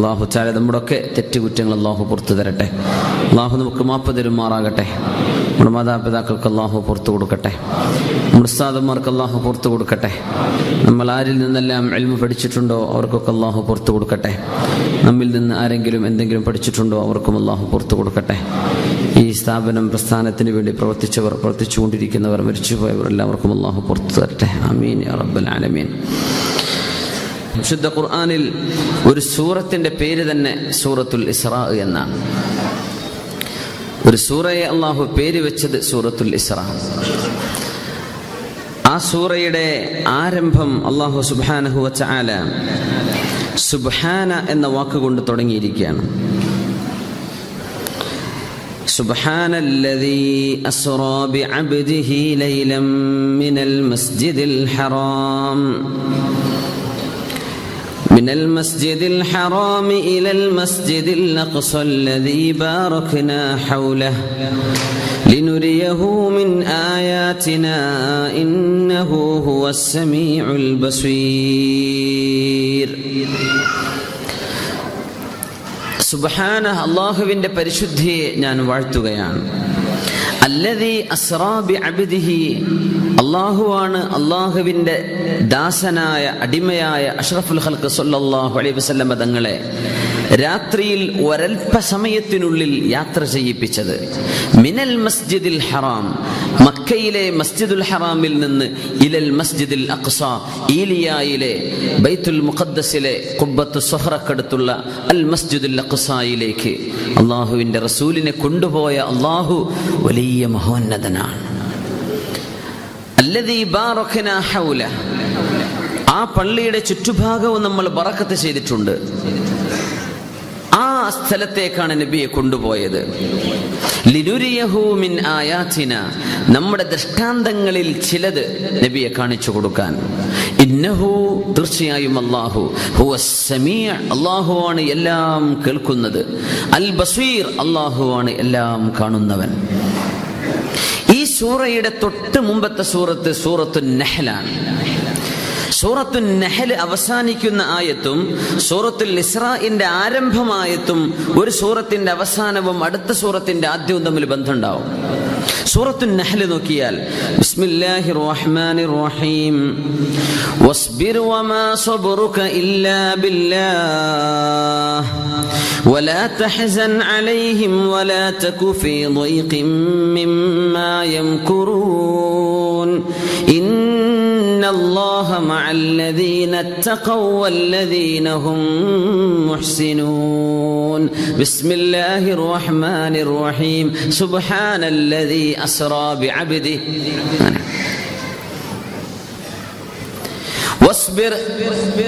അള്ളാഹു ചാല നമ്മുടെയൊക്കെ തെറ്റുകുറ്റങ്ങൾ അള്ളാഹു പുറത്തു തരട്ടെ. അള്ളാഹു നമുക്ക് മാപ്പ് തരുമാറാകട്ടെ. നമ്മുടെ മാതാപിതാക്കൾക്ക് അള്ളാഹു പുറത്തു കൊടുക്കട്ടെ. നമ്മുടെ ഉസ്താദന്മാർക്ക് അള്ളാഹു പുറത്തു കൊടുക്കട്ടെ. നമ്മൾ ആരിൽ നിന്നെല്ലാം ഇൽമു പഠിച്ചിട്ടുണ്ടോ അവർക്കൊക്കെ അള്ളാഹു പുറത്തു കൊടുക്കട്ടെ. നമ്മിൽ നിന്ന് ആരെങ്കിലും എന്തെങ്കിലും പഠിച്ചിട്ടുണ്ടോ അവർക്കും അള്ളാഹു പുറത്തു കൊടുക്കട്ടെ. ഈ സ്ഥാപനം പ്രസ്ഥാനത്തിന് വേണ്ടി പ്രവർത്തിച്ചവർ, പ്രവർത്തിച്ചുകൊണ്ടിരിക്കുന്നവർ, മരിച്ചുപോയവർ എല്ലാവർക്കും അള്ളാഹു പുറത്തു തരട്ടെ. ആമീൻ യാ റബ്ബൽ ആലമീൻ. വിശുദ്ധ ഖുർആനിൽ ഒരു സൂറത്തിന്റെ പേര് തന്നെ സൂറത്തുൽ ഇസ്രാ എന്നാണ്. ഒരു സൂറയെ അള്ളാഹു പേര് വെച്ചത് സൂറത്തുൽ ഇസ്രാ. ആ സൂറയുടെ ആരംഭം അള്ളാഹു സുബ്ഹാനഹു വ തആല സുബ്ഹാന എന്ന വാക്കുകൊണ്ട് തുടങ്ങിയിരിക്കുകയാണ്. സുബ്ഹാനല്ലദീ അസ്റാ ബിഅബ്ദിഹി ലൈലൻ മിനൽ മസ്ജിദിൽ ഹറാം من المسجد الحرام إلى المسجد الأقصى الذي باركنا حوله لنريه من آياتنا إنه هو السميع البصير. സുബ്ഹാനഹു, അല്ലാഹുവിന്റെ പരിശുദ്ധിയെ ഞാൻ വാഴ്ത്തുകയാണ്. അല്ലദീ അസ്റാ ബിഅബ്ദിഹി, അല്ലാഹുവാണ് അല്ലാഹുവിന്റെ ദാസനായ അടിമയായ അഷ്റഫുൽ ഖൽഖ് സല്ലല്ലാഹു അലൈഹി വസല്ലം തങ്ങളെ രാത്രിയിൽ ഒരൽപ്പസമയത്തിനുള്ളിൽ യാത്ര ചെയ്യിപ്പിച്ചത്. മിനൽ മസ്ജിദിൽ ഹറാം, മക്കയിലെ മസ്ജിദുൽ ഹറാമിൽ നിന്ന് ഇലൽ മസ്ജിദിൽ അഖ്സ, ഈലിയായിലെ ബൈത്തുൽ മുഖദ്ദസിലെ ഖുബ്ബത്തു സുഹ്റക്കടുത്തുള്ള അൽ മസ്ജിദുൽ അഖ്സയിലേക്ക് അല്ലാഹുവിന്റെ റസൂലിനെ കൊണ്ടുപോയ അല്ലാഹു വലിയ മഹോന്നതനാണ്. അല്ലദീ ബാറക്നാ ഹൗല, ആ പള്ളിയുടെ ചുറ്റുഭാഗവും നമ്മൾ ബറക്കത്ത് ചെയ്തിട്ടുണ്ട്. ആ സ്ഥലത്തേക്കാണ് നബിയെ കൊണ്ടുപോയത്. ലിനുരിയഹു മിൻ ആയാതിന, നമ്മുടെ ദൃഷ്ടാന്തങ്ങളിൽ ചിലത് നബിയെ കാണിച്ചു കൊടുക്കാൻ. ഇന്നഹു, തീർച്ചയായും അല്ലാഹു, ഹുവസ് സമീഅ്, അല്ലാഹുവാണ് എല്ലാം കേൾക്കുന്നത്. അൽ ബസീർ, അല്ലാഹുവാണ് എല്ലാം കാണുന്നവൻ. ഈ സൂറയുടെ തൊട്ട് മുമ്പത്തെ സൂറത്ത് സൂറത്തുൻ നഹ്ലാണ്. സൂറത്തുൻ നഹൽ അവസാനിക്കുന്ന ആയത്തും സൂറത്തുൽ ഇസ്രാഇന്റെ ആരംഭമായത്തും ഒരു സൂറത്തിന്റെ അവസാനവും അടുത്ത സൂറത്തിന്റെ ആദ്യവും തമ്മിൽ ബന്ധമുണ്ടാവും. സൂറത്തുൻ നഹൽ നോക്കിയാൽ ബിസ്മില്ലാഹിർ റഹ്മാനിർ റഹീം വസ്ബിർ വമാ സബ്റുക ഇല്ലാ ബില്ലാഹ് വലാ തഹ്സൻ അലൈഹിം വലാ തകു ഫീ ളൈഖിൻ മിമ്മാ യംകുറൂൻ ഇന്നല്ലാഹ മഅല്ലദീന തഖൗ വല്ലദീന ഹും മുഹ്സിനൂൻ. ബിസ്മില്ലാഹിർ റഹ്മാനിർ റഹീം സുബ്ഹാനല്ലദീ അസ്റാ ബിഅബ്ദിഹി. വസ്ബിർ,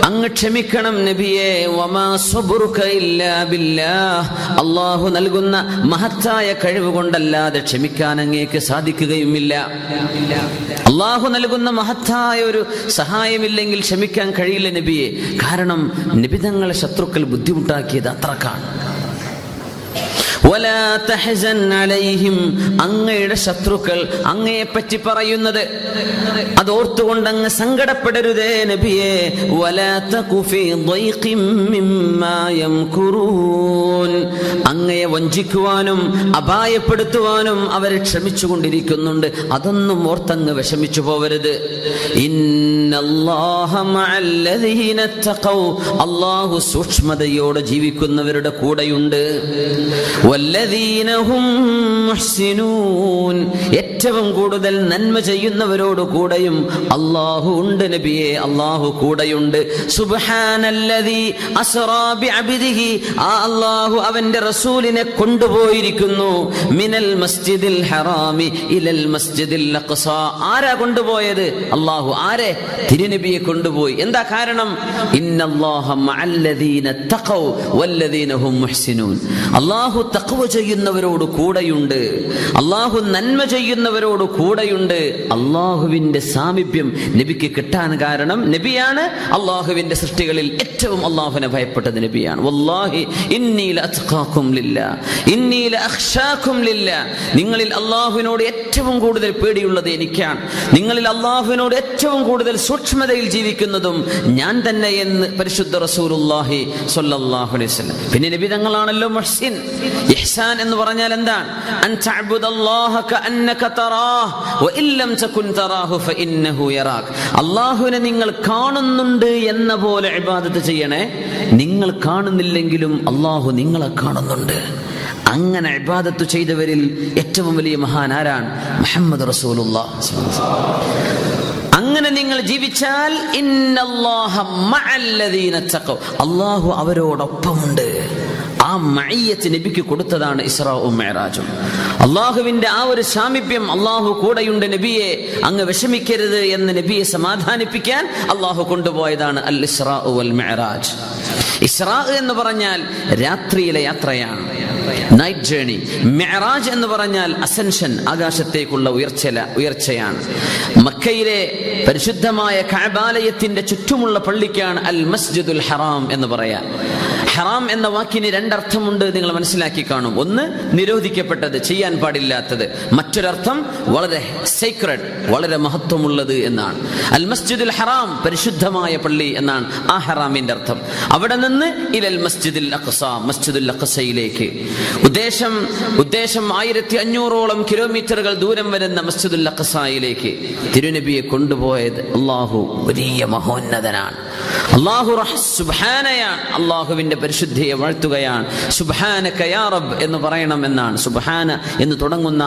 അങ്ങ് ക്ഷമിക്കണം നബിയേ. വമാ സബ്റുക ഇല്ലാ ബില്ലാഹ്, അല്ലാഹു നൽകുന്ന മഹത്തായ കഴിവ് കൊണ്ടല്ലാതെ ക്ഷമിക്കാൻ അങ്ങേക്ക് സാധിക്കുകയുമില്ല. അല്ലാഹു നൽകുന്ന മഹത്തായ ഒരു സഹായമില്ലെങ്കിൽ ക്ഷമിക്കാൻ കഴിയില്ല നബിയെ. കാരണം നബി തങ്ങളെ ശത്രുക്കൾ ബുദ്ധിമുട്ടാക്കിയത് അത്രക്കാണ്. വലാ തഹ്സൻ അലൈഹിം, അങ്ങയുടെ ശത്രുക്കൾ അങ്ങയെപ്പറ്റി പറയുന്നത് അതോർത്തുകൊണ്ട് അങ്ങ് സങ്കടപ്പെടരുതേ നബിയേ. വലാ തകു ഫീ ളൈഖിൻ മിമ്മാ യംകുറൂൻ, അങ്ങയെ വഞ്ചിക്കുവാനും അപായപ്പെടുത്തുവാനും അവരെ ക്ഷമിച്ചുകൊണ്ടിരിക്കുന്നുണ്ട്. അതൊന്നും ഓർത്തങ്ങ് വിഷമിച്ചു പോവരുത്. ഇന്നല്ലാഹ മഅല്ലദീന തഖൗ, അല്ലാഹു സൂക്ഷ്മതയോടെ ജീവിക്കുന്നവരുടെ കൂടെയുണ്ട്. വല്ലദീന ഹും മുഹ്സിനൂൻ, ഏറ്റവും കൂടുതൽ നന്മ ചെയ്യുന്നവരോട് കൂടെയും അല്ലാഹു ഉണ്ട് നബിയെ. അല്ലാഹു കൂടെയുണ്ട്. സുബ്ഹാനല്ലദീ അസ്റാ ബിഅബ്ദിഹി, ആ അല്ലാഹു അവന്റെ റസൂലിനെ കൊണ്ടുപോയിരിക്കുന്നു. മിനൽ മസ്ജിദിൽ ഹറാമി ഇലൽ മസ്ജിദിൽ അഖ്സ. ആരാ കൊണ്ടുപോയത്? അല്ലാഹു. ആരെ? തിരുനബിയെ കൊണ്ടുപോയി. എന്താ കാരണം? ഇന്നല്ലാഹ മഅല്ലദീന തഖൗ വല്ലദീന ഹും മുഹ്സിനൂൻ, അല്ലാഹു തഖ്വ ചെയ്യുന്നവരോട് കൂടെയുണ്ട്. അല്ലാഹു നന്മ ചെയ്യുന്നവരോട് കൂടെയുണ്ട്. അല്ലാഹുവിന്റെ സാമീപ്യം നബിക്ക് കിട്ടാൻ കാരണം നബിയാണ് അല്ലാഹുവിന്റെ സൃഷ്ടികളിൽ ഏറ്റവും അല്ലാഹുവിനെ ഭയപ്പെട്ടത് നബിയാണ്. വല്ലാഹി ഇന്നി ലഅത്ഖാകും ലില്ലാഹ്, ഇന്നി ലഅഖ്ശാകും ലില്ലാ, നിങ്ങളിൽ അല്ലാഹുവിനോട് ഏറ്റവും കൂടുതൽ പേടിയുള്ളത് എനിക്കാണ്, നിങ്ങളിൽ അല്ലാഹുവിനോട് ഏറ്റവും കൂടുതൽ സൂക്ഷ്മതയിൽ ജീവിക്കുന്നതും ഞാൻ തന്നെ എന്ന് പരിശുദ്ധ റസൂലുള്ളാഹി സ്വല്ലല്ലാഹു അലൈഹി വസല്ലം. പിന്നെ നബി തങ്ങളാണല്ലോ മുഹ്സിൻ. ഇഹ്സാൻ എന്ന് പറഞ്ഞാൽ എന്താണ്? അൻ തഅബ്ദുല്ലാഹ കഅന്നക തറാഹ് വഇൻ ലം തകുൻ തറാഹു ഫഇന്നഹു യറാക്. അല്ലാഹുവിനെ നിങ്ങൾ കാണുന്നുണ്ട് എന്ന പോലെ ഇബാദത്ത് ചെയ്യണേ, നിങ്ങൾ കാണുന്നില്ലെങ്കിലും അല്ലാഹു നിങ്ങളെ കാണുന്നുണ്ട്. അങ്ങനെ ഇബാദത്ത് ചെയ്തവരിൽ ഏറ്റവും വലിയ മഹാൻ ആരാണ്? മുഹമ്മദ് റസൂലുള്ളാഹി. അങ്ങനെ നിങ്ങൾ ജീവിച്ചാൽ ഇന്നല്ലാഹ മഅല്ലദീന തഖൗ, അല്ലാഹു അവരോടൊപ്പമുണ്ട്. ആ മഅയ്യത്ത് നബിക്ക് കൊടുത്തതാണ് ഇസ്രാഉം മിഅ്റാജും. അല്ലാഹുവിന്റെ ആ ഒരു സാമീപ്യം, അല്ലാഹു കൂടെയുണ്ട് നബിയെ, അങ്ങ് വിഷമിക്കരുത് എന്ന് നബിയെ സമാധാനിപ്പിക്കാൻ അല്ലാഹു കൊണ്ടുപോയതാണ് അൽ ഇസ്രാ വൽ മിഅ്റാജ്. ഇസ്രാ എന്ന് പറഞ്ഞാൽ രാത്രിയിലെ യാത്രയാണ്, നൈറ്റ് ജേണി. മിഅ്റാജ് എന്ന് പറഞ്ഞാൽ അസെൻഷൻ, ആകാശത്തേക്കുള്ള ഉയർച്ചയാണ്. മക്കയിലെ പരിശുദ്ധമായ കഅബാലയത്തിന്റെ ചുറ്റുമുള്ള പള്ളിക്കാണ് അൽ മസ്ജിദുൽ ഹറാം എന്ന് പറയാ. ഹറാം എന്ന വാക്കിന് രണ്ടർത്ഥമുണ്ട്, നിങ്ങൾ മനസ്സിലാക്കി കാണും. ഒന്ന് നിരോധിക്കപ്പെട്ടത്, ചെയ്യാൻ പാടില്ലാത്തത്. മറ്റൊരർത്ഥം വളരെ സീക്രട്ട്, വളരെ മഹത്വമുള്ളത് എന്നാണ്. അൽ മസ്ജിദുൽ ഹറാം, പരിശുദ്ധമായ പള്ളി എന്നാണ് ആ ഹറാമിന്റെ അർത്ഥം. അവിടെ നിന്ന് ഇലൽ മസ്ജിദുൽ അഖ്സ, മസ്ജിദുൽ അഖ്സയിലേക്ക്. ഉദ്ദേശം 1500ഓളം കിലോമീറ്ററുകൾ ദൂരം വരുന്ന മസ്ജിദുൽ അഖ്സയിലേക്ക് തിരുനബിയെ കൊണ്ടുപോയത് അല്ലാഹു വലിയ മഹോന്നതനാണ്. അല്ലാഹു സുബ്ഹാനയാണ്, അല്ലാഹുവിന്റെ പരിശുദ്ധിയെ വാഴ്ത്തുകയാണ്. സുബ്ഹാനക യാ റബ്ബ് എന്ന് പറയണം എന്നാണ്. സുബ്ഹാന എന്ന് തുടങ്ങുന്ന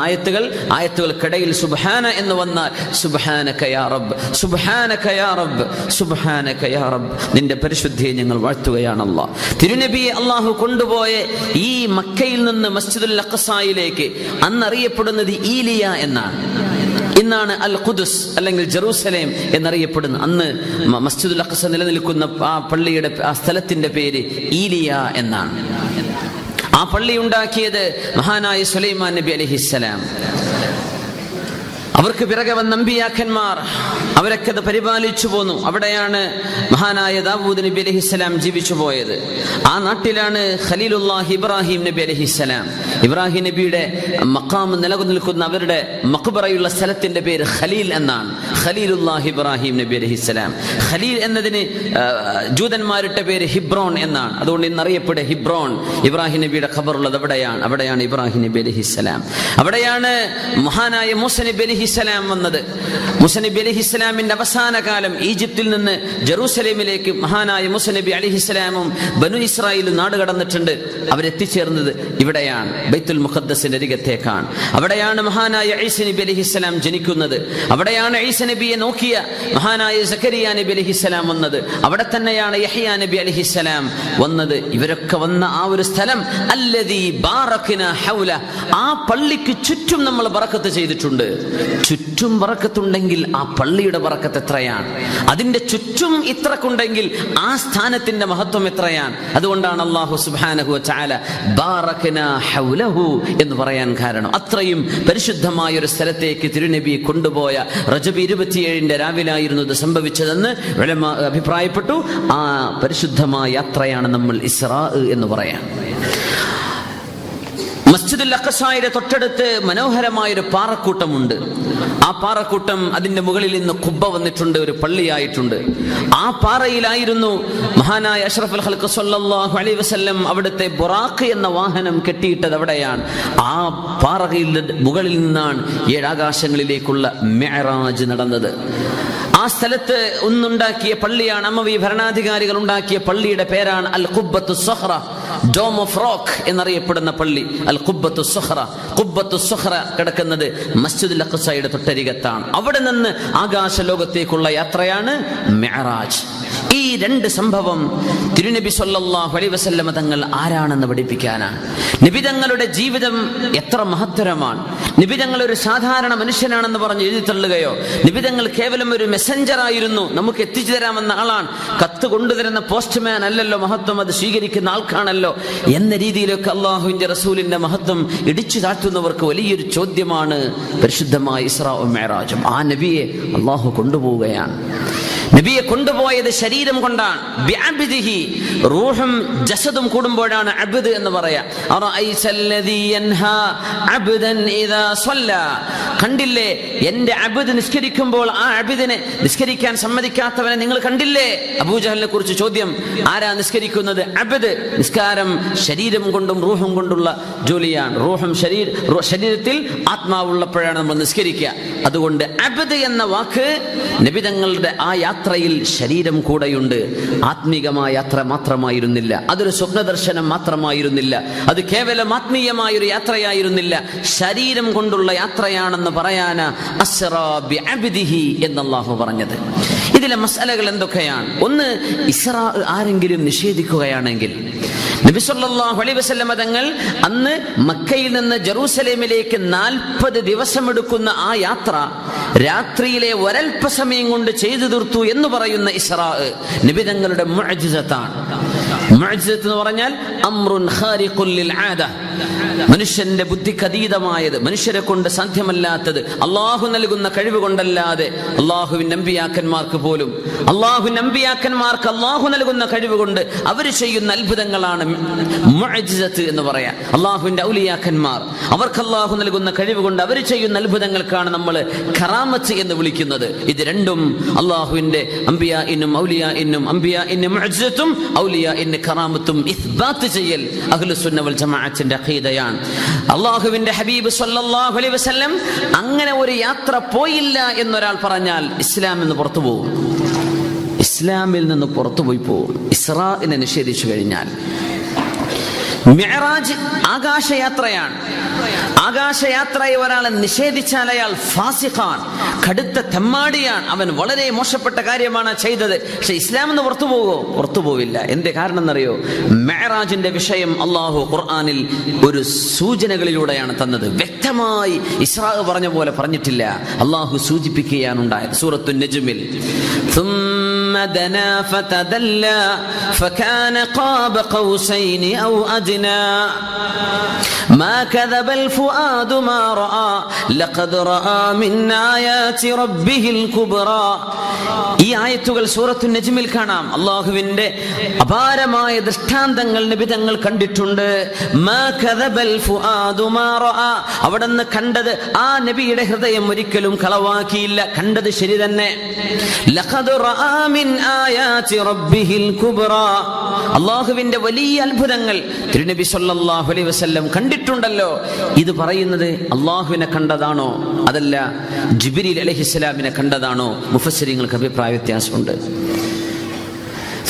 ആയത്തുകൾക്കിടയിൽ സുബ്ഹാന എന്ന് വന്നാൽ സുബ്ഹാനക യാ റബ്ബ്, സുബ്ഹാനക യാ റബ്ബ്, സുബ്ഹാനക യാ റബ്ബ്, നിന്റെ പരിശുദ്ധിയെ ഞങ്ങൾ വാഴ്ത്തുകയാണ്. അല്ലാഹ് തിരുനബിയെ അല്ലാഹു കൊണ്ടുപോയ ഈ മക്കയിൽ നിന്ന് മസ്ജിദുൽ അഖ്സയിലേക്ക് അന്നറിയപ്പെടുന്നത് ഈലിയ എന്നാണ്. ഇന്നാണ് അൽ ഖുദ്സ് അല്ലെങ്കിൽ ജെറൂസലേം എന്നറിയപ്പെടുന്ന. അന്ന് മസ്ജിദുൽ അഖ്സ നിലനിൽക്കുന്ന ആ പള്ളിയുടെ ആ സ്ഥലത്തിന്റെ പേര് ഈലിയ എന്നാണ്. ആ പള്ളി ഉണ്ടാക്കിയത് മഹാനായ സുലൈമാൻ നബി അലൈഹിസ്സലാം. അവർക്ക് പിറകെ വന്ന അമ്പിയാക്കന്മാർ, അവരൊക്കെ അത് പരിപാലിച്ചു പോന്നു. അവിടെയാണ് മഹാനായ ദാവൂദ് നബി അലൈഹിസ്സലാം ജീവിച്ചു പോയത്. ആ നാട്ടിലാണ് ഖലീലുല്ലാഹി ഇബ്രാഹിം നബി അലൈഹിസ്സലാം. ഇബ്രാഹിം നബിയുടെ മഖാം നിലനിൽക്കുന്ന അവരുടെ മഖ്ബറയുള്ള സ്ഥലത്തിന്റെ പേര് ഖലീൽ എന്നാണ്. ഖലീലുല്ലാഹി ഇബ്രാഹിം നബി അലൈഹിസ്സലാം. ഖലീൽ എന്നതിന് ജൂതന്മാരുടെ പേര് ഹിബ്രോൺ എന്നാണ്. അതുകൊണ്ട് ഇന്നറിയപ്പെടുക ഹിബ്രോൺ. ഇബ്രാഹിം നബിയുടെ ഖബറുള്ളത് അവിടെയാണ് ഇബ്രാഹിം നബി അലൈഹിസ്സലാം. അവിടെയാണ് മഹാനായ മൂസ നബി അലൈഹിസ്സലാം വന്നത്. മൂസ നബി അലൈഹിസ്സലാമിന്റെ അവസാന കാലം ഈജിപ്തിൽ നിന്ന് ജെറൂസലേമിലേക്ക് മഹാനായ മൂസ നബി അലൈഹിസ്സലാമും ബനു ഇസ്രായേലും നാട് കടന്നിട്ടുണ്ട്. അവരെത്തിച്ചേർന്നത് ഇവിടെയാണ്, ബൈത്തുൽ മുഖദ്ദസിന്റെ അരികത്തേക്കാണ്. അവിടെയാണ് മഹാനായ ഈസ നബി അലൈഹിസ്സലാം ജനിക്കുന്നത്. അവിടെയാണ് ഈസ നബിയെ നോക്കിയ മഹാനായ സക്കരിയ നബി അലൈഹിസ്സലാം വന്നത്. അവിടെ തന്നെയാണ് യഹ്യാ നബി അലൈഹിസ്സലാം വന്നത്. ഇവരൊക്കെ വന്ന ആ ഒരു സ്ഥലം അല്ലദീ ബാറക്നാ ഹൗല, ആ പള്ളിക്ക് ചുറ്റും നമ്മൾ ബറക്കത്ത് ചെയ്തിട്ടുണ്ട്. ചുറ്റും ബറക്കത്തുണ്ടെങ്കിൽ ആ പള്ളിയുടെ ബറക്കത്ത് എത്രയാണ്? അതിന്റെ ചുറ്റും ഇത്രക്കുണ്ടെങ്കിൽ ആ സ്ഥാനത്തിന്റെ മഹത്വം എത്രയാണ്? അതുകൊണ്ടാണ് അല്ലാഹു സുബ്ഹാനഹു വ തആല ബാറക്നാ ഹൗലഹു എന്ന് പറയാൻ കാരണം. അത്രയും പരിശുദ്ധമായ ഒരു സ്ഥലത്തേക്ക് തിരുനബിയെ കൊണ്ടുപോയ റജബ് 27 രാവിലായിരുന്നു ഇത് സംഭവിച്ചതെന്ന് ഉലമാ അഭിപ്രായപ്പെട്ടു. ആ പരിശുദ്ധമായ യാത്രയാണ് നമ്മൾ ഇസ്രാ എന്ന് പറയാം. മസ്ജിദുൽ അഖ്സയുടെ തൊട്ടടുത്ത് മനോഹരമായൊരു പാറക്കൂട്ടമുണ്ട്. ആ പാറക്കൂട്ടം, അതിന്റെ മുകളിൽ നിന്ന് ഖുബ്ബ വന്നിട്ടുണ്ട്, ഒരു പള്ളിയായിട്ടുണ്ട്. ആ പാറയിലായിരുന്നു മഹാനായ അഷ്റഫുൽ ഖൽഖ് സ്വല്ലല്ലാഹു അലൈഹി വസല്ലം അവിടുത്തെ ബുറാഖ് എന്ന വാഹനം കെട്ടിയിട്ടത് അവിടെയാണ്. ആ പാറയുടെ മുകളിൽ നിന്നാണ് 7 ആകാശങ്ങളിലേക്കുള്ള മിഅ്റാജ് നടന്നത്. ആ സ്ഥലത്ത് ഒന്നുണ്ടാക്കിയ പള്ളിയാണ്, അമവി ഭരണാധികാരികൾ ഉണ്ടാക്കിയ പള്ളിയുടെ പേരാണ് അൽ ഖുബ്ബത്തു സുഹ്റ, ഡോം ഓഫ് റോക്ക് എന്നറിയപ്പെടുന്ന പള്ളി. അൽ ഖുബ്ബത്തു സുഹ്റ, ഖുബ്ബത്തു സുഹ്റ കിടക്കുന്നത് മസ്ജിദുൽ അഖ്സയുടെ തൊട്ടരികത്താണ്. അവിടെ നിന്ന് ആകാശ ലോകത്തേക്കുള്ള യാത്രയാണ് മിഅ്റാജ്. ഈ 2 സംഭവം തിരുനബി സ്വല്ലല്ലാഹു അലൈഹി വസല്ലമ തങ്ങൾ ആരാണെന്ന് പഠിപ്പിക്കാനാണ്. നബി തങ്ങളുടെ ജീവിതം എത്ര മഹത്തരമാണ്. നബി തങ്ങൾ ഒരു സാധാരണ മനുഷ്യനാണെന്ന് പറഞ്ഞ് എഴുതി തള്ളുകയോ, നബി തങ്ങൾ കേവലം ഒരു മെസ്സഞ്ചർ ആയിരുന്നു, നമുക്ക് എത്തിച്ചു തരാമെന്ന ആളാണ്, കത്ത് കൊണ്ടുതരുന്ന പോസ്റ്റ്മാൻ അല്ലല്ലോ മഹത്വം, അത് സ്വീകരിക്കുന്ന ആൾക്കാണല്ലോ എന്ന രീതിയിലൊക്കെ അള്ളാഹുവിന്റെ റസൂലിന്റെ മഹത്വം ഇടിച്ചു താഴ്ത്തുന്നവർക്ക് വലിയൊരു ചോദ്യമാണ് പരിശുദ്ധമായ ഇസ്രാഉം മിഅ്റാജും. ആ നബിയെ അള്ളാഹു കൊണ്ടുപോവുകയാണ്. നബിയെ കൊണ്ടുപോയത് ശരീരം കൊണ്ടാണ്. ബിഅബ്ദിഹി, റൂഹും ജസദും കൂടുമ്പോഴാണ് അബ്ദ് എന്ന് പറയാ. അറഅയ്തല്ലദീ യൻഹാ അബ്ദൻ ഇദാ സ്വല്ലാ, കണ്ടില്ലേ എന്റെ അബ്ദ് നിസ്കരിക്കുമ്പോൾ ആ അബ്ദിനെ നിസ്കരിക്കാൻ സമ്മതിക്കാത്തവനെ നിങ്ങൾ കണ്ടില്ലേ? അബൂജഹലിനെ കുറിച്ച് ചോദ്യം. ആരാ നിസ്കരിക്കുന്നത്? അബ്ദ്. നിസ്കാരം ശരീരം കൊണ്ടും റൂഹും കൊണ്ടുള്ള ജോലിയാണ്. റൂഹും ശരീരത്തിൽ ആത്മാവുള്ളപ്പോഴാണ് നമ്മൾ നിസ്കരിക്കുക. അതുകൊണ്ട് അബ്ദ് എന്ന വാക്ക് നബി തങ്ങളുടെ ആ യാത്രയിൽ ശരീരം കൂടെയുണ്ട്. ആത്മീകമായ യാത്ര മാത്രമായിരുന്നില്ല, അതൊരു സ്വപ്നദർശനം മാത്രമായിരുന്നില്ല, അത് കേവലം ആത്മീയമായൊരു യാത്രയായിരുന്നില്ല, ശരീരം കൊണ്ടുള്ള യാത്രയാണെന്ന് പറയാനാ അസ്റാ ബിഅബ്ദിഹി എന്ന് അല്ലാഹു പറഞ്ഞത്. ഇതിലെ മസ്അലകൾ എന്തൊക്കെയാണ്? ഒന്ന്, ഇസ്റാ ആരെങ്കിലും നിഷേധിക്കുകയാണെങ്കിൽ, നബി സല്ലല്ലാഹു അലൈഹി വസല്ലം തങ്ങൾ അന്ന് മക്കയിൽ നിന്ന് ജെറൂസലേമിലേക്ക് 40 ദിവസം എടുക്കുന്ന ആ യാത്ര രാത്രിയിലെ ഒരൽപ്പസമയം കൊണ്ട് ചെയ്തു തീർത്തു എന്ന് പറയുന്ന ഇസ്റാ നബി തങ്ങളുടെ മുഅ്ജിസത്താണ്. മുഅ്ജിസത്ത് എന്ന് പറഞ്ഞാൽ അംറുൻ ഖാരിഖുൽ ലിൽ ആദ, മനുഷ്യന്റെ ബുദ്ധിക്കതീതമായത്, മനുഷ്യരെ കൊണ്ട് സാധ്യമല്ലാത്തത്, അള്ളാഹു നൽകുന്ന കഴിവ് കൊണ്ടല്ലാതെ. അള്ളാഹുവിന്റെ അമ്പിയാക്കന്മാർക്ക് പോലും, അള്ളാഹുവിന്റെ അമ്പിയാക്കന്മാർക്ക് അള്ളാഹു നൽകുന്ന കഴിവ് കൊണ്ട് അവർ ചെയ്യുന്ന അത്ഭുതങ്ങളാണ് മുഅ്ജിസത്ത് എന്ന് പറയാം. അള്ളാഹുവിന്റെ ഔലിയാക്കന്മാർ, അവർക്ക് അള്ളാഹു നൽകുന്ന കഴിവ് കൊണ്ട് അവർ ചെയ്യുന്ന അത്ഭുതങ്ങൾക്കാണ് നമ്മൾ കറാമത്ത് എന്ന് വിളിക്കുന്നത്. ഇത് രണ്ടും അള്ളാഹുവിന്റെ അംബിയാ ഇന്നും ഔലിയാ ഇന്നും, അംബിയാ ഇന്നും മുഅ്ജിസത്തും ഔലിയാ ഇന്ന് കറാമത്തും ഇസ്ബാത്ത് ചെയ്യൽ അഹ്ലുസുന്ന വൽ ജമാഅത്തിന്റെ അഖീദയാണ്. അള്ളാഹുവിന്റെ ഹബീബ് സല്ലല്ലാഹു അലൈഹി വസല്ലം അങ്ങനെ ഒരു യാത്ര പോയില്ല എന്നൊരാൾ പറഞ്ഞാൽ ഇസ്ലാമിൽ നിന്ന് പുറത്തു പോകും. ഇസ്ലാമിൽ നിന്ന് പുറത്തുപോയി പോകും ഇസ്റാഇനെ നിഷേധിച്ചു കഴിഞ്ഞാൽ. മിഅ്റാജ് ആകാശയാത്രയാണ്. ആകാശയാത്രയെ ഒരാളെ നിഷേധിച്ചാൽ അയാൾ ഫാസിഖാണ്, കടുത്ത തെമ്മാടിയാണ്, അവൻ വളരെ മോശപ്പെട്ട കാര്യമാണ് ചെയ്തത്. പക്ഷെ ഇസ്ലാമിൽ നിന്ന് പുറത്തു പോവില്ല. എന്തേ കാരണം എന്നറിയോ? മിഅ്റാജിന്റെ വിഷയം അല്ലാഹു ഖുർആനിൽ ഒരു സൂചനകളിലൂടെയാണ് തന്നത്. വ്യക്തമായി ഇസ്രാ പറഞ്ഞ പോലെ പറഞ്ഞിട്ടില്ല, അല്ലാഹു സൂചിപ്പിക്കുകയാണ് ഉണ്ടായത്. സൂറത്തുൻ നജ്മിൽ ثم دنا فتدلى فكان قاب قوسين أو أدنى ما كذب الفؤاد ما رأى لقد رأى من آيات ربه الكبرى. ഈ ആയത്തുകൾ സൂറത്തുൻ നജ്മിൽ കാണാം. അല്ലാഹുവിന്റെ അപാരമായ ദൃഷ്ടാന്തങ്ങൾ നബി തങ്ങൾ കണ്ടിട്ടുണ്ട്. മാ കദബൽ ഫുആദു മാ റഅ, അവിടുന്ന് കണ്ടത് ആ നബിയുടെ ഹൃദയം ഒരിക്കലും കളവാക്കിയില്ല, കണ്ടത് ശരി തന്നെ. ലഖദ് റഅ മിൻ ആയാതി റബ്ബിഹിൽ കുബ്രാ, അല്ലാഹുവിന്റെ വലിയ അത്ഭുതങ്ങൾ തിരുനബി സല്ലല്ലാഹു അലൈഹി വസല്ലം കണ്ടിട്ടുണ്ടല്ലോ. ഇത് പറയുന്നത് അല്ലാഹുവിനെ കണ്ടതാണോ അതല്ല ജിബ്രീൽ അലൈഹിസ്സലാമിനെ കണ്ടതാണോ? മുഫസ്സിരീങ്ങൾക്ക് അഭിപ്രായ വ്യത്യാസമുണ്ട്.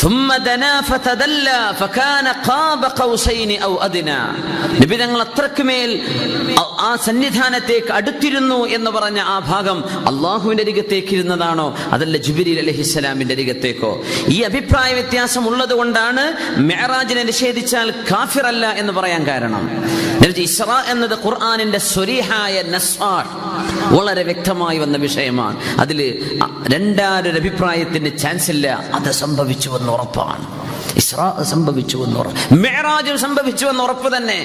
ثم دنا فتدلى فكان قاب قوسين او ادنى, നബി തങ്ങൾ അത്രക്കുമേൽ ആ സന്നിധാനത്തേക്ക് അടുത്തിരുന്നു എന്ന് പറഞ്ഞ ആ ഭാഗം അള്ളാഹുവിന്റെ അരികത്തേക്ക് ഇരുന്നതാണോ അതല്ല ജിബ്രീൽ അലൈഹിസ്സലാമിന്റെ അരികത്തേക്കോ? ഈ അഭിപ്രായ വ്യത്യാസം ഉള്ളത് കൊണ്ടാണ് മിഅ്റാജിനെ നിഷേധിച്ചാൽ കാഫിറല്ല എന്ന് പറയാൻ കാരണം. ഇസ്റാ എന്നത് ഖുർആനിന്റെ സ്വരീഹായ നസ്ആണ്, വളരെ വ്യക്തമായി വന്ന വിഷയമാണ്. അതിൽ രണ്ടാരൊരു അഭിപ്രായത്തിന് ചാൻസ് ഇല്ല. അത് സംഭവിച്ചുവെന്ന് ഉറപ്പാണ്. ഇസ്റാ സംഭവിച്ചുവെന്ന് ഉറപ്പ്, മിഅ്റാജും സംഭവിച്ചുവെന്ന് ഉറപ്പ് തന്നെ.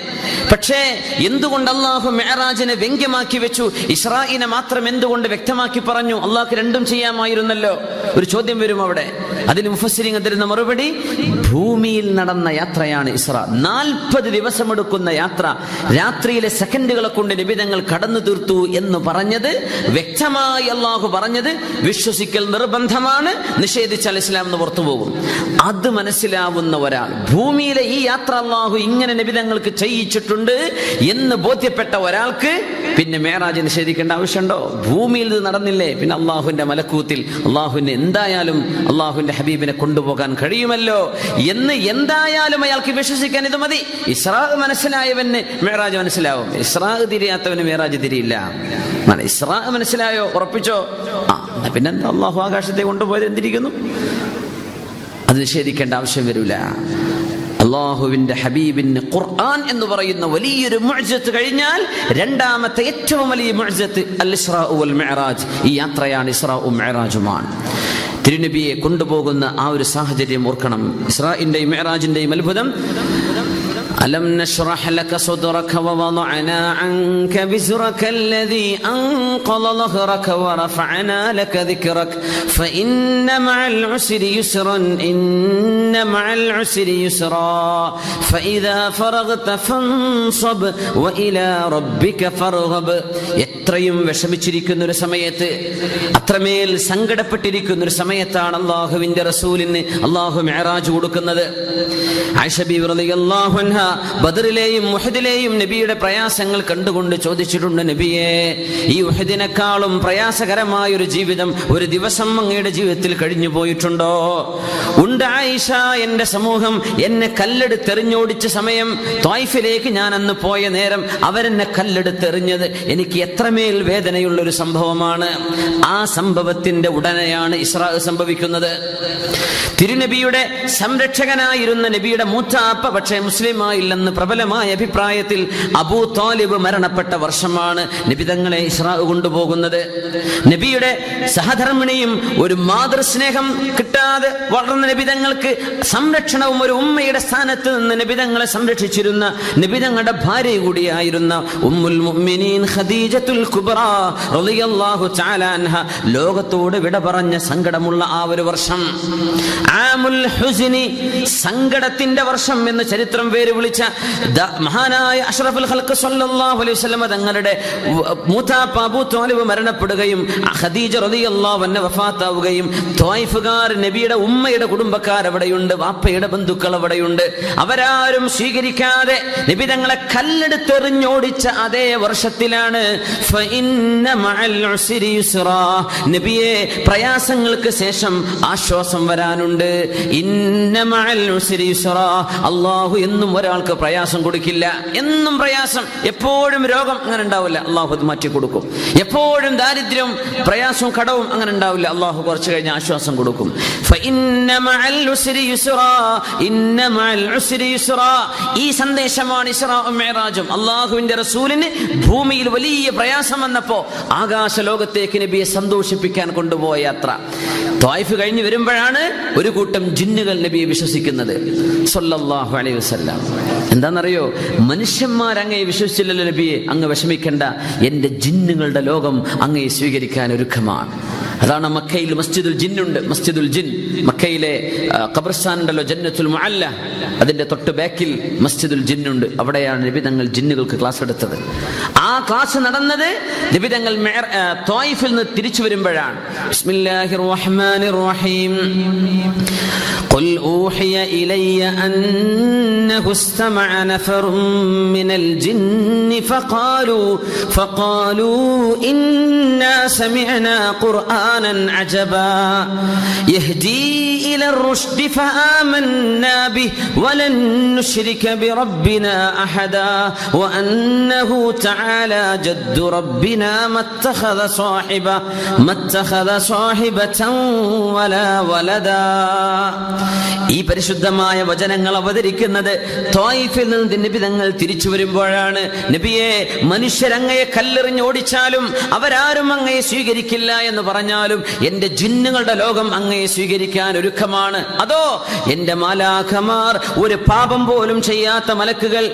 പക്ഷേ എന്തുകൊണ്ട് അള്ളാഹു മിഅ്റാജിനെ വ്യംഗ്യമാക്കി വെച്ചു, ഇസ്റാഇനെ മാത്രം എന്തുകൊണ്ട് വ്യക്തമാക്കി പറഞ്ഞു? അള്ളാഹ്ക്ക് രണ്ടും ചെയ്യാമായിരുന്നല്ലോ. ഒരു ചോദ്യം വരും അവിടെ. അതിന് മുഫസ്സിരീങ്ങൾ തരുന്ന മറുപടി, ഭൂമിയിൽ നടന്ന യാത്രയാണ് ഇസ്റാ. 40 ദിവസം എടുക്കുന്ന യാത്ര രാത്രിയിലെ സെക്കൻഡുകളെ കൊണ്ട് നിബിധങ്ങൾ കടന്നു തീർത്തു എന്ന് പറഞ്ഞത് വ്യക്തമായി അള്ളാഹു പറഞ്ഞത് വിശ്വസിക്കൽ നിർബന്ധമാണ്, നിഷേധിച്ചാൽ ഇസ്ലാം എന്ന് പുറത്തു പോകും. അത് മനസ്സിലാവുന്ന ഒരാൾ, ഭൂമിയിലെ ഈ യാത്ര അള്ളാഹു ഇങ്ങനെ നബിതങ്ങൾക്ക് ചെയ്യിച്ചിട്ടുണ്ട് എന്ന് ബോധ്യപ്പെട്ട ഒരാൾക്ക് പിന്നെ മേറാജ് നിഷേധിക്കേണ്ട ആവശ്യമുണ്ടോ? ഭൂമിയിൽ ഇത് നടന്നില്ലേ, പിന്നെ അള്ളാഹുവിന്റെ മലക്കൂത്തിൽ അള്ളാഹുവിനെ എന്തായാലും അള്ളാഹുവിന്റെ ഹബീബിനെ കൊണ്ടുപോകാൻ കഴിയുമല്ലോ എന്ന് എന്തായാലും അയാൾക്ക് വിശ്വസിക്കാൻ ഇത് മതി. ഇസ്റാ മനസ്സിലായവന് മേറാജ് മനസ്സിലാവും, ഇസ്റാ തിരിയാത്തവന് മേറാജ് തിരിയില്ല. ഇസ്റാ മനസ്സിലായോ? ഉറപ്പിച്ചോ? പിന്നെ അള്ളാഹു ആകാശത്തെ കൊണ്ടുപോയത് എന്തിരിക്കുന്നു? അത് നിഷേധിക്കേണ്ട ആവശ്യം വരില്ല. അള്ളാഹുവിന്റെ ഹബീബിന് ഖുർആൻ എന്ന് പറയുന്ന വലിയൊരു മുഅ്ജിസത്ത് കഴിഞ്ഞാൽ രണ്ടാമത്തെ ഏറ്റവും വലിയ മുഅ്ജിസത്ത് അൽ ഇസ്റാ വൽ മിഅ്റാജ്. ഈ യാത്രയാണ് ഇസ്റാഉം മിഅ്റാജുമാണ്. തിരുനബിയെ കൊണ്ടുപോകുന്ന ആ ഒരു സാഹചര്യം ഓർക്കണം. ഇസ്റാഇന്റെയും മിഅ്റാജിന്റെയും അത്ഭുതം ألم نشرح لك صدرك ووضعنا عنك وزرك الذي أنقض ظهرك ورفعنا لك ذكرك فإن مع العسر يسرا إن مع العسر يسرا فإذا فرغت فانصب وإلى ربك فارغب. എത്രയും വിഷമിച്ചിരിക്കുന്ന ഒരു സമയത്ത്, അത്രമേൽ സങ്കടപ്പെട്ടിരിക്കുന്ന ഒരു സമയത്താണ് അള്ളാഹുവിന്റെ റസൂലിന് അള്ളാഹു മിഅ്റാജ് കൊടുക്കുന്നത്. ആയിഷ ബീവി റളിയല്ലാഹു അൻഹ ബദറിലെയും ഉഹദിലെയും നബിയുടെ പ്രയാസങ്ങൾ കണ്ടുകൊണ്ട് ചോദിച്ചിട്ടുണ്ട്, നബിയേ, ഈ ഉഹദിനെക്കാളും പ്രയാസകരമായ ഒരു ജീവിതം ഒരു ദിവസം അങ്ങയുടെ ജീവിതത്തിൽ കഴിഞ്ഞു പോയിട്ടുണ്ടോ? ഉണ്ട് ആയിഷ, എന്റെ സമൂഹം എന്നെ കല്ലെടുത്തെറിഞ്ഞോടിച്ച സമയം, ത്വായിഫിലേക്ക് ഞാൻ അന്ന് പോയ നേരം അവരെന്നെ കല്ലെടുത്തെറിഞ്ഞത് എനിക്ക് എത്രമേൽ വേദനയുള്ള ഒരു സംഭവമാണ്. ആ സംഭവത്തിന്റെ ഉടനെയാണ് ഇസ്രാ സംഭവിക്കുന്നത്. തിരുനബിയുടെ സംരക്ഷകനായിരുന്ന നബിയുടെ മൂത്താപ്പ പക്ഷേ മുസ്ലിമായില്ലെന്ന് പ്രബലമായ അഭിപ്രായത്തിൽ അബൂ താലിബ് മരണപ്പെട്ട വർഷമാണ് നബി തങ്ങളെ ഇസ്രാ കൊണ്ടുപോകുന്നത്. നബിയുടെ സഹധർമ്മിണിയും ഒരു മാതൃസ്നേഹം കിട്ടാതെ വളർന്ന നബി തങ്ങൾക്ക് സംരക്ഷണവും ഒരു ഉമ്മയുടെ സ്ഥാനത്ത് നിന്ന് നബി തങ്ങളെ സംരക്ഷിച്ചിരുന്ന നബി തങ്ങളുടെ ഭാര്യ കൂടിയായിരുന്ന ഉമ്മുൽ മുഅ്മിനീൻ ഖദീജത്തുൽ കുബ്രാ റളിയല്ലാഹു തആല അൻഹ ലോകത്തോട് വിട പറഞ്ഞ സങ്കടമുള്ള ആ ഒരു വർഷം, ആമുൽ ഹുസ്നി, സങ്കടത്തിന്റെ വർഷം എന്ന് ചരിത്രം പേര് വിളിച്ച മഹാനായ അഷ്റഫുൽ ഖൽഖ് സ്വല്ലല്ലാഹു അലൈഹി വസല്ലം തങ്ങളുടെ മൂത്താപ്പ അബൂ ത്വാലിബ് മരണപ്പെടുകയും ഖദീജ റളിയല്ലാഹു അൻഹ വഫാത്താവുകയും ത്വായിഫുകാർ, നബിയുടെ ഉമ്മയുടെ കുടുംബക്കാർ അവിടെയുണ്ട്, വാപ്പയുടെ ബന്ധുക്കൾ അവിടെയുണ്ട്, അവരാരും സ്വീകരിക്കാതെ നബി തങ്ങളെ കല്ലെടുത്തെറിഞ്ഞോടിച്ച അതേ വർഷത്തിലാണ് ഫഇന്ന മഅൽ ഉസ്രി യുസ്റാ, നബിയെ, പ്രയാസങ്ങൾക്ക് ശേഷം ആശ്വാസം വരാനുണ്ട്. ഇന്ന മഅൽ ഉസ്രി യുസ്റാ, അല്ലാഹു എന്നും ഒരാൾക്ക് പ്രയാസം കൊടുക്കില്ല. എന്നും പ്രയാസം, എപ്പോഴും രോഗം അങ്ങനെ ഉണ്ടാവില്ല, അല്ലാഹു അത് മാറ്റി കൊടുക്കും. എപ്പോഴും ദാരിദ്ര്യവും പ്രയാസവും കടവും അങ്ങനെ ഉണ്ടാവില്ല, അല്ലാഹു കുറച്ച് കഴിഞ്ഞ് ആശ്വാസം കൊടുക്കും. ഫഇന്ന മഅൽ ഉസ്രി യുസ്റാ, ഇന്ന മഅൽ ഉസ്രി യുസ്റാ. ഈ സന്ദേശമാണ് ഇസ്രാഉം മിഅ്റാജും. അല്ലാഹുവിന്റെ റസൂലിന് ഭൂമിയിൽ വലിയ പ്രയാസം വന്നപ്പോ ആകാശ ലോകത്തേക്ക് നബിയെ സന്തോഷിപ്പിക്കാൻ കൊണ്ടുപോയ യാത്ര. ത്വായിഫ് കഴിഞ്ഞ് വരുമ്പോഴാണ് ഒരു കൂട്ടം ജിന്നുകൾ നബിയെ വിശ്വസിക്കുന്നത് സ്വല്ലല്ലാഹു അലൈഹി വസല്ലം. എന്താണെന്നറിയോ? മനുഷ്യന്മാരങ്ങയെ വിശ്വസിച്ചില്ലല്ലോ നബിയെ, അങ്ങ് വിഷമിക്കണ്ട, എന്റെ ജിന്നുകളുടെ ലോകം അങ്ങയെ സ്വീകരിക്കാൻ ഒരുക്കമാണ്. അതാണ് മക്കയിൽ മസ്ജിദുൽ ജിന്നുണ്ട്. മസ്ജിദുൽ ജിൻ, മക്കയിലെ ഖബർസ്ഥാൻ ഉണ്ടല്ലോ, ജന്നത്തുൽ മുഅല്ല, അതിന്റെ തൊട്ട് ബാക്കിൽ മസ്ജിദുൽ ജിന്നുണ്ട്. അവിടെയാണ് നബി തങ്ങൾ ജിന്നുകൾക്ക് ക്ലാസ് എടുത്തത്. ആ ക്ലാസ് നടന്നത് നബി തങ്ങൾ ത്വായിഫിൽ നിന്ന് തിരിച്ചു വരുമ്പോഴാണ്. ബിസ്മില്ലാഹിർ റഹ്മാനിർ റഹീം. ഖുൽ ഊഹിയ ഇലയ്യ അന്നഹു ഇസ്തമഅ നഫറും മിനൽ ജിന്നി ഫഖാലൂ ഇന്നാ സമിഅനാ ഖുർആനൻ അജബാ യഹ്ദീ ഇലർ റുശ്ദി ഫആമന്നാ ബിഹി വലൻ നുശ്രിക ബിറബ്ബിനാ അഹദാ വഅന്നഹു തആലാ ജദ്ദു റബ്ബിനാ മത്തഖദ സാഹിബതൻ വലാ വലദാ. ഈ പരിശുദ്ധമായ വചനങ്ങൾ അവതരിക്കുന്നത് ത്വായിഫിൽ നിന്ന് നബി തങ്ങൾ തിരിച്ചു വരുമ്പോഴാണ്. നബിയെ, മനുഷ്യരങ്ങയെ കല്ലെറിഞ്ഞോടിച്ചാലും അവരാരും അങ്ങയെ സ്വീകരിക്കില്ല എന്ന് പറഞ്ഞാലും എന്റെ ജിന്നുകളുടെ ലോകം അങ്ങയെ സ്വീകരിക്കാൻ ഒരുക്കമാണ്. അതോ എന്റെ മാലാഖമാർ, ഒരു പാപം പോലും ചെയ്യാത്ത മലക്കുകൾ,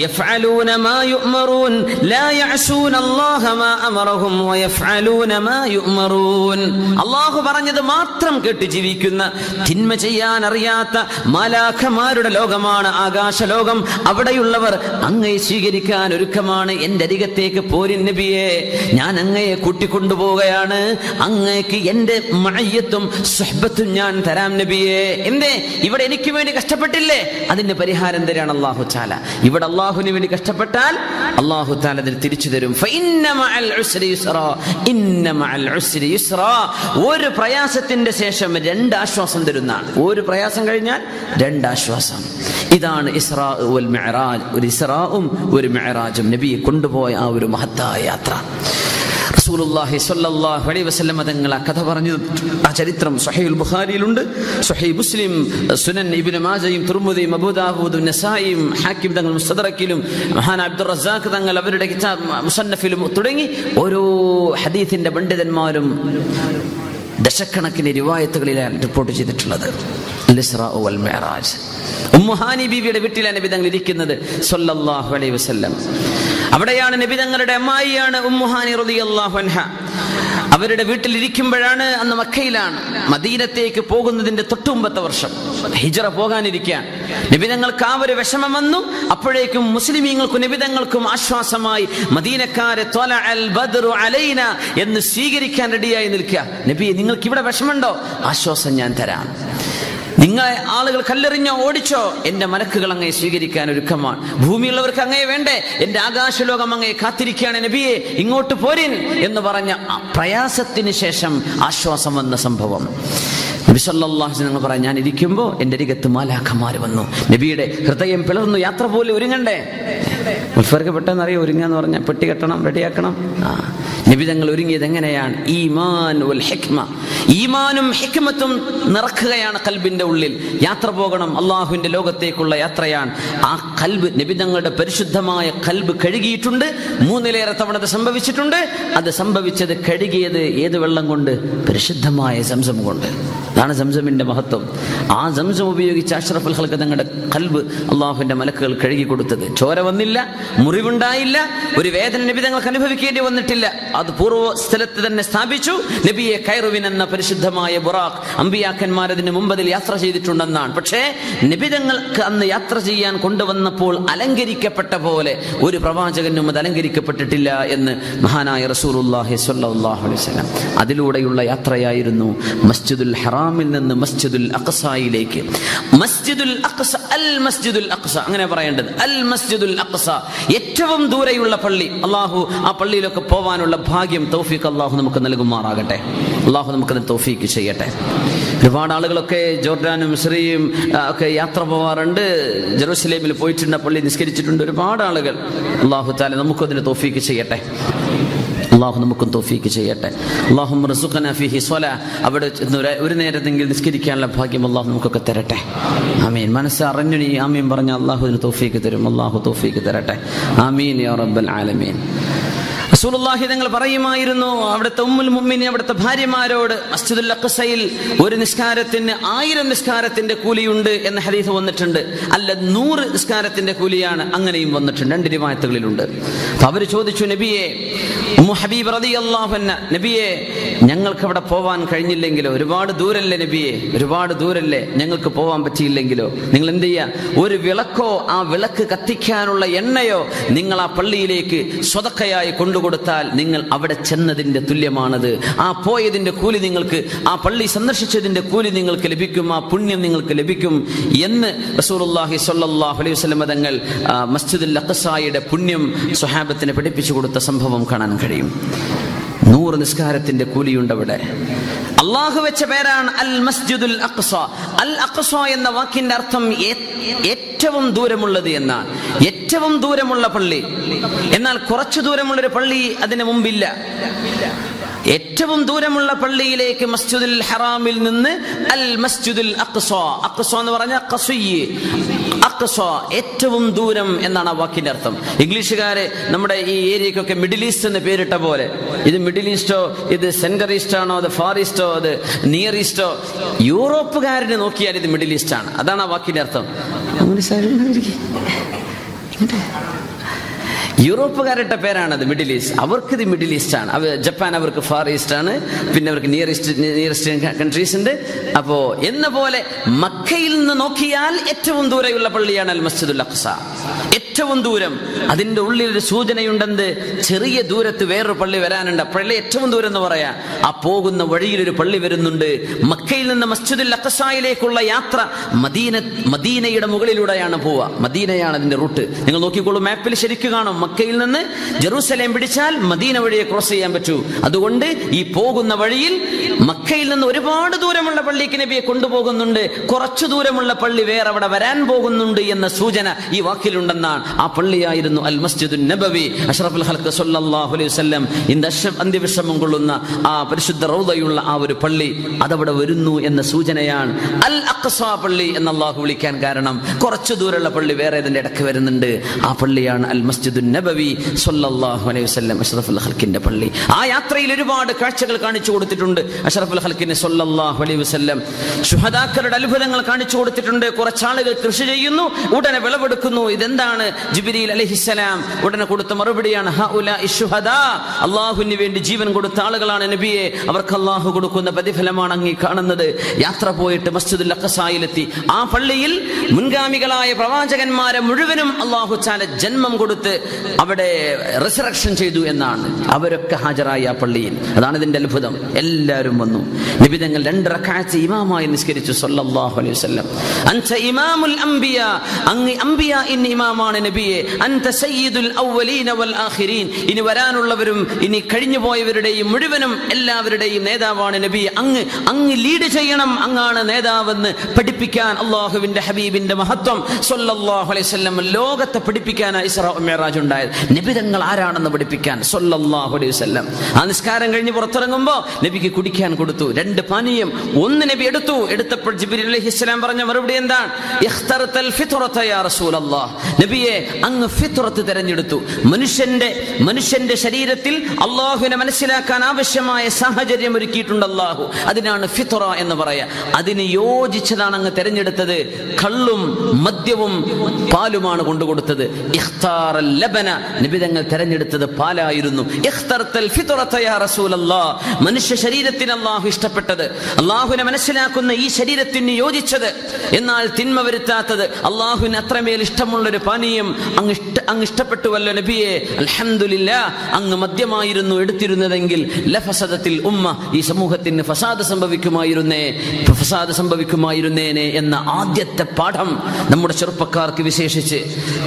യഫ്അലൂന മാ യുഅ്മറൂൻ ലാ യഅസൂന അല്ലാഹ മാ അമറഹും വയഫ്അലൂന മാ യുഅ്മറൂൻ. അല്ലാഹു പറഞ്ഞത് മാത്രം കേട്ട് ജീവിക്കുന്ന, തിന്മ ചെയ്യാൻ അറിയാത്ത മാലാഖമാരുടെ ലോകമാണ് ആകാശ ലോകം. അവിടെയുള്ളവർ അങ്ങയെ സ്വീകരിക്കാൻ ഒരുക്കമാണ്. എന്റെ അരികത്തേക്ക് പോരിൻ നബിയെ, ഞാൻ അങ്ങയെ കൂട്ടിക്കൊണ്ടുപോവുകയാണ്, അങ്ങേക്ക് എന്റെ മഅയ്യത്തും സുഹ്ബത്തും ഞാൻ തരാം നബിയെ. എന്തേ? ഇവിടെ എനിക്ക് വേണ്ടി കഷ്ടപ്പെട്ടില്ലേ, അതിന്റെ പരിഹാരം തരാണ് അല്ലാഹു തആല. ഇവിടെ അല്ലാഹുവിന് വേണ്ടി കഷ്ടപ്പെട്ടാൽ അല്ലാഹു തആല അതിന് തിരിച്ചു തരും. ഫഇന്ന മഅൽ ഉസ്രി യുസ്റാ, ഇന്ന മഅൽ ഉസ്രി യുസ്റാ. ഒരു പ്രയാസത്തിന്റെ ശേഷം രണ്ട് ആശ്വാസം തരുന്നതാണ്. ഒരു പ്രയാസം കഴിഞ്ഞാൽ രണ്ട് ആശ്വാസം. ഇതാണ് ഇസ്രാ വൽ മിഅ്റാജ്. ഒരു ഇസ്രാഉം ഒരു മിഅ്റാജും, നബിയെ കൊണ്ടുപോയ ആ ഒരു മഹത്തായ യാത്ര. റസൂലുള്ളാഹി സ്വല്ലല്ലാഹു അലൈഹി വസല്ലം തങ്ങൾ ആ കഥ പറഞ്ഞു. ആ ചരിത്രം സ്വഹീഹുൽ ബുഖാരിയിലുണ്ട്, സ്വഹീഹ് മുസ്ലിം, സുനൻ ഇബ്നു മാജയും തുർമുദിയും അബൂ ദാവൂദും നസായിയും ഹാക്കിം തങ്ങൾ മുസ്തദറക്കിലും മഹാൻ അബ്ദുർ റസാഖ് തങ്ങൾ അവരുടെ കിതാബ് മുസന്നഫിലും തുടങ്ങി ഓരോ ഹദീസിന്റെ പണ്ഡിതന്മാരും ദശക്കണക്കിന് റിവായത്തുകളിലാണ് റിപ്പോർട്ട് ചെയ്തിട്ടുള്ളത്. ഇസ്റാ വൽ മിഅ്റാജ്. ഉമ്മു ഹാനി ബീവിയുടെ വീട്ടിലാണ് നബി തങ്ങൾ ഇരിക്കുന്നത് സ്വല്ലല്ലാഹു അലൈഹി വസല്ലം. അവിടെയാണ് നബി തങ്ങളുടെ അമ്മായിയാണ് ഉമ്മു ഹാനി റളിയല്ലാഹു അൻഹ. അവരുടെ വീട്ടിലിരിക്കുമ്പോഴാണ്, അന്ന് മക്കയിലാണ്, മദീനത്തേക്ക് പോകുന്നതിന്റെ തൊട്ടുമുമ്പത്തെ വർഷം ഹിജ്റ പോകാനിരിക്കാൻ നബി തങ്ങൾക്ക് ആ ഒരു വിഷമം വന്നു. അപ്പോഴേക്കും മുസ്ലിമീങ്ങൾക്കും നബി തങ്ങൾക്കും ആശ്വാസമായി മദീനക്കാരെ ത്വലഅൽ ബദ്റു അലൈന എന്ന് സ്വീകരിക്കാൻ റെഡിയായി നിൽക്കുക. നബി, നിങ്ങൾക്ക് ഇവിടെ വിഷമമുണ്ടോ? ആശ്വാസം ഞാൻ തരാം. നിങ്ങളെ ആളുകൾ കല്ലെറിഞ്ഞോ ഓടിച്ചോ, എന്റെ മലക്കുകൾ അങ്ങയെ സ്വീകരിക്കാൻ ഒരുക്കമാണ്. ഭൂമിയുള്ളവർക്ക് അങ്ങയെ വേണ്ടേ? എന്റെ ആകാശലോകം അങ്ങയെ കാത്തിരിക്കുകയാണ്. നബിയെ, ഇങ്ങോട്ട് പോരിൻ എന്ന് പറഞ്ഞ പ്രയാസത്തിന് ശേഷം ആശ്വാസം വന്ന സംഭവം. നബി സല്ലല്ലാഹു അലൈഹി വസല്ലം പറയാം, ഞാൻ ഇരിക്കുമ്പോൾ എൻ്റെ അരികത്ത് മാലാഖമാർ വന്നു. നബിയുടെ ഹൃദയം പിളർന്നു. യാത്ര പോലെ ഒരുങ്ങണ്ടേ? മുൽഫർക്ക് പെട്ടെന്ന് അറിയാം, ഒരുങ്ങാന്ന് പറഞ്ഞാൽ പെട്ടി കെട്ടണം, റെഡിയാക്കണം. നബി തങ്ങൾ ഒരുങ്ങിയത് എങ്ങനെയാണ്? ഈമാൻ വൽ ഹിക്മ, ഈമാനും ഹിക്മത്തും നിറക്കുകയാണ് കൽബിന്റെ ഉള്ളിൽ. യാത്ര പോകണം, അള്ളാഹുവിന്റെ ലോകത്തേക്കുള്ള യാത്രയാണ്. ആ കൽബ്, നബി തങ്ങളുടെ പരിശുദ്ധമായ കൽബ് കഴുകിയിട്ടുണ്ട്. 3 തവണ അത് സംഭവിച്ചിട്ടുണ്ട്. അത് സംഭവിച്ചത്, കഴുകിയത് ഏത് വെള്ളം കൊണ്ട്? പരിശുദ്ധമായ സംസം കൊണ്ട്. അതാണ് സംസമിന്റെ മഹത്വം. ആ സംസം ഉപയോഗിച്ച് അഷ്റഫുൽ ഖൽഖ് തങ്ങളുടെ കൽബ് അള്ളാഹുവിന്റെ മലക്കുകൾ കഴുകി കൊടുത്തത്. ചോര വന്നില്ല, മുറിവുണ്ടായില്ല, ഒരു വേദന നബി തങ്ങൾക്ക് അനുഭവിക്കേണ്ടി വന്നിട്ടില്ല. അത് പൂർവ്വ സ്ഥലത്ത് തന്നെ സ്ഥാപിച്ചു. നബിയെ കൈറുവിൻ എന്ന പരിശുദ്ധമായ ബുറാഖ്, അമ്പിയാക്കന്മാർ അതിന് മുമ്പ് അതിൽ യാത്ര ചെയ്തിട്ടുണ്ടെന്നാണ്. പക്ഷേ നബി തങ്ങൾക്ക് അന്ന് യാത്ര ചെയ്യാൻ കൊണ്ടുവന്നപ്പോൾ അലങ്കരിക്കപ്പെട്ട പോലെ ഒരു പ്രവാചകനും അത് അലങ്കരിക്കപ്പെട്ടിട്ടില്ല എന്ന് മഹാനായ റസൂലുള്ളാഹി സ്വല്ലല്ലാഹു അലൈഹി വസല്ലം. അതിലൂടെയുള്ള യാത്രയായിരുന്നു മസ്ജിദുൽ ഹറാമിൽ നിന്ന് മസ്ജിദുൽ അഖ്സയിലേക്ക്. മസ്ജിദുൽ അഖ്സ, അൽ മസ്ജിദുൽ അഖ്സ അങ്ങനെ പറയേണ്ടത്. അൽ മസ്ജിദുൽ അഖ്സ, ഏറ്റവും ദൂരെയുള്ള പള്ളി. അള്ളാഹു ആ പള്ളിയിലൊക്കെ പോവാനുള്ള ഭാഗ്യം, തൗഫീഖ് അള്ളാഹു നമുക്ക് നൽകുമാറാകട്ടെ. അള്ളാഹു നമുക്കത് തൗഫീഖ് ചെയ്യട്ടെ. ഒരുപാട് ആളുകളൊക്കെ ജോർഡാനും സിറിയയും ഒക്കെ യാത്ര പോവാറുണ്ട്. ജെറൂസലേമിൽ പോയിട്ടുണ്ട്, പള്ളി നിസ്കരിച്ചിട്ടുണ്ട് ഒരുപാട് ആളുകൾ. അള്ളാഹു തആല നമുക്കതിന് തൗഫീഖ് ചെയ്യട്ടെ. അള്ളാഹു നമുക്കും തൗഫീഖ് ചെയ്യട്ടെ. അല്ലാഹുമ്മ റസുഖനാ ഫീഹി സ്വലാ, അവിടെ ഒരു നേരത്തെങ്കിലും നിസ്കരിക്കാനുള്ള ഭാഗ്യം അള്ളാഹു നമുക്കൊക്കെ തരട്ടെ. ആമീൻ. മനസ്സ് അറിഞ്ഞു നീ ആമീൻ പറഞ്ഞ അള്ളാഹുവിന് തൗഫീഖ് തരും. അള്ളാഹു തൗഫീഖ് തരട്ടെ. ആമീൻ യാ റബ്ബൽ ആലമീൻ. റസൂലുള്ളാഹി തങ്ങൾ പറയുമായിരുന്നു അവിടുത്തെ ഉമ്മുൽ മുഅ്മിനീൻ, അവിടുത്തെ ഭാര്യമാരോട്, മസ്ജിദുൽ അഖ്സയിൽ ഒരു നിസ്കാരത്തിന് 1000 നിസ്കാരത്തിന്റെ കൂലിയുണ്ട് എന്ന ഹദീസ് വന്നിട്ടുണ്ട്. അല്ല, 100 നിസ്കാരത്തിന്റെ കൂലിയാണ്, അങ്ങനെയും വന്നിട്ടുണ്ട്. 2 റിവായത്തുകളിലുണ്ട്. അപ്പൊ അവര് ചോദിച്ചു, നബിയെ, ഉമ്മു ഹബീബ് റളിയല്ലാഹു അൻഹ, നബിയെ, ഞങ്ങൾക്ക് അവിടെ പോവാൻ കഴിഞ്ഞില്ലെങ്കിലോ? ഒരുപാട് ദൂരല്ലേ നബിയെ, ഒരുപാട് ദൂരല്ലേ, ഞങ്ങൾക്ക് പോവാൻ പറ്റിയില്ലെങ്കിലോ? നിങ്ങൾ എന്ത് ചെയ്യുക? ഒരു വിളക്കോ ആ വിളക്ക് കത്തിക്കാനുള്ള എണ്ണയോ നിങ്ങൾ ആ പള്ളിയിലേക്ക് സ്വതക്കയായി കൊണ്ടുകൊടുത്താൽ നിങ്ങൾ അവിടെ ചെന്നതിന്റെ തുല്യമാണത്. ആ പോയതിന്റെ കൂലി നിങ്ങൾക്ക്, ആ പള്ളി സന്ദർശിച്ചതിന്റെ കൂലി നിങ്ങൾക്ക് ലഭിക്കും, ആ പുണ്യം നിങ്ങൾക്ക് ലഭിക്കും എന്ന് റസൂലുള്ളാഹി സ്വല്ലല്ലാഹു അലൈഹി വസല്ലം തങ്ങൾ മസ്ജിദുൽ അഖ്സയുടെ പുണ്യം സ്വഹാബത്തിന് പഠിപ്പിച്ചു കൊടുത്ത സംഭവം കാണാൻ കഴിയും. 100 നിസ്കാരത്തിന്റെ കൂലിയുണ്ട് അവിടെ. അള്ളാഹു വെച്ച പേരാണ് അൽ മസ്ജിദുൽ അഖ്സ. അൽ അഖ്സ എന്ന വാക്കിന്റെ അർത്ഥം ഏറ്റവും ദൂരമുള്ളത് എന്നാണ്. ഏറ്റവും ദൂരമുള്ള പള്ളി. എന്നാൽ കുറച്ചു ദൂരമുള്ളൊരു പള്ളി അതിന് മുമ്പില്ല. ഏറ്റവും ദൂരമുള്ള പള്ളിയിലേക്ക് മസ്ജിദുൽ ഹറാമിൽ നിന്ന് അൽ മസ്ജിദുൽ അഖ്സ, അഖ്സ എന്ന് പറഞ്ഞാൽ ഖസ്വി, അഖ്സ ഏറ്റവും ദൂരം എന്നാണ് ആ വാക്കിന്റെ അർത്ഥം. ഇംഗ്ലീഷുകാര് നമ്മുടെ ഈ ഏരിയക്കൊക്കെ മിഡിൽ ഈസ്റ്റ് എന്ന് പേരിട്ട പോലെ, ഇത് മിഡിൽ ഈസ്റ്റോ, ഇത് സെന്റർ ഈസ്റ്റ് ആണോ, അത് ഫാർ ഈസ്റ്റോ, അത് നിയർ ഈസ്റ്റോ, യൂറോപ്പുകാരന് നോക്കിയാൽ ഇത് മിഡിൽ ഈസ്റ്റ് ആണ്. അതാണ് ആ വാക്കിന്റെ അർത്ഥം. യൂറോപ്പുകാരുടെ പേരാണത് മിഡിൽ ഈസ്റ്റ്. അവർക്കിത് മിഡിൽ ഈസ്റ്റ് ആണ്. ജപ്പാൻ അവർക്ക് ഫാർ ഈസ്റ്റ് ആണ്. പിന്നെ അവർക്ക് നിയറസ്റ്റ് കൺട്രീസ് ഉണ്ട്. അപ്പോ എന്ന പോലെ മക്കയിൽ നിന്ന് നോക്കിയാൽ ഏറ്റവും ദൂരെയുള്ള പള്ളിയാണ് അൽ മസ്ജിദുൽ അഖ്സ. ഏറ്റവും ദൂരം. അതിന്റെ ഉള്ളിൽ ഒരു സൂചനയുണ്ടെന്ന്, ചെറിയ ദൂരത്ത് വേറൊരു പള്ളി വരാനുണ്ട്. പള്ളി ഏറ്റവും ദൂരം എന്ന് പറയാ. ആ പോകുന്ന വഴിയിൽ ഒരു പള്ളി വരുന്നുണ്ട്. മക്കയിൽ നിന്ന് മസ്ജിദുൽ അഖ്സയിലേക്കുള്ള യാത്ര മദീനയുടെ മുകളിലൂടെയാണ് പോവുക. മദീനയാണ് അതിന്റെ റൂട്ട്. നിങ്ങൾ നോക്കിക്കോളൂ, മാപ്പിൽ ശരിക്കും കാണും. മക്കയിൽ നിന്ന് ജെറൂസലേം പിടിച്ചാൽ മദീന വഴിയെ ക്രോസ് ചെയ്യാൻ പറ്റൂ. അതുകൊണ്ട് ഈ പോകുന്ന വഴിയിൽ മക്കയിൽ നിന്ന് ഒരുപാട് ദൂരമുള്ള പള്ളിക്ക് നബിയെ കൊണ്ടുപോകുന്നുണ്ട്. കുറച്ചു ദൂരമുള്ള പള്ളി വേറെ അവിടെ വരാൻ പോകുന്നുണ്ട് എന്ന സൂചന ഈ വാക്കിലുണ്ടെന്നാണ്. ആ പള്ളിയായിരുന്നു അൽ മസ്ജിദുൻ നബവി. അഷ്റഫുൽ ഖൽഖ് സ്വല്ലല്ലാഹു അലൈഹി വസല്ലം അന്ത്യവിശ്രമം കൊള്ളുന്ന ആ പരിശുദ്ധ റൗദയുള്ള ആ ഒരു പള്ളി അതവിടെ വരുന്നു എന്ന സൂചനയാണ്. അൽ അഖ്സ പള്ളി എന്ന് അല്ലാഹു വിളിക്കാൻ കാരണം കുറച്ചു ദൂരമുള്ള പള്ളി വേറെ ഇതിന്റെ ഇടയ്ക്ക് വരുന്നുണ്ട്. ആ പള്ളിയാണ് അൽ മസ്ജിദ് മസ്ജിദുൻ നബവി സ്വല്ലല്ലാഹു അലൈഹി വസല്ലം, അഷ്റഫുൽ ഖൽഖിന്റെ പള്ളി. ആ യാത്രയിൽ ഒരുപാട് കാഴ്ചകൾ കാണിച്ചു കൊടുത്തിട്ടുണ്ട് അഷ്റഫുൽ ഖൽഖിന് സ്വല്ലല്ലാഹു അലൈഹി വസല്ലം. ശുഹദാക്കളുടെ അത്ഭുതങ്ങൾ കാണിച്ചു കൊടുത്തിട്ടുണ്ട്. കുറച്ചാളുകൾ കൃഷി ചെയ്യുന്നു, ഉടനെ വിളവെടുക്കുന്നു. ഇതെന്താണ്? ജിബ്രീൽ അലൈഹിസ്സലാം ഉടനെ കൊടുത്ത മറുപടിയാണ്, ഹഉലാഇ ശുഹദാ, അല്ലാഹുവിന് വേണ്ടി ജീവൻ കൊടുത്ത ആളുകളാണ് നബിയെ, അവർക്ക് അല്ലാഹു കൊടുക്കുന്ന പ്രതിഫലമാണ് അങ്ങ് കാണുന്നത്. യാത്ര പോയിട്ട് മസ്ജിദുൽ അഖ്സായിലെത്തി. ആ പള്ളിയിൽ മുൻഗാമികളായ പ്രവാചകന്മാരെ മുഴുവനും അല്ലാഹു തആല ജന്മം കൊടുത്ത് അവിടെ റിസറക്ഷൻ ചെയ്തു എന്നാണ്. അവരൊക്കെ ഹാജരായി ആ പള്ളിയിൽ. അതാണ് ഇതിന്റെ അത്ഭുതം. എല്ലാവരും വന്നു. നബി തങ്ങൾ 2 റക്അത്ത് ഇമാമായി നിസ്കരിച്ചു സ്വല്ലല്ലാഹു അലൈഹി വസല്ലം. അൻത ഇമാമുൽ അംബിയാ, അങ്ങ് അംബിയാഇൻ ഇമാമാണ് നബിയെ. അൻത സയ്യിദുൽ അവ്വലീന വൽ ആഖിരീൻ, ഇനി വരാനുള്ളവരും ഇനി കഴിഞ്ഞു പോയവരുടെയും മുഴുവനും എല്ലാവരുടെയും നേതാവാണ് നബിയെ. അങ്ങ് ലീഡ് ചെയ്യണം, അങ്ങാണ് നേതാവെന്ന് പഠിപ്പിക്കാൻ അല്ലാഹുവിന്റെ ഹബീബിന്റെ മഹത്വം സ്വല്ലല്ലാഹു അലൈഹി വസല്ലം ലോകത്തെ പഠിപ്പിക്കാനാണ് ഇസ്രാ മിഅ്റാജ് ഉണ്ടായത്. നബി തങ്ങൾ ആരാണെന്ന് പഠിപ്പിക്കാൻ സ്വല്ലല്ലാഹു അലൈഹി വസല്ലം. ആ നിസ്കാരം കഴിഞ്ഞ് പുറത്തിറങ്ങുമ്പോൾ നബിക്ക് കുടിക്കാൻ കൊടുത്തു 2 പാനീയം. ഒന്ന് നബി എടുത്തപ്പോൾ ജിബ്രീൽ അലൈഹിസ്സലാം പറഞ്ഞ മറുപടി എന്താണ്? ഇഖ്തറതൽ ഫിത്രത യാ റസൂലല്ലാഹ്, നബിയെ അങ്ങ് ഫിത്രത്ത് തിരഞ്ഞെടുത്തു. മനുഷ്യന്റെ ശരീരത്തിൽ അല്ലാഹുവിനെ മനസ്സിലാക്കാൻ ആവശ്യമായ സാഹചര്യം ഒരുക്കിയിട്ടുണ്ട് അല്ലാഹു. അതിനാണ് ഫിത്ര എന്ന് പറയാ. അതിന് യോജിച്ചതാണ് അങ്ങ് തിരഞ്ഞെടുത്തത്. കള്ളും മദ്യവും പാലുമാണ് കൊണ്ടുകൊടുത്തത്. ഇഖ്താറൽ ലബന, നബി തങ്ങൾ തിരഞ്ഞെടുത്തത് പാലായിരുന്നു. ഇഖ്തറതൽ ഫിത്രത യാ റസൂലല്ലാഹ്, മനുഷ്യ ശരീരത്തിന് അല്ലാഹു ഇഷ്ടപ്പെട്ടത്, അല്ലാഹുവിനെ മനസ്സിലാക്കുന്ന ഈ ശരീരത്തിന് യോജിച്ചത്, എന്നാൽ തിന്മ വരുത്താത്തത്, അല്ലാഹുവിന് അത്രമേൽ ഇഷ്ടമുള്ളൊരു പാനീയം അങ്ങ് ഇഷ്ടപ്പെട്ടുവല്ലോ നബിയെ. അൽഹംദുലില്ലാഹ്, അങ്ങ് മദ്യമായിരുന്നു എടുത്തിരുന്നതെങ്കിൽ ലഫസദത്തിൽ ഉമ്മ, ഈ സമൂഹത്തിന് ഫസാദ് സംഭവിക്കുമായിരുന്നേനെ എന്ന ആദ്യത്തെ പാഠം നമ്മുടെ ചെറുപ്പക്കാർക്ക് വിശേഷിച്ച്.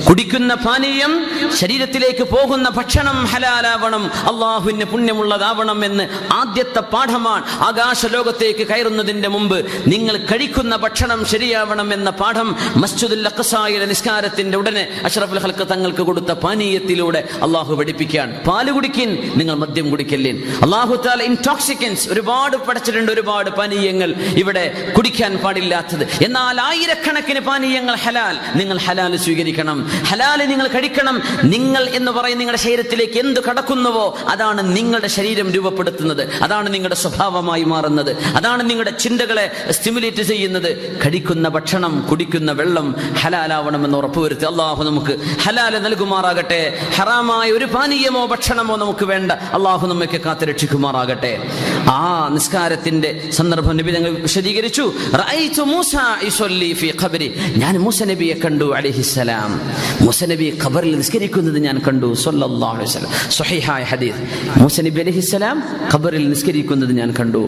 കുടിക്കുന്ന പാനീയം, ശരീരത്തിലേക്ക് പോകുന്ന ഭക്ഷണം ഹലാലാവണം, അല്ലാഹുവിന് പുണ്യമുള്ളതാവണം എന്ന് ആദ്യത്തെ പാഠമാണ്. ആകാശ ലോകത്തേക്ക് കയറുന്നതിന്റെ മുമ്പ് നിങ്ങൾ കഴിക്കുന്ന ഭക്ഷണം ശരിയാവണം എന്ന പാഠം മസ്ജിദുൽ അഖ്സായിലെ നിസ്കാരത്തിന്റെ ഉടനെ അഷ്റഫുൽ ഖൽഖ് തങ്ങൾക്ക് കൊടുത്ത പാനീയത്തിലൂടെ അല്ലാഹു പഠിപ്പിക്കുകയാണ്. പാല് കുടിക്കിൻ, നിങ്ങൾ മദ്യം കുടിക്കല്ലേൻ. അല്ലാഹു തആല ഇൻടോക്സിക്കൻസ് ഒരുപാട് പഠിച്ചിട്ടുണ്ട്, ഒരുപാട് പാനീയങ്ങൾ ഇവിടെ കുടിക്കാൻ പാടില്ലാത്തത്. എന്നാൽ ആയിരക്കണക്കിന് പാനീയങ്ങൾ ഹലാൽ. നിങ്ങൾ ഹലാൽ സ്വീകരിക്കണം, ഹലാൽ നിങ്ങൾ കഴിക്കണം. നിങ്ങൾ എന്ന് പറയുന്ന നിങ്ങളുടെ ശരീരത്തിലേക്ക് എന്ത് കടക്കുന്നുവോ അതാണ് നിങ്ങളുടെ ശരീരം രൂപപ്പെടുത്തുന്നത്, അതാണ് നിങ്ങളുടെ സ്വഭാവമായി മാറുന്നത്, അതാണ് നിങ്ങളുടെ ചിന്തകളെ സ്റ്റിമുലേറ്റ് ചെയ്യുന്നത്. കഴിക്കുന്ന ഭക്ഷണം, കുടിക്കുന്ന വെള്ളം ഹലാലാവണമെന്ന് ഉറപ്പുവരുത്തി അള്ളാഹു നമുക്ക് ഹലാൽ നൽകുമാറാകട്ടെ. ഹറാമായ ഒരു പാനീയമോ ഭക്ഷണമോ നമുക്ക് വേണ്ട. അള്ളാഹു നമ്മയൊക്കെ കാത്തുരക്ഷിക്കുമാറാകട്ടെ. ആ നിസ്കാരത്തിന്റെ സന്ദർഭം നബി ഞങ്ങൾ വിശദീകരിച്ചു. റഅയ്തു മൂസ യുസല്ലി ഫീ ഖബ്രി, ഞാൻ മൂസ നബിയെ കണ്ടു അലൈഹിസ്സലാം. മൂസ നബി ഖബറിൽ നിസ്കരിക്കുന്നത് ഞാൻ കണ്ടു സ്വല്ലല്ലാഹു അലൈഹി വസല്ലം. സ്വഹീഹായ ഹദീസ്. മൂസ നബി അലൈഹിസ്സലാം ഖബറിൽ നിസ്കരിക്കുന്നത് ഞാൻ കണ്ടു.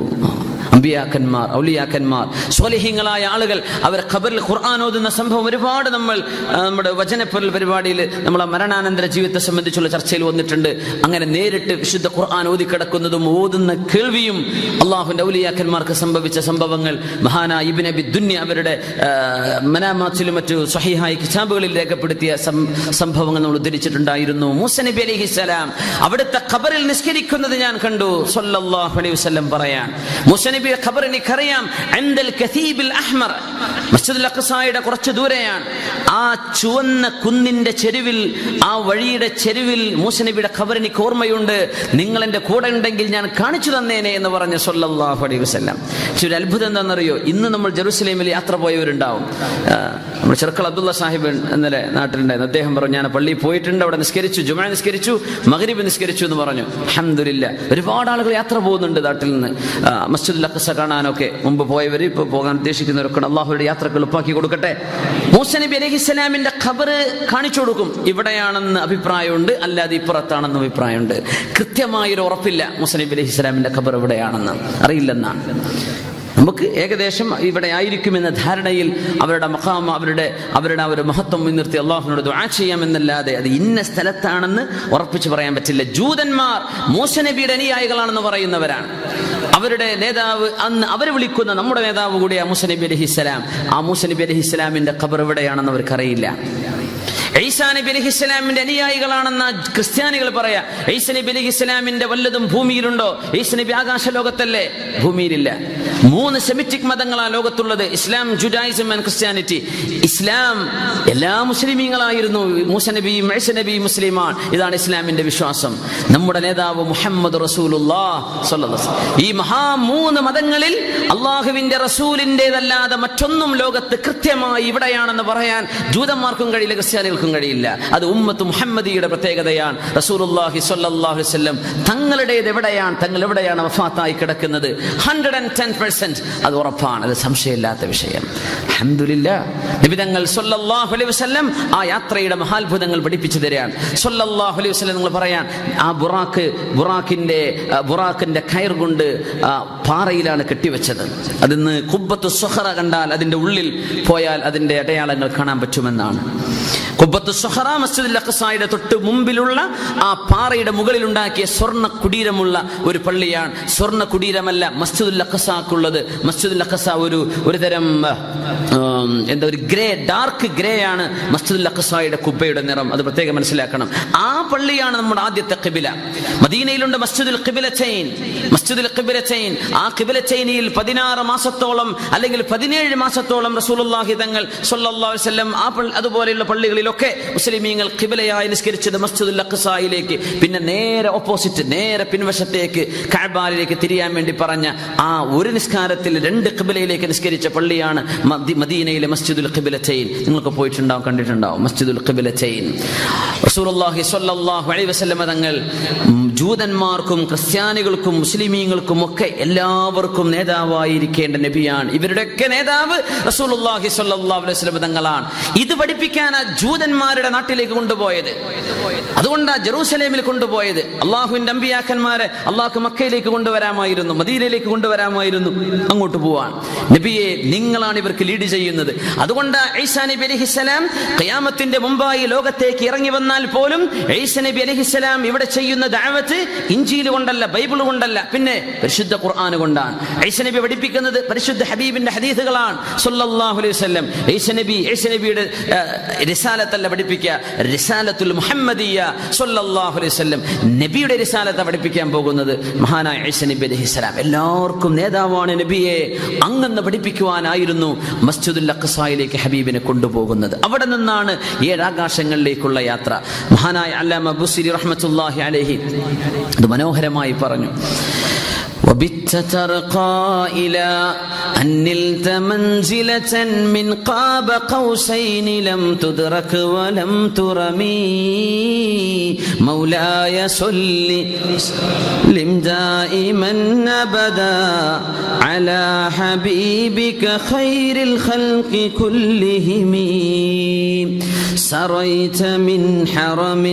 അമ്പിയാക്കന്മാർ, ഔലിയാക്കന്മാർ, സ്വാലിഹീങ്ങളായ ആളുകൾ അവർ ഖബറിൽ ഖുർആൻ ഓതുന്ന സംഭവം ഒരുപാട് നമ്മുടെ വചനപ്പൊരുൾ പരിപാടിയിൽ നമ്മളെ മരണാനന്തര ജീവിതത്തെ സംബന്ധിച്ചുള്ള ചർച്ചയിൽ വന്നിട്ടുണ്ട്. അങ്ങനെ നേരിട്ട് വിശുദ്ധ ഖുർആൻ ഓതിക്കിടക്കുന്നതും ഓതുന്ന കേൾവിയും അള്ളാഹുവിന്റെ ഔലിയാക്കന്മാർക്ക് സംഭവിച്ച സംഭവങ്ങൾ മഹാനായ ഇബ്നു അബി ദുന്യ അവരുടെ മനാമാത്തിലും മറ്റു സ്വഹീഹായ കിതാബുകളിൽ രേഖപ്പെടുത്തിയ സംഭവങ്ങൾ നമ്മൾ ഉദ്ധരിച്ചിട്ടുണ്ടായിരുന്നു. മൂസ നബി അലൈഹിസ്സലാം അവിടുത്തെ ഖബറിൽ നിസ്കരിക്കുന്നത് ഞാൻ കണ്ടു സ്വല്ലല്ലാഹു അലൈഹി വസല്ലം പറയാൻ. മൂസ നബിയുടെ ഖബർ എനിക്കറിയാം. ഇൻദൽ കസീബിൽ അഹ്മർ, മസ്ജിദുൽ അഖ്സായുടെ കുറച്ച് ദൂരെയാണ്. ആ ചുവന്ന കുന്നിന്റെ ചെരുവിൽ, ആ വഴിയുടെ ചെരുവിൽ മൂസ നബിയുടെ ഖബർ എനിക്ക് ഓർമ്മയുണ്ട്. നിങ്ങൾ എന്റെ കൂടെ ഉണ്ടെങ്കിൽ ഞാൻ കാണിച്ചു തന്നേനെ എന്ന് പറഞ്ഞ സ്വല്ലല്ലാഹു അലൈഹി വസല്ലം. പക്ഷെ ഒരു അത്ഭുതം എന്താണെന്നറിയോ? ഇന്ന് നമ്മൾ ജെറുസലേമിൽ യാത്ര പോയവരുണ്ടാവും. നമ്മുടെ ചെറുക്കൾ അബ്ദുള്ള സാഹിബ് ഇന്നലെ നാട്ടിലുണ്ടായിരുന്നു. അദ്ദേഹം പറഞ്ഞു, ഞാൻ പള്ളിയിൽ പോയിട്ടുണ്ട്, അവിടെ നിസ്കരിച്ചു, ജുമുഅ നിസ്കരിച്ചു, മഗ്രിബ് നിസ്കരിച്ചു എന്ന് പറഞ്ഞു. അൽഹംദുലില്ലാഹ്. ഒരുപാട് ആളുകൾ യാത്ര പോകുന്നുണ്ട് നാട്ടിൽ നിന്ന് മസ്ജിദുൽ അഖ്സ കാണാനൊക്കെ. മുമ്പ് പോയവർ, ഇപ്പോൾ പോകാൻ ഉദ്ദേശിക്കുന്നവരൊക്കെ അള്ളാഹുവിന്റെ യാത്രകൾ എളുപ്പാക്കി കൊടുക്കട്ടെ. മൂസ നബി അലൈഹിസ്സലാമിന്റെ ഖബർ കാണിച്ചു കൊടുക്കും. ഇവിടെയാണെന്ന് അഭിപ്രായമുണ്ട്, അല്ലാതെ ഇപ്പുറത്താണെന്ന് അഭിപ്രായമുണ്ട്. കൃത്യമായൊരു ഉറപ്പില്ല മൂസ നബി അലൈഹിസ്സലാമിന്റെ ഖബർ എവിടെയാണെന്ന്, അറിയില്ലെന്നാണ്. നമുക്ക് ഏകദേശം ഇവിടെ ആയിരിക്കുമെന്ന ധാരണയിൽ അവരുടെ മഖാം, അവരുടെ ഒരു മഹത്വം മുൻനിർത്തി അള്ളാഹുവിനോട് ദുആ ചെയ്യാമെന്നല്ലാതെ അത് ഇന്ന സ്ഥലത്താണെന്ന് ഉറപ്പിച്ച് പറയാൻ പറ്റില്ല. ജൂതന്മാർ മൂസ നബിയുടെ അനുയായികളാണെന്ന് പറയുന്നവരാണ്. അവരുടെ നേതാവ്, അന്ന് അവർ വിളിക്കുന്ന നമ്മുടെ നേതാവ് കൂടിയ മൂസ നബി അലൈഹിസ്സലാം. ആ മൂസ നബി അലൈഹിസ്സലാമിന്റെ ഖബർ എവിടെയാണെന്ന് അവർക്കറിയില്ല. ഈസാ നബി അലൈഹിസ്സലാമിന്റെ അനുയായികളാണെന്ന ക്രിസ്ത്യാനികൾ പറയാ. ഈസാ നബി അലൈഹിസ്സലാമിന്റെ വല്ലതും ഭൂമിയിലുണ്ടോ? ഈസാ നബി ആകാശ ലോകത്തല്ലേ, ഭൂമിയിലില്ല. 3 സെമിറ്റിക് മതങ്ങളാണ് ലോകത്തുള്ളത്: ഇസ്ലാം, ജുഡായിസം ആൻഡ് ക്രിസ്ത്യാനിറ്റി. ഇസ്ലാം എല്ലാ മുസ്ലിമീങ്ങളായിരുന്നു. മൂസ നബിയും ഈസ നബിയും മുസ്ലിമാണ്. ഇതാണ് ഇസ്ലാമിന്റെ വിശ്വാസം. നമ്മുടെ നേതാവ് മുഹമ്മദ് റസൂലുള്ളാഹ് സ്വല്ലല്ലാഹു അലൈഹി വസല്ലം. ഈ മഹാ 3 മതങ്ങളിൽ അള്ളാഹുവിന്റെ റസൂലിന്റേതല്ലാതെ മറ്റൊന്നും ലോകത്ത് കൃത്യമായി ഇവിടെയാണെന്ന് പറയാൻ ജൂതന്മാർക്കും കഴിയില്ല, ക്രിസ്ത്യാനികൾക്കും കഴിയില്ല. അത് ഉമ്മത്ത് മുഹമ്മദിയുടെ പ്രത്യേകതയാണ്. റസൂലുള്ളാഹി സ്വല്ലല്ലാഹു അലൈഹി വസല്ലം തങ്ങളുടേത് എവിടെയാണ്, തങ്ങൾ എവിടെയാണ് വഫാത്തായി കിടക്കുന്നത്, 110% അത് ഉറപ്പാണ്. അത് സംശയമില്ലാത്ത വിഷയം. അൽഹംദുലില്ലാഹ്. നബി തങ്ങൾ സ്വല്ലല്ലാഹു അലൈഹി വസല്ലം ആ യാത്രയുടെ മഹാത്ഭുതങ്ങൾ പഠിപ്പിച്ചു തരികയാണ്. സ്വല്ലല്ലാഹു അലൈഹി വസല്ലം നിങ്ങൾ പറയാൻ, ആ ബുറാക്കിന്റെ കയർ കൊണ്ട് പാറയിലാണ് കെട്ടിവെച്ചത്. അതിന്ന് ഖുബ്ബത്തു സുഖറ കണ്ടാൽ, അതിന്റെ ഉള്ളിൽ പോയാൽ അതിന്റെ അടയാളങ്ങൾ കാണാൻ പറ്റുമെന്നാണ്. ഖുബ്ബത്തു സുഖറ മസ്ജിദുൽ അഖ്സായുടെ തൊട്ട് മുമ്പിലുള്ള ആ പാറയുടെ മുകളിൽ ഉണ്ടാക്കിയ സ്വർണ്ണ കുടീരമുള്ള ഒരു പള്ളിയാണ്. സ്വർണ്ണ കുടീരമല്ല മസ്ജിദുൽ അഖ്സാക്കുള്ളത്. മസ്ജിദുൽ അഖ്സ ഒരു തരം ഒരു ഗ്രേ, ഡാർക്ക് ഗ്രേ ആണ് മസ്ജിദുൽ അഖ്സായുടെ കുബ്ബയുടെ നിറം. അത് പ്രത്യേകം മനസ്സിലാക്കണം. ആ പള്ളിയാണ് നമ്മുടെ ആദ്യത്തെ ഖിബില. മദീനയിലുണ്ട് മസ്ജിദുൽ ഖിബിലത്തൈൻ. മസ്ജിദുൽ ഖിബിലത്തൈൻ, ആ ഖിബിലത്തൈനിൽ 16 മാസത്തോളം അല്ലെങ്കിൽ 17 മാസത്തോളം റസൂലുള്ളാഹി തങ്ങൾ സ്വല്ലല്ലാഹു അലൈഹി വസല്ലം അതുപോലെയുള്ള പള്ളികളിലൊക്കെ മുസ്ലിമീങ്ങൾ ഖിബിലയായി നിസ്കരിച്ചത് മസ്ജിദുൽ അഖ്സായിലേക്ക്. പിന്നെ നേരെ ഓപ്പോസിറ്റ്, നേരെ പിൻവശത്തേക്ക് കഅബയിലേക്ക് തിരിയാൻ വേണ്ടി പറഞ്ഞ ആ ഒരു നിസ്കാരത്തിൽ 2 ഖിബിലയിലേക്ക് നിസ്കരിച്ച പള്ളിയാണ് മദീനയിലെ മസ്ജിദുൽ ഖിബിലത്തൈൻ. നിങ്ങൾക്ക് പോയിട്ടുണ്ടാവും, കണ്ടിട്ടുണ്ടാവും മസ്ജിദുൽ ഖിബിലത്തൈൻ. റസൂലുള്ളാഹി സ്വല്ലല്ലാഹു അലൈഹി വസല്ലം തങ്ങൾ ജൂതന്മാർക്കും ക്രിസ്ത്യാനികൾക്കും മുസ്ലിമീങ്ങൾക്കും ഒക്കെ എല്ലാവർക്കും നേതാവായിരിക്കേണ്ട നബിയാണ്. ഇവരുടെയൊക്കെ നേതാവ് റസൂലുള്ളാഹി സ്വല്ലല്ലാഹു അലൈഹി വസല്ലം തങ്ങളാണ്. ഇത് പഠിപ്പിക്കാൻ ജൂതന്മാരുടെ നാട്ടിലേക്ക് കൊണ്ടുപോയത്. അതുകൊണ്ടാണ് ജെറൂസലേമിൽ കൊണ്ടുപോയത്. അള്ളാഹുവിന്റെ അമ്പിയാക്കന്മാരെ അള്ളാഹു മക്കയിലേക്ക് കൊണ്ടുവരാമായിരുന്നു, മദീനയിലേക്ക് കൊണ്ടുവരാമായിരുന്നു. അങ്ങോട്ട് പോവാൻ നബിയെ നിങ്ങളാണ് ഇവർക്ക് ലീഡ് ചെയ്യുന്നത്. അതുകൊണ്ട് ഈസാ നബി അലൈഹിസ്സലാം ഖിയാമത്തിന്റെ മുമ്പായി ലോകത്തേക്ക് ഇറങ്ങി വന്നാൽ പോലും ഈസാ നബി അലൈഹിസ്സലാം ഇവിടെ ചെയ്യുന്ന ദഅവത്ത് ഇഞ്ചീൽ കൊണ്ടല്ല, ബൈബിൾ കൊണ്ടല്ല, പിന്നെ പരിശുദ്ധ ഖുർആൻ കൊണ്ടാണ്. ഈസാ നബി പഠിപ്പിക്കുന്നത് പരിശുദ്ധ ഹബീബിന്റെ ഹദീസുകളാണ് സ്വല്ലല്ലാഹു അലൈഹി വസല്ലം. ഈസാ നബിയുടെ റിസാലത്തല്ല പഠിപ്പിക്കുക, റിസാലത്തുൽ മുഹമ്മദിയ്യ സ്വല്ലല്ലാഹു അലൈഹി വസല്ലം. നബിയുടെ റിസാലത്ത് പഠിപ്പിക്കാൻ പോകുന്നത് മഹാനായ ഈസാ നബി അലൈഹിസ്സലാം. എല്ലാവർക്കും നേതാവാണ് നബിയെ. അങ്ങെന്ന് പഠിപ്പിക്കുവാനായിരുന്നു മസ്ജിദുൽ അഖ്സായിലേക്ക് ഹബീബിനെ കൊണ്ടുപോകുന്നത്. അവിടെ നിന്നാണ് 7 ആകാശങ്ങളിലേക്കുള്ള യാത്ര. മഹാനായ അല്ലാമ ബുസ്രി റഹ്മത്തുള്ളാഹി അലൈഹി അത് മനോഹരമായി പറഞ്ഞു. وبت ترقى إلى أن نلت منزلة من قاب قوسين لم تدرك ولم ترمي مولاي صل لم دائما أبدا على حبيبك خير الخلق كلهم سريت من حرم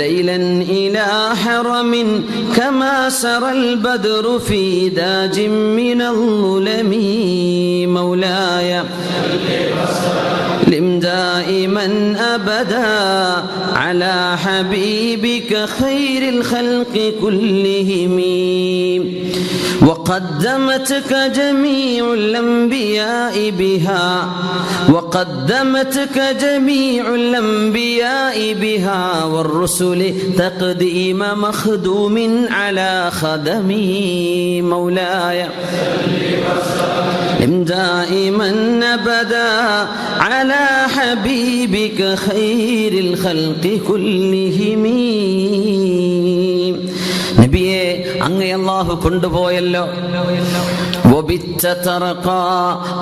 ليلا إلى حرم كما سرى البدر في داج من الظلم مولاي لم دائما أبدا على حبيبك خير الخلق كلهم وقدمتك جميع الأنبياء بها وقدمتك جميع الأنبياء بها والرسل تقديم مخدوم على خدمه مولاي دائما أبدا على حبيبك خير الخلق كلهم നബിയെ അങ്ങേ അല്ലാഹു കൊണ്ടുപോയല്ലോ.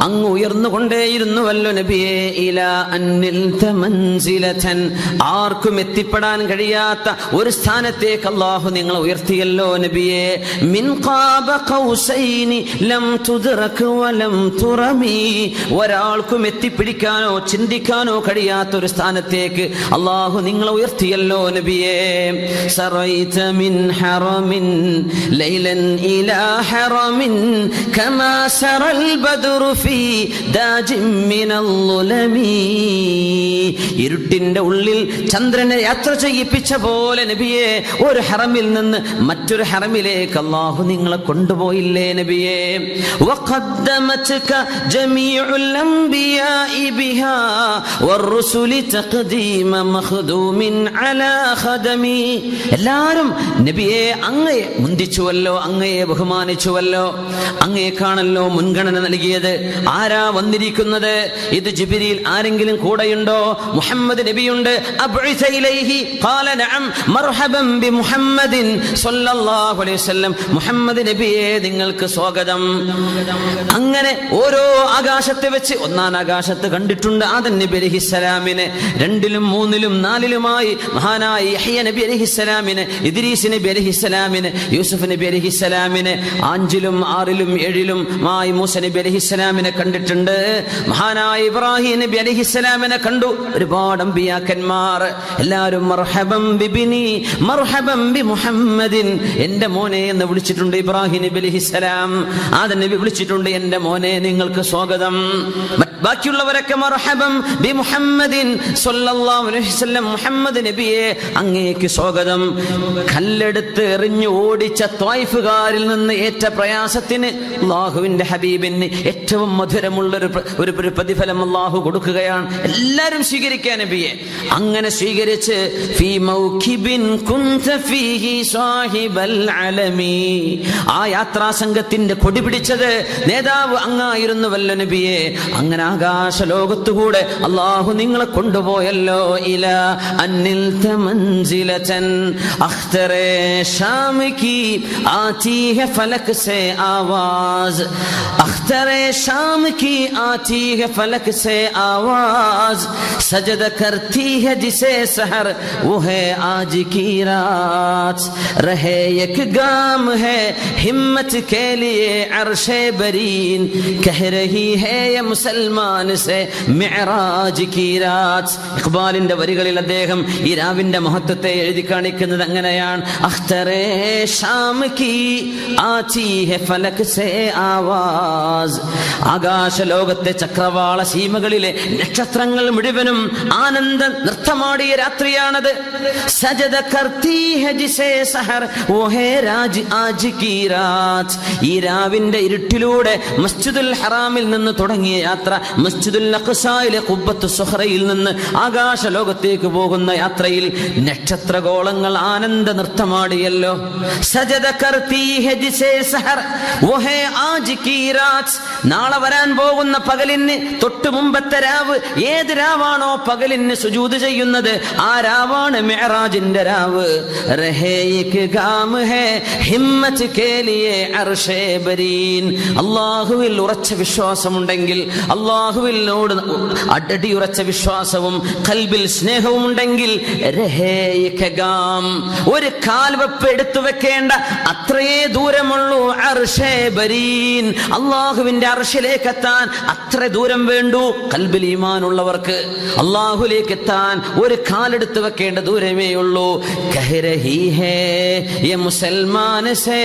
അങ്ങ് ഉയർന്നുകൊണ്ടേയിരുന്നുവല്ലോ നബിയെ. ഇലാ അന്നിൽത മൻസിലതൻ, ആർക്കും എത്തിപ്പെടാൻ കഴിയാത്ത ഒരു സ്ഥാനത്തേക്ക് അല്ലാഹു നിങ്ങളെ ഉയർത്തിയല്ലോ നബിയെ. മിൻ ഖാബ ഖൗസൈനി ലം തുദ്റക വലം തുറമി, ഒരാൾക്കും എത്തിപ്പിടിക്കാനോ ചിന്തിക്കാനോ കഴിയാത്ത ഒരു സ്ഥാനത്തേക്ക് അല്ലാഹു നിങ്ങളെ ഉയർത്തിയല്ലോ നബിയെ. സറൈത മിൻ ഹറമിൻ ലൈലൻ ഇലാ ഹറമിൻ كما سرى البدر في داج من الظلم, ഇരുട്ടിന്റെ ഉള്ളിൽ ചന്ദ്രനെ യാത്ര ചെയ്യിപ്പിച്ച പോലെ നബിയെ ഒരു ഹറമിൽ നിന്ന് മറ്റൊരു ഹറമിലേക്ക് അല്ലാഹു നിങ്ങളെ കൊണ്ടുപോയില്ലേ നബിയെ. وقدمتك جميع الأنبياء بها والرسل تقديم مخدوم على خدمي, എല്ലാവരും നബിയെ അങ്ങയെ മുന്തി വന്ദിച്ചുവല്ലോ, അങ്ങയെ ബഹുമാനിച്ചുവല്ലോ, അങ്ങേക്കാണല്ലോ മുൻഗണന നൽകിയത്. ആരാ വന്നിരിക്കുന്നത്? ഇത് ജിബ്രീൽ. ആരെങ്കിലും കൂടെയുണ്ടോ? മുഹമ്മദ് നബിയുണ്ട്. അബ്ഇസ ഇലൈഹി ഖാല നഅം മർഹബൻ ബി മുഹമ്മദിൻ സ്വല്ലല്ലാഹു അലൈഹി വസല്ലം. മുഹമ്മദ് നബിയെ നിങ്ങൾക്ക് സ്വാഗതം. അങ്ങനെ ഓരോ ആകാശത്തെ വെച്ച് ഒന്നാം ആകാശത്ത് കണ്ടിട്ടുണ്ട് ആദം നബി അലൈഹിസ്സലാമിനെ, 2ലും 3ലും 4ലുമായി മഹാനായ യഹ്യ നബി അലൈഹിസ്സലാമിനെ, ഇദ്രീസ് നബി അലൈഹിസ്സലാമിനെ, യൂസുഫ് നബി അലൈഹിസ്സലാമിനെ, 5ലും 6ലും 7ലും മായി മൂസ നബി അലൈഹിസ്സലാമിനെ കണ്ടിട്ടുണ്ട്. മഹാനായ ഇബ്രാഹിം നബി അലൈഹിസ്സലാമിനെ കണ്ടു. ഒരുപാട് അമ്പിയാക്കന്മാർ എല്ലാവരും മർഹബൻ ബിബിനി മർഹബൻ ബി മുഹമ്മദിൻ, എന്റെ മോനെ എന്ന് വിളിച്ചിട്ടുണ്ട് ഇബ്രാഹിം നബി അലൈഹിസ്സലാം. ആദം നബി വിളിച്ചിട്ടുണ്ട് എന്റെ മോനെ നിങ്ങൾക്ക് സ്വാഗതം. ബാക്കിയുള്ളവരൊക്കെ മർഹബൻ ബി മുഹമ്മദിൻ സ്വല്ലല്ലാഹു അലൈഹി വസല്ലം, മുഹമ്മദ് നബിയെ അങ്ങേക്ക് സ്വാഗതം. കല്ലെടുത്ത് എറിഞ്ഞു ഓടിച്ച ത്വായിഫുകാരിൽ നിന്ന് ഏറ്റ പ്രയാസത്തിന് അല്ലാഹുവിന്റെ ഹബീബിന് ഏറ്റവും മധുരമുള്ളൊരു ഒരു പ്രതിഫലം അല്ലാഹു കൊടുക്കുകയാണ്. എല്ലാവരും സ്വീകരിക്കാൻ നബിയെ. അങ്ങനെ സ്വീകരിച്ച് ഫീ മൗകിബിൻ കുൻത ഫീഹി സാഹിബൽ അലമി, ആ യാത്രാ സംഘത്തിന്റെ കൊടി പിടിച്ചത് നേതാവ് അങ്ങായിരുന്നുവല്ലോ നബിയെ. അങ്ങനെ ആകാശ ലോകത്തുകൂടെ അല്ലാഹു നിങ്ങളെ കൊണ്ടുപോയല്ലോ. ഇലാ അന്നിൽ തമൻസിലതൻ അഖ്തറേ शाम की आती है फलक से आवाज, अख्तरे शाम की आती है फलक से आवाज, सजद करती है जिसे सहर वो है आज की रात, रहे एक गाम है हिम्मत के लिए अर्शे बरीन, कह रही है ये मुसलमान से मिअराज की रात. ഇഖ്ബാലിന്റെ വരികളിൽ അദ്ദേഹം ഈ രാവിന്റെ മഹത്വത്തെ എഴുതി കാണിക്കുന്നത് അങ്ങനെയാണ്. അഖ്തറേ ഷാം കി ആതി ഹെ ഫലക് സേ ആവാസ്, ആകാശ ലോകത്തെ ചക്രവാള സീമകളിലെ നക്ഷത്രങ്ങൾ മുഴുവനും ആനന്ദ നൃത്തമാടിയ രാത്രിയാണത്. സജദ കർത്തി ഹെ ജിസേ സഹർ വോ ഹേ രാജ് ആജ് കി രാത്, ഈ രാവിന്റെ ഇരുട്ടിലൂടെ മസ്ജിദുൽ ഹറാമിൽ നിന്ന് തുടങ്ങിയ യാത്ര മസ്ജിദുൽ അഖ്സായിലെ ഖുബ്ബത്തു സുഹ്റയിൽ നിന്ന് ആകാശ ലോകത്തേക്ക് പോകുന്ന യാത്രയിൽ നക്ഷത്രഗോളങ്ങൾ ആനന്ദ നൃത്തമാടിയല്ലോ. സജദ കർത്തി ഹെ ജിസേ സഹർ വോ ഹേ ആജ് കി രാത്, നാളെ വരാൻ പോകുന്ന പകലിന് തൊട്ട് മുമ്പത്തെ രാവ്, ഏത് രാവാണോ പകലിന് സുജൂദ് ചെയ്യുന്നത് ആ രാവാണ് മിഅ്റാജിന്റെ രാവ്. രഹേ ഏക് ഗാം ഹേ ഹിമ്മത്ത് കേ ലിയേ അർശേ ബരീൻ, അല്ലാഹുവിൽ ഉറച്ച വിശ്വാസമുണ്ടെങ്കിൽ, അല്ലാഹുവിനോട് അടിയുറച്ച വിശ്വാസവും ഖൽബിൽ സ്നേഹവും ഉണ്ടെങ്കിൽ രഹേ ഏക് ഗാം, ഒരു കാൽവെപ്പ് എടുത്തു വെക്കേണ്ട അത്രയേ ദൂരമുള്ളൂ. അർശേ ബരീൻ, അല്ലാഹുവിന്റെ അർശിലേക്ക് എത്താൻ അത്ര ദൂരം വേണ്ടു. ഖൽബിൽ ഈമാനുള്ളവർക്ക് അല്ലാഹുവിലേക്ക് എത്താൻ ഒരു കാലെടുത്ത് വെക്കേണ്ട ദൂരമേ ഉള്ളൂ. കഹ രഹി ഹേ യേ മുസൽമാൻ സേ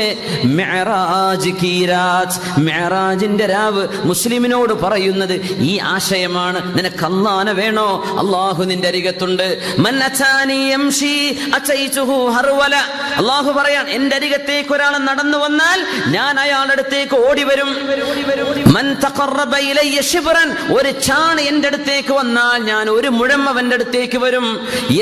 മിഅ്റാജ് കി രാത്, മിഅ്റാജിന്റെ രാവ് മുസ്ലിമിനോട് പറയുന്നത് ഈ ആശയമാണ്. നിനക്ക് അല്ലാഹനെ വേണോ? അല്ലാഹു നിന്റെ അരികത്തുണ്ട്. മൻ അതാനി യംശി അതൈതുഹു ഹർവല, അല്ലാഹു പറയാൻ എന്റെ അരികത്തേക്ക് ഒരാൾ നടന്നു വന്നാൽ ഞാൻ അയാളുടെ അടുത്തേക്ക് ഓടി വരും. മൻ തഖറബ ഇലയ്യ ശിബ്റൻ, ഒരു ചാൺ എന്റെ അടുത്തേക്ക് വന്നാൽ ഞാൻ ഒരു മുഴം അവന്റെ അടുത്തേക്ക് വരും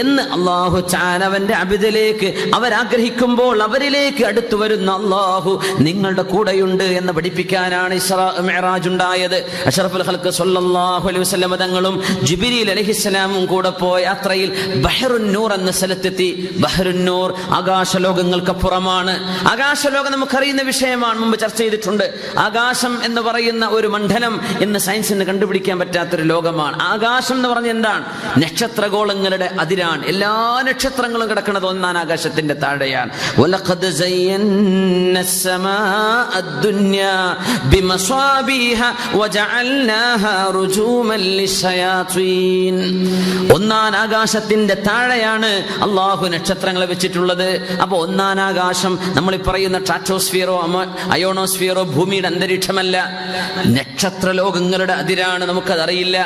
എന്ന് അല്ലാഹു തആല അവന്റെ അബ്ദിലേക്ക് അവരാഗ്രഹിക്കുമ്പോൾ അവരിലേക്ക് അടുത്തു വരുന്ന അല്ലാഹു നിങ്ങളുടെ കൂടെയുണ്ട് എന്ന് പഠിപ്പിക്കാനാണ് ഇസ്രാ മിഅ്റാജ് ഉണ്ടായത്. അഷ്റഫുൽ ഖൽഖ് സ്വല്ലല്ലാഹു അലൈഹി വസല്ലം തങ്ങളും ജിബ്രീൽ അലൈഹിസ്സലാമും കൂടെ പോയ യാത്രയിൽ ബഹ്റുൻ നൂർ എന്ന സ്ഥലത്തെത്തി. ബഹ്റുൻ നൂർ ആകാശലോകങ്ങൾക്കപ്പുറമാണ്. ആകാശലോകം നമുക്കറിയുന്ന വിഷയമാണ്, മുമ്പ് ചർച്ച ചെയ്തിട്ടുണ്ട്. ആകാശം എന്ന് പറയുന്ന ഒരു മണ്ഡലം ഇന്ന് സയൻസിന് കണ്ടുപിടിക്കാൻ പറ്റാത്തൊരു ലോകമാണ്. ആകാശം എന്ന് പറഞ്ഞ എന്താണ്? നക്ഷത്രഗോളങ്ങളുടെ അതിരാണ്. എല്ലാ നക്ഷത്രങ്ങളും കിടക്കുന്നത് ഒന്നാം ആകാശത്തിന്റെ താഴെയാണ്. വലഖദ് സയ്യന്ന السماء الدنيا بمصابيح وجعلناها رجوما للشياطين, ഒന്നാം ആകാശത്തിന്റെ താഴെയാണ് അല്ലാഹു നക്ഷത്രങ്ങളെ വെച്ചിട്ടുള്ളത്. അപ്പൊ ഒന്നാം ആകാശം നമ്മൾ ഈ പറയുന്ന സ്ട്രാറ്റോസ്ഫിയറോ അയോണോസ്ഫിയറോ ഭൂമിയുടെ അന്തരീക്ഷമല്ല, നക്ഷത്ര ലോകങ്ങളുടെ അതിരാണ്. നമുക്കതറിയില്ല.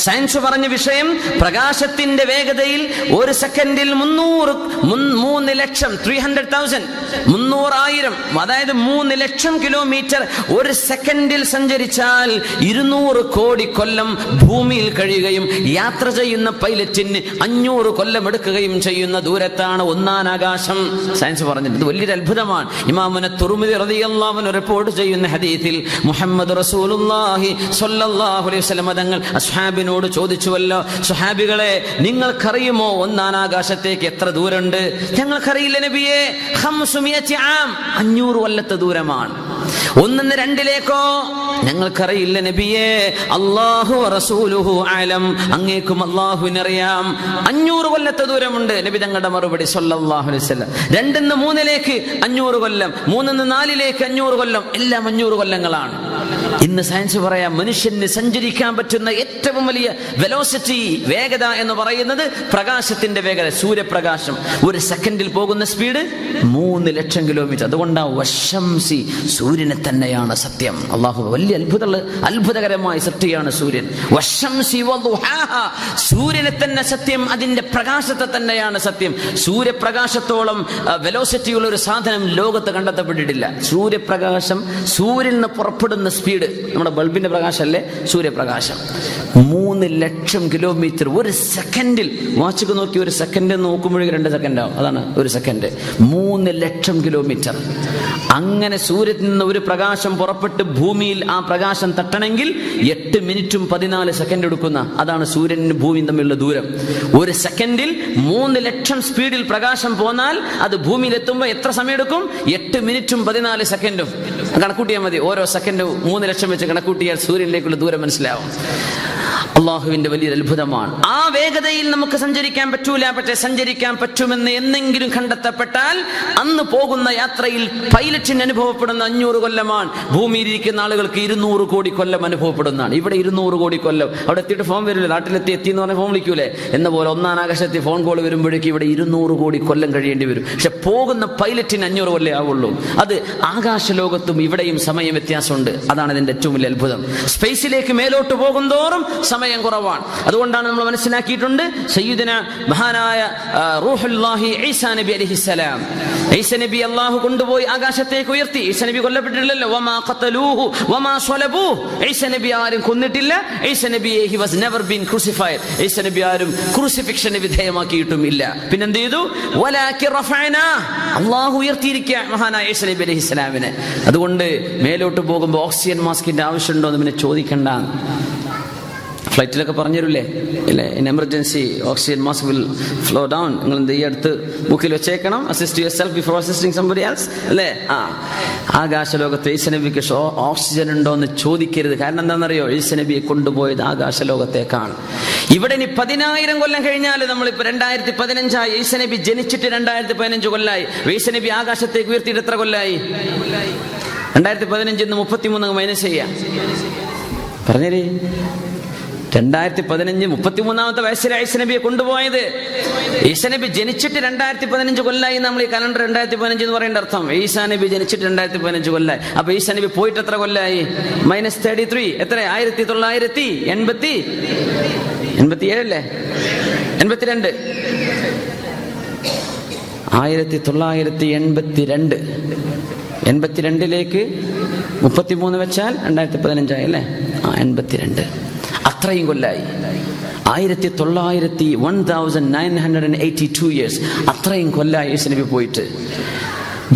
സയൻസ് പറഞ്ഞ വിഷയം, പ്രകാശത്തിന്റെ വേഗതയിൽ ഒരു സെക്കൻഡിൽ 300,000 അതായത് 3 ലക്ഷം കിലോമീറ്റർ ഒരു സെക്കൻഡിൽ സഞ്ചരിച്ചാൽ 200 കോടി കൊല്ലം ഭൂമിയിൽ കഴിയുകയും യാത്ര ചെയ്യുന്ന പൈലറ്റിന് 500 കൊല്ലം എടുക്കുകയും ചെയ്യുന്ന ദൂരത്താണ് ഒന്നാം ആകാശം. സയൻസ് പറഞ്ഞിട്ട് ഇത് വലിയ വലിയൊരു അത്ഭുതമാണ്. ഇമാമുന തുർമിദി റളിയല്ലാഹു അൻഹു റിപ്പോർട്ട് ചെയ്യുന്ന ഹദീസിൽ മുഹമ്മദ് റസൂലുള്ളാഹി സ്വല്ലല്ലാഹു അലൈഹി വസല്ലം തങ്ങൾ അസ്ഹാബിനോട് ചോദിച്ചുവല്ലോ, സ്വഹാബികളെ നിങ്ങൾക്കറിയുമോ ഒന്നാം ആകാശത്തേക്ക് എത്ര ദൂരമുണ്ട്? ഞങ്ങൾക്കറിയില്ല നബിയേ. 500 ആം, 500 കൊല്ലത്തെ ദൂരമാണ്. 1 2ലേക്കോ? ഞങ്ങൾക്കറിയില്ല നബിയേ. അല്ലാഹു റസൂലുഹു അലം, അങ്ങേക്കും അല്ലാഹുവിനറിയാം. 500 കൊല്ലത്തെ ദൂരമുണ്ട്. നബി തങ്ങളുടെ മറുപടി സ്വല്ലല്ലാഹു അലൈഹി വസല്ലം. 2 3ലേക്ക് 500 കൊല്ലം, 3 4ലേക്ക് 500 കൊല്ലം, എല്ലാം 500 കൊല്ലങ്ങളാണ്. ഇന്ന് സയൻസ് പറയാം, മനുഷ്യന് സഞ്ചരിക്കാൻ പറ്റുന്ന ഏറ്റവും വലിയ വെലോസിറ്റി, വേഗത എന്ന് പറയുന്നത് പ്രകാശത്തിന്റെ വേഗത. സൂര്യപ്രകാശം 1 സെക്കൻഡിൽ പോകുന്ന സ്പീഡ് 3 ലക്ഷം കിലോമീറ്റർ. അതുകൊണ്ടാണ് വശംസി, സൂര്യനെ തന്നെയാണ് സത്യം. അള്ളാഹു വലിയ അത്ഭുതകരമായ സൃഷ്ടിയാണ് സൂര്യൻ. വശംസി വദുഹാഹ, സൂര്യനെ തന്നെ സത്യം, അതിന്റെ പ്രകാശത്തെ തന്നെയാണ് സത്യം. സൂര്യപ്രകാശത്തോളം വെലോസിറ്റിയുള്ള ഒരു സാധനം ലോകത്ത് കണ്ടെത്തപ്പെട്ടിട്ടില്ല. സൂര്യപ്രകാശം, സൂര്യനിൽ നിന്ന് പുറപ്പെടുന്ന സ്പീഡ്, നമ്മുടെ ബൾബിന്റെ പ്രകാശമല്ലേ സൂര്യപ്രകാശം, 3 ലക്ഷം കിലോമീറ്റർ 1 സെക്കൻഡിൽ. വാച്ചൊക്കെ നോക്കി 1 സെക്കൻഡ് നോക്കുമ്പോഴേക്കും 2 സെക്കൻഡ് ആവും. അതാണ് 1 സെക്കൻഡ്. 3 ലക്ഷം കിലോമീറ്റർ. അങ്ങനെ സൂര്യനിൽ നിന്ന് ഒരു പ്രകാശം പുറപ്പെട്ട് ഭൂമിയിൽ ആ പ്രകാശം തട്ടണമെങ്കിൽ 8 മിനിറ്റും 14 സെക്കൻഡ് എടുക്കുന്ന, അതാണ് സൂര്യനും ഭൂമിയും തമ്മിലുള്ള ദൂരം. 1 സെക്കൻഡിൽ 3 ലക്ഷം സ്പീഡിൽ പ്രകാശം പോന്നാൽ അത് ഭൂമിയിൽ എത്തുമ്പോൾ എത്ര സമയം എടുക്കും? 8 മിനിറ്റും 14 സെക്കൻഡും. കണക്കൂട്ടിയാൽ മതി. ഓരോ സെക്കൻഡും 3 ലക്ഷം വെച്ച് കണക്കൂട്ടിയാൽ സൂര്യനിലേക്കുള്ള ദൂരം മനസ്സിലാവും. അള്ളാഹുവിന്റെ വലിയൊരു അത്ഭുതമാണ്. ആ വേഗതയിൽ നമുക്ക് സഞ്ചരിക്കാൻ പറ്റൂല. പക്ഷേ സഞ്ചരിക്കാൻ പറ്റുമെന്ന് എന്നെങ്കിലും കണ്ടെത്തപ്പെട്ടാൽ അന്ന് പോകുന്ന യാത്രയിൽ പൈലറ്റിന് അനുഭവപ്പെടുന്ന 500 കൊല്ലമാണ്. ഭൂമിയിലിരിക്കുന്ന ആളുകൾക്ക് 200 കോടി കൊല്ലം അനുഭവപ്പെടുന്നതാണ്. ഇവിടെ 200 കോടി കൊല്ലം. അവിടെ എത്തിയിട്ട് ഫോൺ വരില്ല, നാട്ടിലെത്തി എന്ന് പറഞ്ഞാൽ ഫോൺ വിളിക്കൂലേ എന്ന പോലെ ഒന്നാം ആകാശത്തിൽ ഫോൺ കോൾ വരുമ്പോഴേക്കും ഇവിടെ 200 കോടി കൊല്ലം കഴിയേണ്ടി വരും. പക്ഷെ പോകുന്ന പൈലറ്റിന് 500 കൊല്ലേ ആവുള്ളൂ. അത് ആകാശലോകത്തും ഇവിടെയും സമയം വ്യത്യാസമുണ്ട്. അതാണ് ഇതിന്റെ ഏറ്റവും വലിയ അത്ഭുതം. സ്പേസിലേക്ക് മേലോട്ട് പോകുന്തോറും സമയം കുറവാണ്. അതുകൊണ്ടാണ് നമ്മൾ മനസ്സിലാക്കിയിട്ടുണ്ട്, സയ്യിദുന മഹാനായ റൂഹുല്ലാഹി ഈസാ നബി അലൈഹിസ്സലാം, ഈസാ നബി അല്ലാഹു കൊണ്ടുപോയി ആകാശത്തേക്ക് ഉയർത്തി. ഈസാ നബി കൊല്ലപ്പെട്ടിട്ടില്ലല്ലോ. വമാ ഖതലൂഹു വമാ സ്വലബൂഹു, ഈസാ നബി ആരും കൊന്നിട്ടില്ല. ഈസാ നബിയെ he was never been crucified. ഈസാ നബി ആരും ക്രൂസിഫിക്ഷന് വിധേയമാക്കിയിട്ടും ഇല്ല. പിന്നെന്ത് ചെയ്തു? വലാകി റഫഅനാ, അല്ലാഹു ഉയർത്തിയിരിക്കുക മഹാനായ ഈസാ നബി അലൈഹിസ്സലാമിനെ. അതുകൊണ്ട് മേലോട്ട് പോകുമ്പോൾ ഓക്സിജൻ മാസ്കിന്റെ ആവശ്യമുണ്ടോ എന്ന് പിന്നെ ചോദിക്കണ്ട. ഫ്ലൈറ്റിലൊക്കെ പറഞ്ഞുതരില്ലേ, ഇല്ലേ, in emergency oxygen mask will flow down. നിങ്ങൾ എന്ത് ഈ അടുത്ത് മൂക്കിൽ വെച്ചേക്കണം, assist your self before assisting somebody else, അല്ലേ? ആകാശലോകത്ത് ഈസാ നബിക്ക് ഓക്സിജൻ ഉണ്ടോ എന്ന് ചോദിക്കരുത്. കാരണം എന്താണെന്നറിയോ? ഈസാ നബിയെ കൊണ്ടുപോയത് ആകാശലോകത്തേക്കാണ്. ഇവിടെ ഇനി 10,000 കൊല്ലം കഴിഞ്ഞാൽ, നമ്മളിപ്പോൾ 2015 ഈസാ നബി ജനിച്ചിട്ട് 2015 കൊല്ലായി. ഈസാ നബി ആകാശത്തേക്ക് ഉയർത്തിയിട്ട് എത്ര കൊല്ലായി? 2015 33 മൈനസ് ചെയ്യാം. പറഞ്ഞേ, 2015 33ാമത്തെ വയസ്സിലെ ഈസാ നബിയെ കൊണ്ടുപോയത്. ഈസാ നബി ജനിച്ചിട്ട് 2015 കൊല്ലായി. നമ്മൾ ഈ കലണ്ടർ 2015 എന്ന് പറയേണ്ട അർത്ഥം, ഈസാ നബി ജനിച്ചിട്ട് 2015 കൊല്ലായി. അപ്പൊ ഈസാ നബി പോയിട്ട് എത്ര കൊല്ലായി? -33. എത്ര? 1987 അല്ലേ? 82. 1982. 82ലേക്ക് 33 വെച്ചാൽ 2015 അല്ലേ? 82. അത്രയും കൊല്ലായി. 1982 years. അത്രയും കൊല്ലായി ഈസാ നബി പോയിട്ട്.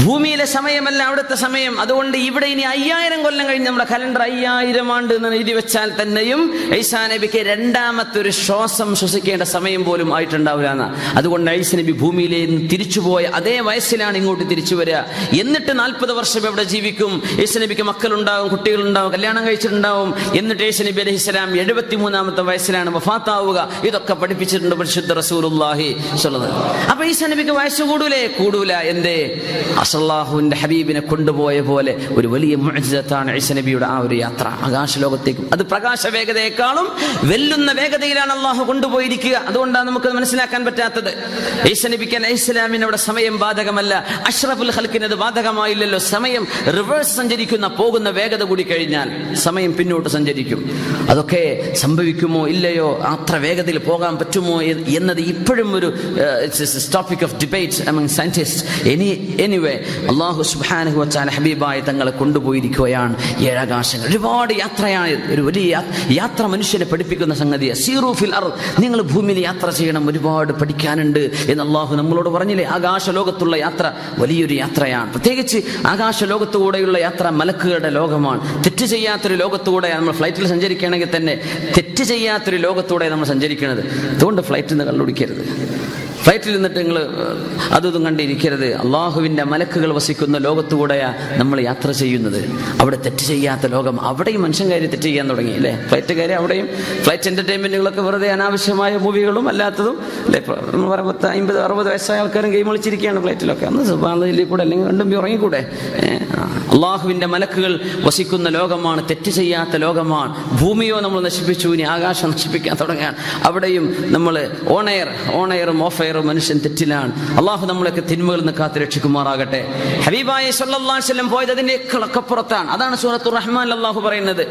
ഭൂമിയിലെ സമയമല്ല അവിടുത്തെ സമയം. അതുകൊണ്ട് ഇവിടെ ഇനി 5000 കൊല്ലം കഴിഞ്ഞ് നമ്മുടെ കലണ്ടർ 5000 ആണ്ട് എന്ന് എഴുതി വെച്ചാൽ തന്നെയും ഈസാ നബിക്ക് രണ്ടാമത്തെ ഒരു ശ്വാസം ശ്വസിക്കേണ്ട സമയം പോലും ആയിട്ടുണ്ടാവില്ല എന്ന്. അതുകൊണ്ട് ഈസാ നബി ഭൂമിയിലേക്ക് തിരിച്ചുപോയ അതേ വയസ്സിലാണ് ഇങ്ങോട്ട് തിരിച്ചു വരിക. എന്നിട്ട് 40 വർഷം എവിടെ ജീവിക്കും? ഈസാ നബിക്ക് മക്കളുണ്ടാവും, കുട്ടികളുണ്ടാവും, കല്യാണം കഴിച്ചിട്ടുണ്ടാവും. എന്നിട്ട് ഈസാ നബി അലൈഹിസ്സലാം 73ാമത്തെ വയസ്സിലാണ് വഫാത്താവുക. ഇതൊക്കെ പഠിപ്പിച്ചിട്ടുണ്ട് പരിശുദ്ധ റസൂലുള്ളാഹി സ്വല്ലല്ലാഹു അലൈഹി വസല്ലം. അപ്പൊ ഈസാ നബിക്ക് വയസ്സ് കൂടൂല. എന്തേ? അല്ലാഹുവിന്റെ ഹബീബിനെ കൊണ്ടുപോയ പോലെ ഒരു വലിയ മുഅ്ജിസത്താണ് ഈസാ നബിയുടെ ആ ഒരു യാത്ര ആകാശലോകത്തേക്കും. അത് പ്രകാശ വേഗതയെക്കാളും വെല്ലുന്ന വേഗതയിലാണ് അള്ളാഹു കൊണ്ടുപോയിരിക്കുക. അതുകൊണ്ടാണ് നമുക്ക് മനസ്സിലാക്കാൻ പറ്റാത്തത്. ഈസാ നബിക്ക് അലൈഹിസ്സലാമിന് അവിടെ സമയം ബാധകമല്ല. അഷ്റഫുൽ ഖൽഖിന് അത് ബാധകമായില്ലല്ലോ. സമയം റിവേഴ്സ് സഞ്ചരിക്കുന്ന, പോകുന്ന വേഗത കൂടി കഴിഞ്ഞാൽ സമയം പിന്നോട്ട് സഞ്ചരിക്കും. അതൊക്കെ സംഭവിക്കുമോ ഇല്ലയോ, അത്ര വേഗതയിൽ പോകാൻ പറ്റുമോ എന്നത് ഇപ്പോഴും ഒരു topic of debate among scientist. Anyway anyway അല്ലാഹു സുബ്ഹാനഹു വ തആല ഹബീബായ തങ്ങളെ കൊണ്ടുപോയിരിക്കുകയാണ് ഏഴാകാശങ്ങൾ. ഒരുപാട് യാത്രയാണ്, ഒരു വലിയ യാത്ര മനുഷ്യനെ പഠിപ്പിക്കുന്ന സംഗതിയാണ്. സീറു ഫിൽ അർദ്, നിങ്ങൾ ഭൂമിയിൽ യാത്ര ചെയ്യണം, ഒരുപാട് പഠിക്കാനുണ്ട് എന്ന് അല്ലാഹു നമ്മളോട് പറഞ്ഞില്ലേ. ആകാശ ലോകത്തുള്ള യാത്ര വലിയൊരു യാത്രയാണ്. പ്രത്യേകിച്ച് ആകാശ ലോകത്തുകൂടെയുള്ള യാത്ര മലക്കുകളുടെ ലോകമാണ്. തെറ്റ് ചെയ്യാത്തൊരു ലോകത്തുകൂടെ നമ്മൾ ഫ്ലൈറ്റിൽ സഞ്ചരിക്കുകയാണെങ്കിൽ തന്നെ തെറ്റ് ചെയ്യാത്തൊരു ലോകത്തൂടെ നമ്മൾ സഞ്ചരിക്കുന്നത്. അതുകൊണ്ട് ഫ്ലൈറ്റിൽ നിന്ന് കള്ളുടിക്കരുത്, ഫ്ലൈറ്റിൽ നിന്നിട്ട് നിങ്ങൾ അതും കണ്ടിരിക്കരുത്. അള്ളാഹുവിൻ്റെ മലക്കുകൾ വസിക്കുന്ന ലോകത്തുകൂടെയാണ് നമ്മൾ യാത്ര ചെയ്യുന്നത്. അവിടെ തെറ്റ് ചെയ്യാത്ത ലോകം. അവിടെയും മനുഷ്യൻ കാര്യം തെറ്റ് ചെയ്യാൻ തുടങ്ങി അല്ലേ? ഫ്ലൈറ്റ് കാര്യം അവിടെയും ഫ്ലൈറ്റ് എൻ്റർടൈൻമെൻറ്റുകളൊക്കെ വെറുതെ അനാവശ്യമായ മൂവികളും അല്ലാത്തതും അല്ലേ? 50-60 വയസ്സായ ആൾക്കാരും ഗെയിം കളിച്ചിരിക്കുകയാണ് ഫ്ലൈറ്റിലൊക്കെ. അന്ന് സുബ്ഹാനല്ലാഹ് കൂടെ അല്ലെങ്കിൽ കണ്ടും ഉറങ്ങിക്കൂടെ? അള്ളാഹുവിൻ്റെ മലക്കുകൾ വസിക്കുന്ന ലോകമാണ്, തെറ്റ് ചെയ്യാത്ത ലോകമാണ്. ഭൂമിയോ നമ്മൾ നശിപ്പിച്ചു, ഇനി ആകാശം നശിപ്പിക്കാൻ തുടങ്ങാൻ. അവിടെയും നമ്മൾ ഓൺ എയറും മനുഷ്യൻ തെറ്റിലാണ്. അള്ളാഹു നമ്മളൊക്കെ തിന്മകളിൽ നിന്ന് കാത്ത് രക്ഷിക്കുമാറാകട്ടെ. ഹബീബായ സല്ലല്ലാഹു അലൈഹി വസല്ലം പോയത് അതിൻ്റെയൊക്കെ പുറത്താണ്. അതാണ് സൂറത്തുർ റഹ്മാനിൽ അള്ളാഹു പറയുന്നത്,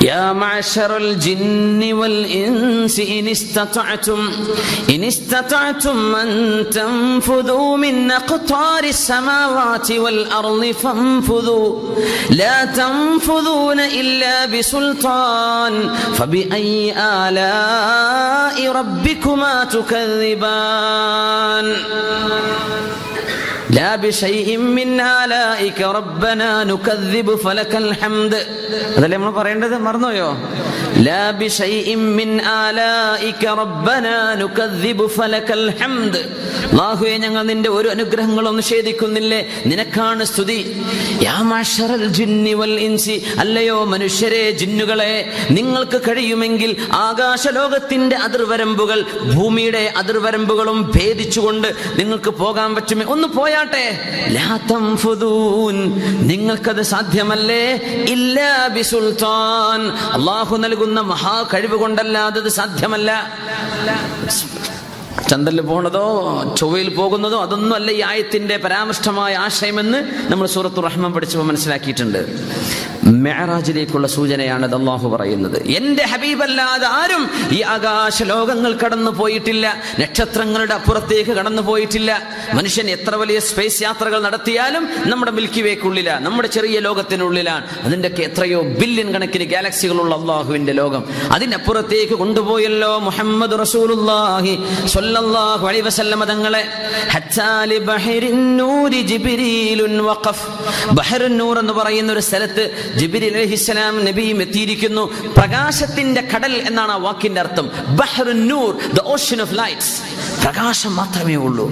യാ മഅശറൽ ജിന്നി വൽ ഇൻസി ഇൻ ഇസ്തതഅതും അൻ തൻഫുദൂ മിൻ അഖ്താരിസ് സമാവാതി വൽ അർളി ഫൻഫുദൂ ലാ തൻഫുദൂന ഇല്ലാ ബിസുൽത്താൻ ഫബിഅയ്യി ആലാഇ റബ്ബികുമാ തുകذിബാൻ لا بشيء من آلائك ربنا نكذب فلك الحمد. അതല്ലേ നമ്മൾ പറയേണ്ടത്? മറന്നുപോയോ? لا بشيء من آلائك ربنا نكذب فلك الحمد. അല്ലാഹുവേ, ഞങ്ങൾ നിന്റെ ഒരു അനുഗ്രഹങ്ങളും നിഷേധിക്കുന്നില്ലേ, നിനക്കാണ് സ്തുതി. യാ മഅശറൽ ജിന്നി വൽ ഇൻസി, അല്ലയോ മനുഷ്യരെ ജിന്നുകളെ, നിങ്ങൾക്ക് കഴിയുമെങ്കിൽ ആകാശലോകത്തിന്റെ അതിർവരമ്പുകൾ ഭൂമിയുടെ അതിർവരമ്പുകളും ഭേദിച്ചുകൊണ്ട് നിങ്ങൾക്ക് പോകാൻ പറ്റുമേ? ഒന്ന് പോയാട്ടെ. ലാ തൻഫുദൂൻ, നിങ്ങൾക്കത് സാധ്യമല്ലേ? ഇല്ലാ ബിസുൽത്താൻ, അല്ലാഹു നൽകുന്ന മഹാ കഴിവ് കൊണ്ടല്ലാതെ അത് സാധ്യമല്ല. ചന്ദ്രനിൽ പോകുന്നതോ ചൊവ്വയിൽ പോകുന്നതോ അതൊന്നും അല്ല ഈ ആയത്തിന്റെ പരാമൃഷ്ടമായ ആശയമെന്ന് നമ്മൾ സൂറത്തുർ റഹ്മാൻ പഠിച്ചപ്പോൾ മനസ്സിലാക്കിയിട്ടുണ്ട്. മെഅറാജിലേക്കുള്ള സൂചനയാണ് അല്ലാഹു പറയുന്നത്. എന്റെ ഹബീബല്ലാതെ ആരും ഈ ആകാശ ലോകങ്ങൾ കടന്നു പോയിട്ടില്ല, നക്ഷത്രങ്ങളുടെ അപ്പുറത്തേക്ക് കടന്നു പോയിട്ടില്ല. മനുഷ്യൻ എത്ര വലിയ സ്പേസ് യാത്രകൾ നടത്തിയാലും നമ്മുടെ മിൽക്കി വേക്കുള്ളിലാണ്, നമ്മുടെ ചെറിയ ലോകത്തിനുള്ളിലാണ്. അതിൻ്റെയൊക്കെ എത്രയോ ബില്യൺ കണക്കിന് ഗാലക്സികളുള്ള അള്ളാഹുവിന്റെ ലോകം. അതിനപ്പുറത്തേക്ക് കൊണ്ടുപോയല്ലോ മുഹമ്മദ് റസൂലുള്ളാഹി സ്വല്ലല്ലാഹു അലൈഹി വസല്ലം തങ്ങളെ. ഹത്താ ലി ബഹരിൻ നൂരി ജിബ്രീലുൻ വഖഫ്. ബഹറുൻ നൂർ എന്ന് പറയുന്ന ഒരു സ്ഥലത്ത് ജിബ്രീൽ അലൈഹിസ്സലാം നബിയും എത്തിയിരിക്കുന്നു. പ്രകാശത്തിന്റെ കടൽ എന്നാണ് ആ വാക്കിന്റെ അർത്ഥം. ബഹറുൻ നൂർ, ദ ഓഷ്യൻ ഓഫ് ലൈറ്റ്സ്. പ്രകാശം മാത്രമേ ഉള്ളൂ.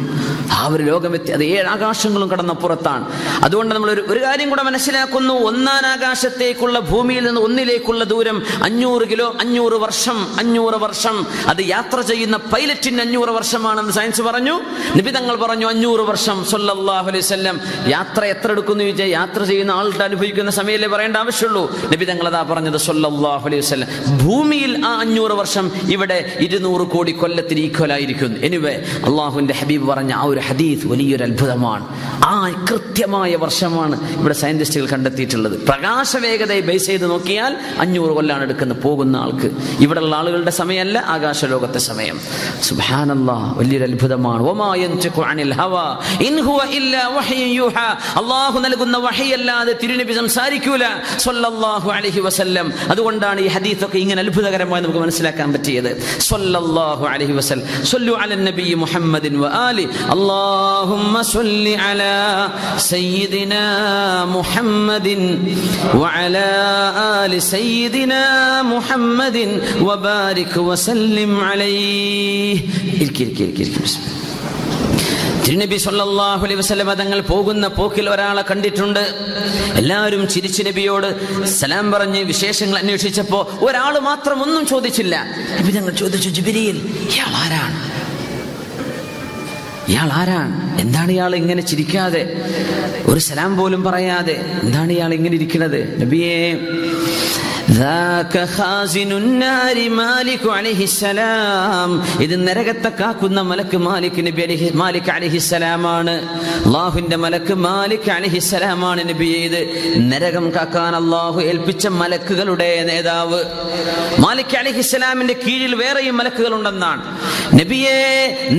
ആ ഒരു ലോകമെത്തി, അത് 7 ആകാശങ്ങളും കടന്നപ്പുറത്താണ്. അതുകൊണ്ട് നമ്മൾ ഒരു കാര്യം കൂടെ മനസ്സിലാക്കുന്നു. ഒന്നാം ആകാശത്തേക്കുള്ള ഭൂമിയിൽ നിന്ന് ഒന്നിലേക്കുള്ള ദൂരം 500 കിലോ, 500 വർഷം. 500 വർഷം അത് യാത്ര ചെയ്യുന്ന പൈലറ്റിന് 500 വർഷമാണെന്ന് സയൻസ് പറഞ്ഞു. നബി തങ്ങൾ പറഞ്ഞു 500 വർഷം സ്വല്ലല്ലാഹു അലൈഹി വസല്ലം. യാത്ര എത്ര എടുക്കുന്നു ചോദിച്ചാൽ യാത്ര ചെയ്യുന്ന ആളുടെ അനുഭവിക്കുന്ന സമയമല്ലേ പറയേണ്ട ആവശ്യമുള്ളൂ. നബി തങ്ങൾ അതാ പറഞ്ഞത് സ്വല്ലല്ലാഹു അലൈഹി വസല്ലം. ഭൂമിയിൽ ആ 500 വർഷം ഇവിടെ 200 കോടി കൊല്ലത്തിന് ഈക്വലായിരിക്കുന്നു. എനിവേ, അള്ളാഹുവിന്റെ ഹബീബ് പറഞ്ഞ ആ ഒരു ഹദീസ് വലിയൊരു അത്ഭുതമാണ്. ആ കൃത്യമായ വർഷമാണ് ഇവിടെ സയന്റിസ്റ്റുകൾ കണ്ടെത്തിയിട്ടുള്ളത്. പ്രകാശ വേഗതയെ ബേസ് ചെയ്ത് നോക്കിയാൽ 500 കൊല്ലാണ് എടുക്കുന്നത് പോകുന്ന ആൾക്ക്. ഇവിടെയുള്ള ആളുകളുടെ സമയമല്ല, ആകാശലോകത്തെ സമയം. സുബ്ഹാനല്ലാഹ്, വലിയൊരു അത്ഭുതമാണ്. വമാ യൻതിഖു അനിൽ ഹവാ ഇൻ ഹുവ ഇല്ലാ വഹ്യുൻ യൂഹാ. അല്ലാഹു നൽകുന്ന വഹയല്ലാതെ തിരുനബി സംസാരിക്കൂല സ്വല്ലല്ലാഹു അലൈഹി വസല്ലം. അതുകൊണ്ടാണ് ഈ ഹദീസൊക്കെ ഇങ്ങനെ അത്ഭുതകരമായി നമുക്ക് മനസ്സിലാക്കാൻ പറ്റിയത്. സ്വല്ലല്ലാഹു അലൈഹി വസല്ലം. സ്വല്ലു അലൻ നബി മുഹമ്മദിൻ വ ആലി. അല്ലാഹുമ്മ സ്വല്ലി അലാ സയ്യിദിനാ മുഹമ്മദിൻ വ അലാ ആലി സയ്യിദിനാ മുഹമ്മദിൻ വ ബാരിക് വ സല്ലിം അലൈഹി. തിരുനബി സല്ലല്ലാഹു അലൈഹി വസല്ലം തങ്ങൾ പോകുന്ന പോക്കിൽ ഒരാളെ കണ്ടിട്ടുണ്ട്. എല്ലാവരും ചിരിച്ചു നബിയോട് സലാം പറഞ്ഞ് വിശേഷങ്ങൾ അന്വേഷിച്ചപ്പോൾ ഒരാൾ മാത്രം ഒന്നും ചോദിച്ചില്ല. നബി തങ്ങൾ ചോദിച്ചു, ജിബ്രീൽ, ഇയാൾ ആരാണ്? എന്താണ് ഇയാൾ ഇങ്ങനെ ചിരിക്കാതെ, ഒരു സലാം പോലും പറയാതെ, എന്താണ് ഇയാൾ ഇങ്ങനെ ഇരിക്കുന്നത്? നബിയേ, ഇത് നരകത്തെ കാക്കുന്ന മലക്ക് മാലിക് അലൈഹിസ്സലാമാണ്. അല്ലാഹുവിന്റെ മലക്ക് മാലിക് അലൈഹിസ്സലാമാണ് നബിയെ. ഇത് നരകം കാക്കാൻ അല്ലാഹു ഏൽപ്പിച്ച മലക്കുകളുടെ നേതാവ്. മാലിക് അലൈഹിസ്സലാമിന്റെ കീഴിൽ വേറെയും മലക്കുകൾ ഉണ്ടെന്നാണ് നബിയെ.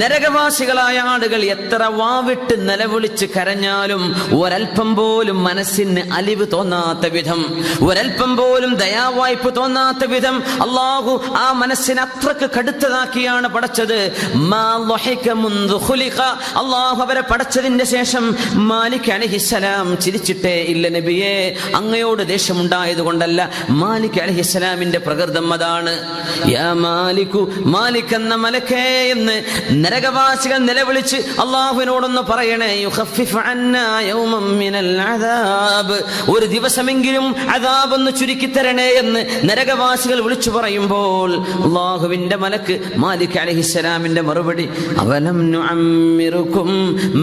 നരകവാസികളായ ആളുകൾ എത്ര വാവിട്ട് നിലവിളിച്ച് കരഞ്ഞാലും ഒരൽപ്പം പോലും മനസ്സിന് അലിവ് തോന്നാത്ത വിധം, ഒരൽപ്പം പോലും ദയാവായ്പ് തോന്നാത്ത വിധം അല്ലാഹു ആ മനസ്സിനെ അത്രക്ക് കടുത്തതാക്കിയാണ് പടച്ചത്. അല്ലാഹു അവരെ പടച്ചതിന്റെ ശേഷം മാലിക് അലൈഹിസ്സലാം ചിരിച്ചിട്ടേ ഇല്ല നബിയെ. അങ്ങയോട് ദേഷ്യമുണ്ടായത് കൊണ്ടല്ല, മാലിക് അലൈഹിസ്സലാമിന്റെ പ്രകൃതം അതാണ്. യാ മാലികു, മാലിക് എന്ന മലക്കേ എന്ന് നരകവാസികൾ നിലവിളിച്ച് അല്ലാഹുവിനോടൊന്ന് പറയണേ, യുഖഫിഫ് അന്നാ യൗമൻ മിനൽ അദാബ്, ഒരു ദിവസമെങ്കിലും അദാബ് ഒന്ന് ചുരുക്കി തരണേ എന്ന് നരകവാസികൾ വിളിച്ചു പറയുമ്പോൾ അല്ലാഹുവിന്റെ മലക്ക് മാലിക് അലൈഹിസ്സലാമിന്റെ മറുപടി, അവലം നുഅമ്മിറുകും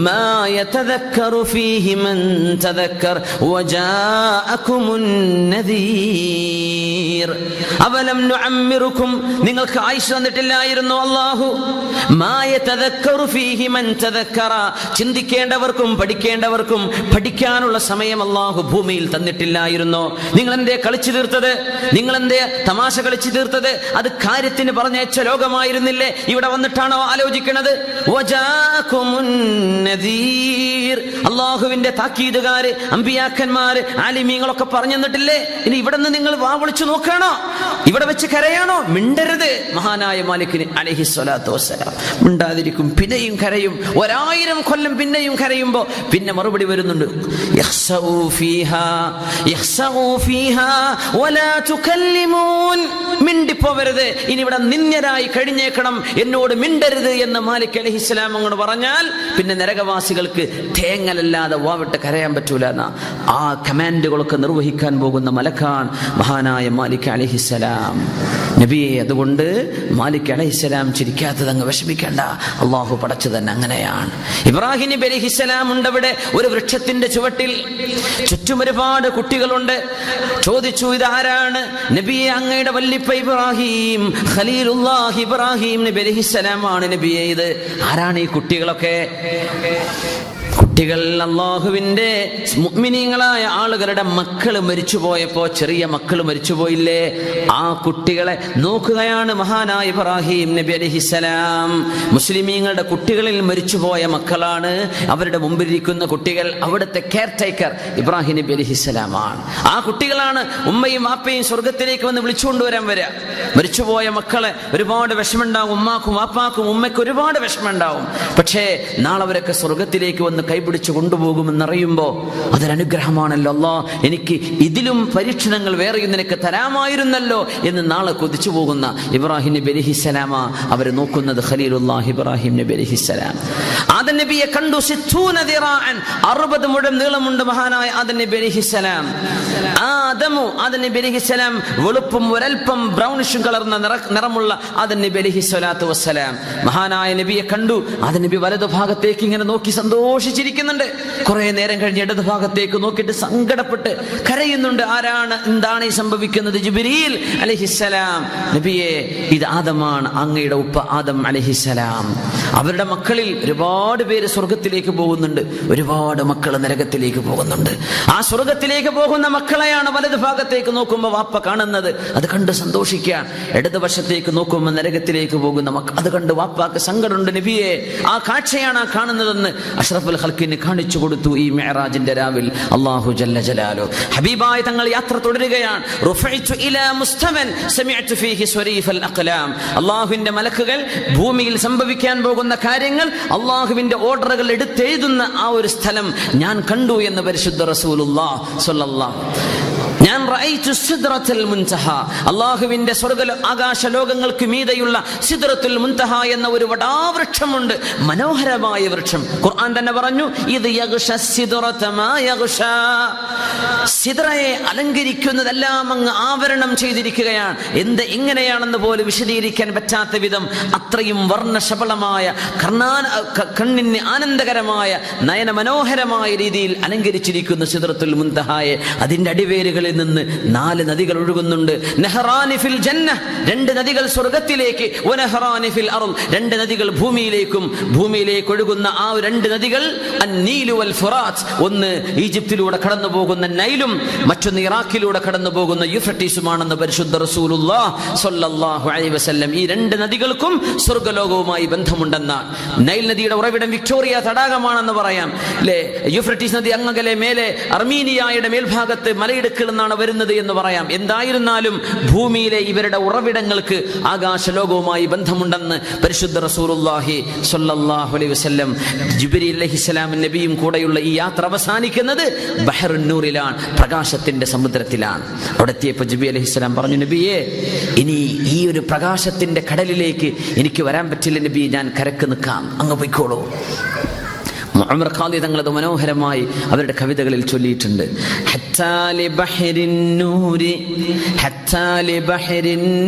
മാ യതദക്കറു ഫീഹി മൻ തദക്കർ വജാഅകുമുൻ നദീർ. അവലം നുഅമ്മിറുകും, നിങ്ങൾക്ക് ആയുസ് തന്നിട്ടില്ലായിരുന്നു അല്ലാഹു. മാ യതദക്കറു ഫീഹി മൻ തദക്കറ, ചിന്തിക്കേണ്ടവർക്കും പഠിക്കേണ്ടവർക്കും പഠിക്കാനുള്ള സമയം അല്ലാഹു ഭൂമിയിൽ തന്നിട്ടില്ലായിരുന്നോ? നിങ്ങൾ എന്തേ കളിച്ചു തീർത്തത്? നിങ്ങൾ എന്തേ തമാശ കളിച്ചു തീർത്തത്? അത് കാര്യത്തിന് പറഞ്ഞയച്ച ലോകമായിരുന്നില്ലേ? ഇവിടെ വന്നിട്ടാണോ ആലോചിക്കുന്നത്? അല്ലാഹുവിന്റെ താക്കീതുകാര്, അമ്പിയാക്കന്മാര്, ആലിമീങ്ങളൊക്കെ പറഞ്ഞു തന്നിട്ടില്ലേ? ഇനി ഇവിടെ നിന്ന് നിങ്ങൾ വാ വിളിച്ചു നോക്കുകയാണോ? ഇവിടെ വെച്ച് കരയാണോ? മിണ്ടരുത്. മഹാനായ മാലിക്കിന് അലൈഹിസ്സലാത്തു വസ്സലാം മിണ്ടാതിരിക്കും, പിന്നെയും കരയും. 1000 കൊല്ലം പിന്നെയും കരയുമ്പോ പിന്നെ മറുപടി വരുന്നുണ്ട്, മിണ്ടിപ്പോവരുത്, ഇനി ഇവിടെ നിന്യരായി കഴിഞ്ഞേക്കണം, എന്നോട് മിണ്ടരുത് എന്ന് മാലിക് അലൈഹിസ്സലാം അങ്ങോട്ട് പറഞ്ഞാൽ പിന്നെ നരകവാസികൾക്ക് തേങ്ങലല്ലാതെ വാവിട്ട് കരയാൻ പറ്റൂല എന്ന ആ കമാൻഡുകളൊക്കെ നിർവഹിക്കാൻ പോകുന്ന മലക്കാണ് മഹാനായ മാലിക് അലൈഹിസ്സലാം നബിയെ. അതുകൊണ്ട് മാലിക് അലൈഹിസ്സലാം ചിരിക്കാത്തത് അങ്ങ് വിഷമിക്കേണ്ട, അള്ളാഹു പടച്ചു തന്നെ അങ്ങനെയാണ്. ഇബ്രാഹിം നബി അലൈഹിസ്സലാം ഉണ്ട് അവിടെ ഒരു വൃക്ഷത്തിന്റെ ചുവട്ടിൽ, ചുറ്റും ഒരുപാട് കുട്ടികളുണ്ട്. ചോദിച്ചു, ഇതാരാണ്? നബിയെ, അങ്ങയുടെ വല്ലിപ്പ ഇബ്രാഹിം, ഖലീലുല്ലാഹ് ഇബ്രാഹിം നബി അലൈഹിസ്സലാമാണ് നബിയെ. ഇത് ആരാണ് ഈ കുട്ടികളൊക്കെ? കുട്ടികൾ അല്ലാഹുവിന്റെ മുഅ്മിനീങ്ങളായ ആളുകളുടെ മക്കൾ മരിച്ചുപോയപ്പോ, ചെറിയ മക്കൾ മരിച്ചുപോയില്ലേ, ആ കുട്ടികളെ നോക്കുകയാണ് മഹാനായ ഇബ്രാഹിം നബി അലൈഹിസ്സലാം. മുസ്ലിമീങ്ങളുടെ കുട്ടികളിൽ മരിച്ചുപോയ മക്കളാണ് അവരുടെ മുമ്പിലിരിക്കുന്ന കുട്ടികൾ. അവിടുത്തെ കെയർ ടേക്കർ ഇബ്രാഹിം നബി അലൈഹിസ്സലാമാണ്. ആ കുട്ടികളാണ് ഉമ്മയും വാപ്പയും സ്വർഗത്തിലേക്ക് വന്ന് വിളിച്ചുകൊണ്ടുവരാൻ വരിക. മരിച്ചുപോയ മക്കളെ ഒരുപാട് വിഷമുണ്ടാവും, ഉമ്മാക്കും വാപ്പാക്കും ഉമ്മയ്ക്ക് ഒരുപാട് വിഷമുണ്ടാവും. പക്ഷേ നാളെ അവരൊക്കെ സ്വർഗത്തിലേക്ക് വന്ന് കൈപിടിച്ച് കൊണ്ടുപോകുമെന്നറിയുമ്പോൾ അതൊരനുഗ്രഹമാണല്ലോ. അല്ലാ, എനിക്ക് ഇതിലും പരീക്ഷണങ്ങൾ വേറെയും നിനക്ക് തരാമായിരുന്നല്ലോ എന്ന് നാളെ കൊതിച്ചു പോകുന്ന ഇബ്രാഹിം നബി അലൈഹിസ്സലാമ അവരെ നോക്കുന്നത് ഖലീലുല്ലാഹ് ഇബ്രാഹിം നബി അലൈഹിസ്സലാം. ആദം നബിയെ കണ്ടു. 60 മുഴം നീളമുണ്ട് മഹാനായ ആദം നബി അലൈഹിസ്സലാം. ആദം നബി അലൈഹിസ്സലാം വെളുപ്പും ഒരൽപ്പം ബ്രൗണിഷും കലർന്ന നിറമുള്ള ആദം നബി അലൈഹിസ്സലാത്തു വസ്സലാം മഹാനായ നബിയെ കണ്ടു. ആദം നബി വലതു ഭാഗത്തേക്ക് ഇങ്ങനെ നോക്കി സന്തോഷിച്ചിരിക്കുന്നുണ്ട്. കുറെ നേരം കഴിഞ്ഞ് ഇടതു ഭാഗത്തേക്ക് നോക്കിയിട്ട് സങ്കടപ്പെട്ട് കരയുന്നുണ്ട്. ആരാണ്? എന്താണ് ഈ സംഭവിക്കുന്നത്? ജിബ്രീൽ അലൈഹിസ്സലാം. നബിയെ, ഇത് ആദമാണ്, അങ്ങയുടെ ഉപ്പ ആദം അലൈഹിസ്സലാം. അവരുടെ മക്കളിൽ ഒരുപാട് പേര് സ്വർഗത്തിലേക്ക് പോകുന്നുണ്ട്, ഒരുപാട് മക്കൾ നരകത്തിലേക്ക് പോകുന്നുണ്ട്. ആ സ്വർഗത്തിലേക്ക് പോകുന്ന മക്കളെയാണ് വലതു ഭാഗത്തേക്ക് നോക്കുമ്പോൾ വാപ്പ കാണുന്നത്. അത് കണ്ട് സന്തോഷിക്കാൻ. ഇടതു വശത്തേക്ക് നോക്കുമ്പോൾ നരകത്തിലേക്ക് പോകുന്ന മക്കൾ, അത് കണ്ട് വാപ്പാക്ക് സങ്കടമുണ്ട്. നബിയെ, ആ കാഴ്ചയാണ് ആ കാണുന്നതെന്ന് അഷ്റഫുൽ ഖൽഖിന് കാണിച്ചു കൊടുത്തു ഈ മിഅ്റാജിന്റെ രാവിൽ അല്ലാഹു ജല്ല ജലാലു. ഹബീബായ തങ്ങൾ യാത്ര തുടരുകയാണ്. റുഫഇതു ഇലാ മുസ്തമൻ സമിഅതു ഫീഹി സ്വരീഫൽ അഖ്ലാം. അല്ലാഹുവിന്റെ മലക്കുകൾ ഭൂമിയിൽ സംഭവിക്കാൻ പോകുന്ന കാര്യങ്ങൾ, അല്ലാഹുവിന്റെ ഓർഡറുകൾ എടുത്തെഴുതുന്ന ആ ഒരു സ്ഥലം ഞാൻ കണ്ടു എന്ന് പരിശുദ്ധ റസൂലുള്ളാഹി സ്വല്ലല്ലാഹു. ഞാൻ റഅയ്തു സിദ്റത്തുൽ മുൻതഹ, അല്ലാഹുവിന്റെ സ്വർഗ്ഗ ആകാശ ലോകങ്ങൾക്ക് മീതെയുള്ള സിദ്റത്തുൽ മുൻതഹ എന്ന ഒരു വടാവൃക്ഷമുണ്ട്, മനോഹരമായ വൃക്ഷം. ഖുർആൻ തന്നെ പറഞ്ഞു, ഇത് യഗ്ഷ സിദ്റത മാ യഗ്ഷ. സിദ്റയെ അലങ്കരിക്കുന്നതെല്ലാം അങ്ങ് ആവരണം ചെയ്തിരിക്കുകയാണ്. എങ്ങനെയാണെന്ന് പോലും വിശദീകരിക്കാൻ പറ്റാത്ത വിധം അത്രയും വർണ്ണശബളമായ, കണ്ണിന് ആനന്ദകരമായ, നയന മനോഹരമായ രീതിയിൽ അലങ്കരിച്ചിരിക്കുന്നു സിദ്റത്തുൽ മുൻതഹയെ. അതിന്റെ അടിവേരുകളിൽ മുകളിൽ നിന്ന് 4 നദികൾ ഒഴുകുന്നുണ്ട്. നഹറാനി ഫിൽ ജന്ന, 2 നദികൾ സ്വർഗത്തിലേക്ക്, വനഹറാനി ഫിൽ അർദ്, 2 നദികൾ ഭൂമിയിലേക്ക് ഒഴുകുന്ന ആ 2 നദികൾ അന്നീലു വൽ ഫുറാത്ത്, ഒന്ന് ഈജിപ്തിലൂടെ കടന്നു പോകുന്ന നൈലും മറ്റൊന്ന് ഇറാഖിലൂടെ കടന്നു പോകുന്ന യൂഫ്രട്ടീസുമാണെന്ന് പരിശുദ്ധ റസൂലുള്ളാഹി സ്വല്ലല്ലാഹു അലൈഹി വസല്ലം. ഈ 2 നദികൾക്കും സ്വർഗ്ഗലോകവുമായി ബന്ധമുണ്ടെന്നാണ്. നൈൽ നദിയുടെ ഉറവിടം വിക്ടോറിയ തടാകമാണെന്ന് പറയാം അല്ലേ. യൂഫ്രട്ടീസ് നദി അങ്ങകലെ മേലെ അർമീനിയയുടെ മേൽഭാഗത്ത് മലയിടുക്കിൽ നിന്നാണ് വരുന്നത് എന്ന് പറയാം. എന്തായിരുന്നാലും ഭൂമിയിലെ ഇവരുടെ ഉറവിടങ്ങൾക്ക് ആകാശലോകവുമായി ബന്ധമുണ്ടെന്ന് പരിശുദ്ധ റസൂലുള്ളാഹി സ്വല്ലല്ലാഹു അലൈഹി വസല്ലം. ജിബ്രീൽ അലൈഹിസ്സലാം നബിയും കൂടെയുള്ള ഈ യാത്ര അവസാനിക്കുന്നത് ബഹറുൻ നൂറിലാണ്, പ്രകാശത്തിന്റെ സമുദ്രത്തിലാണ്. അവിടെ എത്തിയപ്പോൾ ജിബ്രീൽ അലൈഹിസ്സലാം പറഞ്ഞു, നബിയെ ഇനി ഈ ഒരു പ്രകാശത്തിന്റെ കടലിലേക്ക് എനിക്ക് വരാൻ പറ്റില്ല നബി, ഞാൻ കരക്ക് നിൽക്കാം, അങ്ങ് പോയിക്കോളൂ. ഉമർ ഖാദി തങ്ങളത് മനോഹരമായി അവരുടെ കവിതകളിൽ ചൊല്ലിയിട്ടുണ്ട്. ഹത്താലി ബഹരിൻ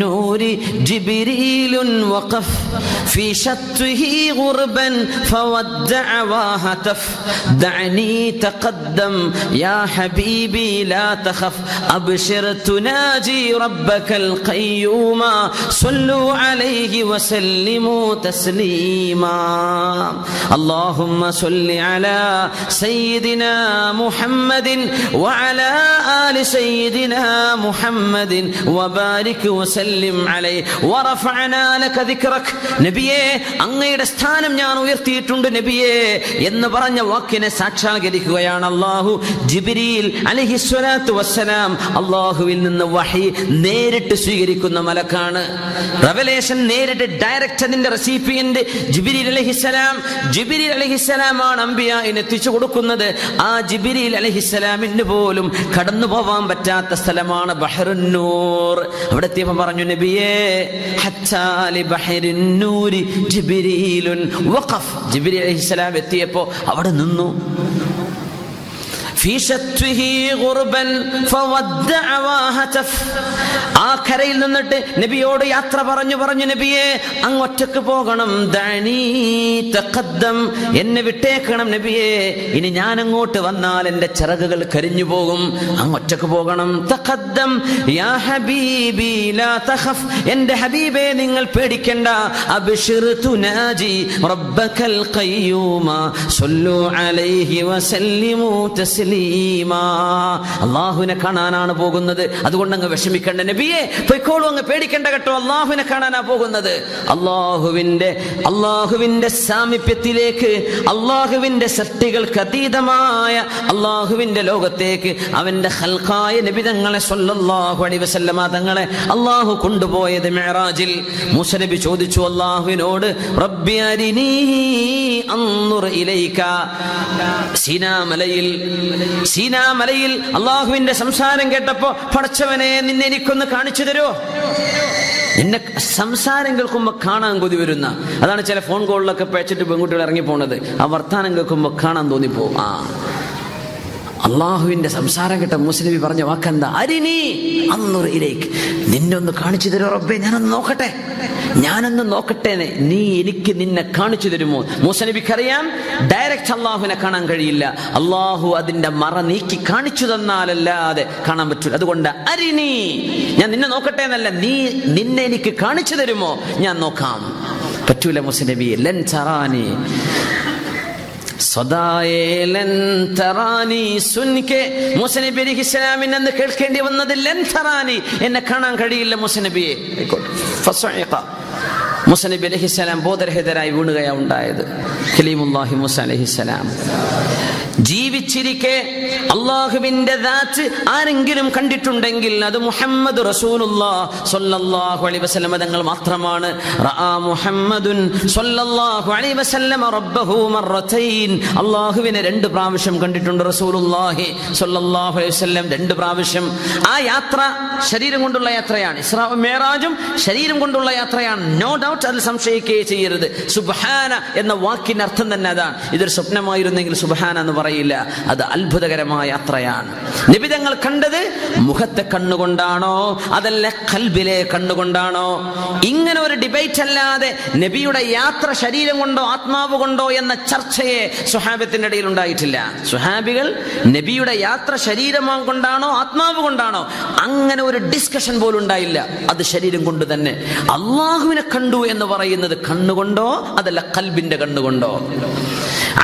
നൂരി ജിബ്രീലുൻ വഖഫ് ഫീ ശത്വിഹി ഗുർബൻ ഫവദ്ദഅ വഹതഫ് ദഅനി തഖദ്ദം യാ ഹബീബി ലാ തഖഫ് അബ്ശിർ തുനാജി റബ്ബകൽ ഖയ്യൂമ സ്വല്ലു അലൈഹി വസല്ലിമു തസ്ലീമാ അല്ലാഹുമ്മ على سيدنا محمد وعلى آل سيدنا محمد وبارك وسلم عليه ورفعنا لك ذكرك. നബിയേ അങ്ങയുടെ സ്ഥാനം ഞാൻ ഉയർത്തിയിട്ടുണ്ട് നബിയേ എന്ന് പറഞ്ഞ വാക്കിനെ സാക്ഷാത്കരിക്കുകയാണ് അല്ലാഹു. ജിബ്രീൽ അലൈഹിസ്സലാത്തു വസ്സലാം അല്ലാഹുവിൽ നിന്ന് വഹി നേരിട്ട് സ്വീകരിക്കുന്ന മലക്കാണ്. റെവലേഷൻ നേരിട്ട് ഡയറക്റ്റ് അതിന്റെ റെസിപ്പിയന്റ് ജിബ്രീൽ അലൈഹിസ്സലാം അംബിയായിന് എത്തിച്ചു കൊടുക്കുന്നത്. ആ ജിബ്രീൽ അലൈഹിസ്സലാമിന് പോലും കടന്നു പോവാൻ പറ്റാത്ത സ്ഥലമാണ് ബഹറുൻ നൂർ. അവിടെ എത്തിയപ്പോൾ പറഞ്ഞു, നബിയേ ഹത്താലി ബഹരിൻ നൂരി ജിബ്രീലുൻ വഖഫ്. ജിബ്രീൽ അലൈഹിസ്സലാം എത്തിയപ്പോൾ അവിടെ നിന്നു. ആ കരയിൽ നിന്നിട്ട് നബിയോട് യാത്ര പറഞ്ഞു നബിയെ അങ്ങ് ഒറ്റക്ക് പോകണം, എന്നെ വിട്ടേക്കണം നബിയെ, ഇനി ഞാൻ അങ്ങോട്ട് വന്നാൽ എന്റെ ചിറകുകൾ കരിഞ്ഞു പോകും, അങ്ങ് ഒറ്റക്ക് പോകണം. തഖദ്ദം യാ ഹബീബി ലാ തഖഫ്, എന്റെ ഹബീബേ നിങ്ങൾ പേടിക്കണ്ട. അബ്ശിർ തുനാജി റബ്ബകൽ ഖയ്യൂമ സ്വല്ലു അലൈഹി വസല്ലിമു തസ്ലീമാ. അല്ലാഹുവിനെ കാണാനാണ് പോകുന്നത്, അതുകൊണ്ട് അങ്ങ് വിഷമിക്കണ്ട നബിയെ, പോയിക്കോളൂ, അങ്ങ് പേടിക്കണ്ട കേട്ടോ, അല്ലാഹുവിനെ കാണാനാ പോകുന്നത്. അല്ലാഹുവിന്റെ സാമീപ്യത്തിലേക്ക്, അല്ലാഹുവിന്റെ സൃഷ്ടികൾക്ക് അതീതമായ അല്ലാഹുവിന്റെ ലോകത്തേക്ക് അവന്റെ ഖൽഖായ നബി തങ്ങളെ സ്വല്ലല്ലാഹു അലൈഹി വസല്ലമ തങ്ങളെ അല്ലാഹു കൊണ്ടുപോയത് മിഅ്റാജിൽ. മൂസ നബി ചോദിച്ചു അല്ലാഹുവിനോട്, റബ്ബി അരിനീ അൻദുർ ഇലൈക. സീനാമലയിൽ അള്ളാഹുവിന്റെ സംസാരം കേട്ടപ്പോ, പടച്ചവനെ നിന്നെ എനിക്കൊന്ന് കാണിച്ചു തരുമോ? എന്നെ സംസാരം കേൾക്കുമ്പോൾ കാണാൻ കൊതി വരുന്ന, അതാണ് ചില ഫോൺ കോളിലൊക്കെ പേച്ചിട്ട് പെൺകുട്ടികൾ ഇറങ്ങിപ്പോണത്. ആ വർത്താനം കേൾക്കുമ്പോൾ കാണാൻ തോന്നിപ്പോവും. അള്ളാഹുവിന്റെ സംസാരം കേട്ട മൂസ നബി പറഞ്ഞ വാക്കെന്താ? അരിനി അൻദുർ ഇലൈക്, നിന്നെ ഒന്ന് കാണിച്ചു തരുമോ റബ്ബേ? ഞാനൊന്ന് നോക്കട്ടെ, നീ എനിക്ക് നിന്നെ കാണിച്ചു തരുമോ? മൂസ നബിക്കറിയാം ഡയറക്റ്റ് അള്ളാഹുവിനെ കാണാൻ കഴിയില്ല, അള്ളാഹു അതിന്റെ മറ നീക്കി കാണിച്ചു തന്നാലല്ലാതെ കാണാൻ പറ്റൂല. അതുകൊണ്ട് അരിനി, ഞാൻ നിന്നെ നോക്കട്ടെ എന്നല്ല, നിന്നെ എനിക്ക് കാണിച്ചു തരുമോ? ഞാൻ നോക്കാം. പറ്റൂല മൂസ നബി. ലൻ തറാനി മൂസ നബി അലൈഹിസ്സലാമിന് അന്ന് കേൾക്കേണ്ടി വന്നത് ലൻ തറാനി, എന്നെ കാണാൻ കഴിയില്ല മൂസ നബിയെ. മൂസ നബി അലൈഹിസ്സലാം ബോധരഹിതരായി വീണുകയാ ഉണ്ടായത്. കലീമുല്ലാഹി മൂസ അലൈഹിസ്സലാം ജീവിച്ചിരിക്കെ അള്ളാഹുവിന്റെ ദാത്ത് ആരെങ്കിലും കണ്ടിട്ടുണ്ടെങ്കിൽ അത് മുഹമ്മദ് റസൂലുള്ളാഹി സ്വല്ലല്ലാഹു അലൈഹി വസല്ലം തങ്ങൾ മാത്രമാണ്. റആ മുഹമ്മദുൻ സ്വല്ലല്ലാഹു അലൈഹി വസല്ലം റബ്ബഹു മർറതൈൻ, അള്ളാഹുവിനെ 2 പ്രാവശ്യം കണ്ടിട്ടുണ്ട് റസൂലുള്ളാഹി സ്വല്ലല്ലാഹു അലൈഹി വസല്ലം, 2 പ്രാവശ്യം. ആ യാത്ര ശരീരം കൊണ്ടുള്ള യാത്രയാണ്. ഇസ്രാഉം മിഅ്റാജും ശരീരം കൊണ്ടുള്ള യാത്രയാണ്, നോ ഡൗട്ട്, അതിൽ സംശയിക്കുകയേ ചെയ്യരുത്. സുബ്ഹാന എന്ന വാക്കിന്റെ അർത്ഥം തന്നെ അതാണ്. ഇതൊരു സ്വപ്നമായിരുന്നെങ്കിൽ സുബ്ഹാന എന്ന് എന്നറിയില്ല. അത് അത്ഭുതകരമായ യാത്രയാണ്. നബി തങ്ങൾ കണ്ടത് മുഖത്തെ കണ്ണുകൊണ്ടാണോ അതല്ല ഖൽബിലെ കണ്ണുകൊണ്ടാണോ? ഇങ്ങനെ ഒരു ഡിബേറ്റ് അല്ലാതെ നബിയുടെ യാത്ര ശരീരം കൊണ്ടോ ആത്മാവ് കൊണ്ടോ എന്ന ചർച്ചയെ സ്വഹാബത്തിന്റെ ഇടയിൽ ഉണ്ടായിട്ടില്ല. സ്വഹാബികൾ നബിയുടെ യാത്ര ശരീരം കൊണ്ടാണോ ആത്മാവ് കൊണ്ടാണോ അങ്ങനെ ഒരു ഡിസ്കഷൻ പോലും ഉണ്ടായില്ല. അത് ശരീരം കൊണ്ട് തന്നെ. അള്ളാഹുവിനെ കണ്ടു എന്ന് പറയുന്നത് കണ്ണുകൊണ്ടോ അതല്ല ഖൽബിന്റെ കണ്ണുകൊണ്ടോ?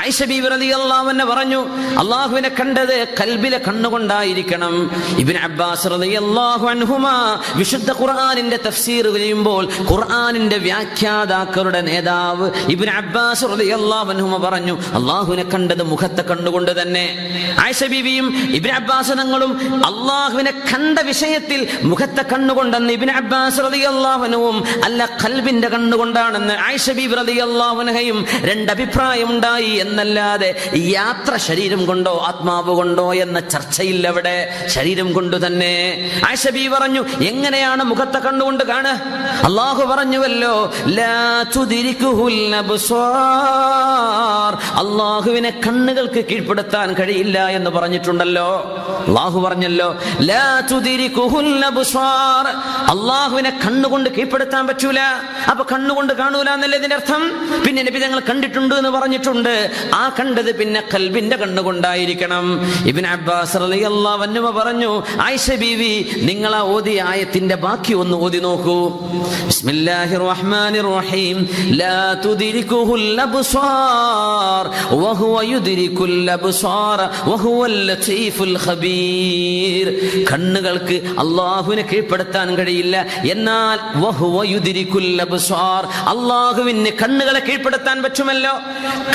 ആയിഷ ബീവി റളിയല്ലാഹു അൻഹ പറഞ്ഞു, അള്ളാഹുവിനെ കണ്ടത് ഖൽബിലെ കണ്ണുകൊണ്ടായിരിക്കണം. ഇബ്നു അബ്ബാസ് റളിയല്ലാഹു അൻഹുമാ വിശുദ്ധ ഖുർആനിന്റെ തഫ്സീർ ചെയ്യുമ്പോൾ ഖുർആനിന്റെ വ്യാഖ്യാതാക്കളുടെ നേതാവ് ഇബ്നു അബ്ബാസ് റളിയല്ലാഹു അൻഹുമാ പറഞ്ഞു, അള്ളാഹുവിനെ കണ്ടത് മുഖത്തെ കണ്ണുകൊണ്ട് തന്നെ. ആയിഷ ബീവിയും ഇബ്നു അബ്ബാസ് തങ്ങളും അള്ളാഹുവിനെ കണ്ട വിഷയത്തിൽ മുഖത്തെ കണ്ണുകൊണ്ടെന്ന് ഇബ്നു അബ്ബാസ് റളിയല്ലാഹു അൻഹുവും അല്ല ഖൽബിന്റെ കണ്ണുകൊണ്ടാണെന്ന് ആയിഷ ബീവി റളിയല്ലാഹു അൻഹയും രണ്ടഭിപ്രായമുണ്ടായി എന്നല്ലാതെ യാത്ര ശരീരം കൊണ്ടോ ആത്മാവ് കൊണ്ടോ എന്ന ചർച്ചയില്ല. അവിടെ ശരീരം കൊണ്ട് തന്നെ. ആയിഷ ബീവി പറഞ്ഞു, എങ്ങനെയാണ് മുഖത്തെ കണ്ണുകൊണ്ട് കാണുക? അള്ളാഹു പറഞ്ഞുവല്ലോ, ലാ തുദ്രികുഹുൽ അബ്സാർ, അള്ളാഹുവിനെ കണ്ണുകൾക്ക് കീഴ്പ്പെടുത്താൻ കഴിയില്ല എന്ന് പറഞ്ഞിട്ടുണ്ടല്ലോ. അള്ളാഹു പറഞ്ഞല്ലോ, ലാ തുദ്രികുഹുൽ അബ്സാർ, അള്ളാഹുവിനെ കണ്ണുകൊണ്ട് കീഴ്പ്പെടുത്താൻ പറ്റൂല. അപ്പൊ കണ്ണുകൊണ്ട് കാണൂല എന്നല്ലേ ഇതിന്റെ അർത്ഥം? പിന്നെ നബി തങ്ങൾ കണ്ടിട്ടുണ്ട് എന്ന് പറഞ്ഞിട്ടുണ്ട്. ആ കണ്ടത് പിന്നെ ഖൽബിന്റെ കണ്ണുകൊണ്ടായിരിക്കണം. ഇബ്നു അബ്ബാസ് റളിയല്ലാഹു അൻഹു പറഞ്ഞു, ആയിഷ ബീവി നിങ്ങൾ ആ ഓതിയ ആയത്തിന്റെ ബാക്കി ഒന്ന് ഓതി നോക്കൂ. ബിസ്മില്ലാഹിർ റഹ്മാനിർ റഹീം, ലാ തുദ്രികുഹുൽ അബ്സാർ വഹുവ യുദ്രികുൽ അബ്സാർ വഹുവൽ ലതീഫുൽ ഖബീർ. കണ്ണുകൾക്ക് അല്ലാഹുവിനെ കീഴ്പ്പെടുത്താൻ കഴിയില്ല, എന്നാൽ വഹുവ യുദ്രികുൽ അബ്സാർ, അല്ലാഹുവിന് കണ്ണുകളെ കീഴ്പ്പെടുത്താൻ പറ്റുമല്ലോ.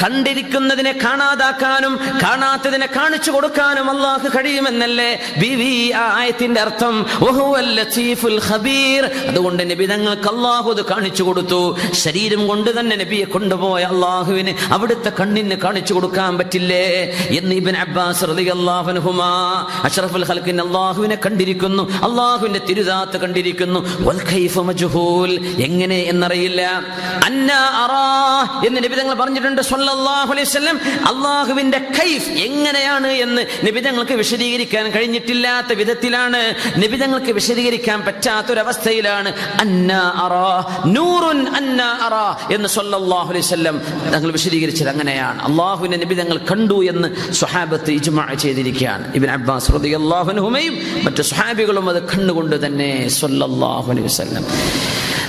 കണ്ടിരിക്കുന്നതിനെ കാണാതാക്കാനും കാണാത്തതിനെ കാണിച്ചു കൊടുക്കാനും അല്ലാഹു കഴിയുമെന്നല്ലേ ബീവി ആ ആയത്തിന്റെ അർത്ഥം. വഹുവൽ ലതീഫുൽ ഖബീർ. അതുകൊണ്ട് നബി തങ്ങൾക്ക് അല്ലാഹു അത് കാണിച്ചു കൊടുത്തു. ശരീരം കൊണ്ട് തന്നെ നബിയെ കൊണ്ടുപോയ അല്ലാഹുവിന് അവിടുത്തെ കണ്ണിന് കാണിച്ചു കൊടുക്കാൻ പറ്റില്ലേ എന്ന് ഇബ്നു അബ്ബാസ് റളിയല്ലാഹു അൻഹുമാ അഷ്റഫുൽ ഖൽഖിൻ അല്ലാഹുവിനെ കണ്ടിരിക്കുന്നു, അല്ലാഹുവിന്റെ തിരുദാത്ത് കണ്ടിരിക്കുന്നു. വൽ കൈഫ മജ്ഹൂൽ, എങ്ങനെ എന്നറിയില്ല. അന്നാ അറാ എന്ന് നബി തങ്ങൾ പറഞ്ഞിട്ടുണ്ട് സ്വല്ലല്ലാഹു അലൈഹി വസല്ലം. അല്ലാഹുവിന്റെ കൈഫ് എങ്ങനെയാണ് എന്ന് നബി തങ്ങൾക്ക് വിശദീകരിക്കാൻ കഴിഞ്ഞിട്ടില്ലാത്ത വിധത്തിലാണ്, നബി തങ്ങൾക്ക് വിശദീകരിക്കാൻ പറ്റാത്തൊരവസ്ഥയിലാണ് അന്നാ അറാ നൂറുൻ അന്നാ അറാ എന്ന് സ്വല്ലല്ലാഹു അലൈഹി വസല്ലം തങ്ങൾ വിശദീകരിച്ചത്. അങ്ങനെയാണ് അല്ലാഹുവിനെ നബി തങ്ങൾ കണ്ടു എന്ന് സ്വഹാബത്ത് ഇജ്മാ ചെയ്തിരിക്കുകയാണ്. ഇബ്നു അബ്ബാസ് റളിയല്ലാഹു അൻഹുമയും മറ്റു സ്വഹാബികളും അത് കണ്ടുകൊണ്ട് തന്നെ സ്വല്ലല്ലാഹു അലൈഹി വസല്ലം.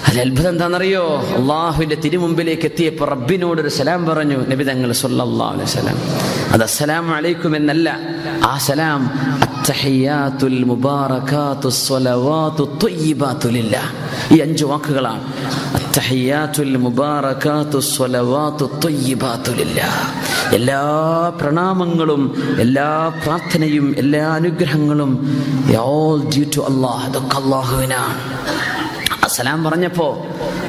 അതിൽ അത്ഭുതം എന്താണെന്നറിയോ? അള്ളാഹുവിന്റെ തിരുമുമ്പിലേക്ക് എത്തിയപ്പോൾ റബ്ബിനോടൊരു സലാം പറഞ്ഞു നബി തങ്ങൾ സ്വല്ലല്ലാഹു അലൈഹി വസല്ലം. അത് അസ്സലാമു അലൈക്കും എന്നല്ല, ആ സലാം അത്തഹിയാത്തുൽ മുബാറകാതുസ് സ്വലവാതുത് ത്വയ്യിബാതു ലില്ലാഹ്. ഈ 5 വാക്കുകളാണ്. അത്തഹിയാത്തുൽ മുബാറകാതുസ് സ്വലവാതുത് ത്വയ്യിബാതു ലില്ലാഹ്. എല്ലാ പ്രണാമങ്ങളും എല്ലാ പ്രാർത്ഥനയും എല്ലാ അനുഗ്രഹങ്ങളും all due to Allah. അതൊക്കെ അല്ലാഹുവിനാണ്. അസ്സലാം പറഞ്ഞപ്പോ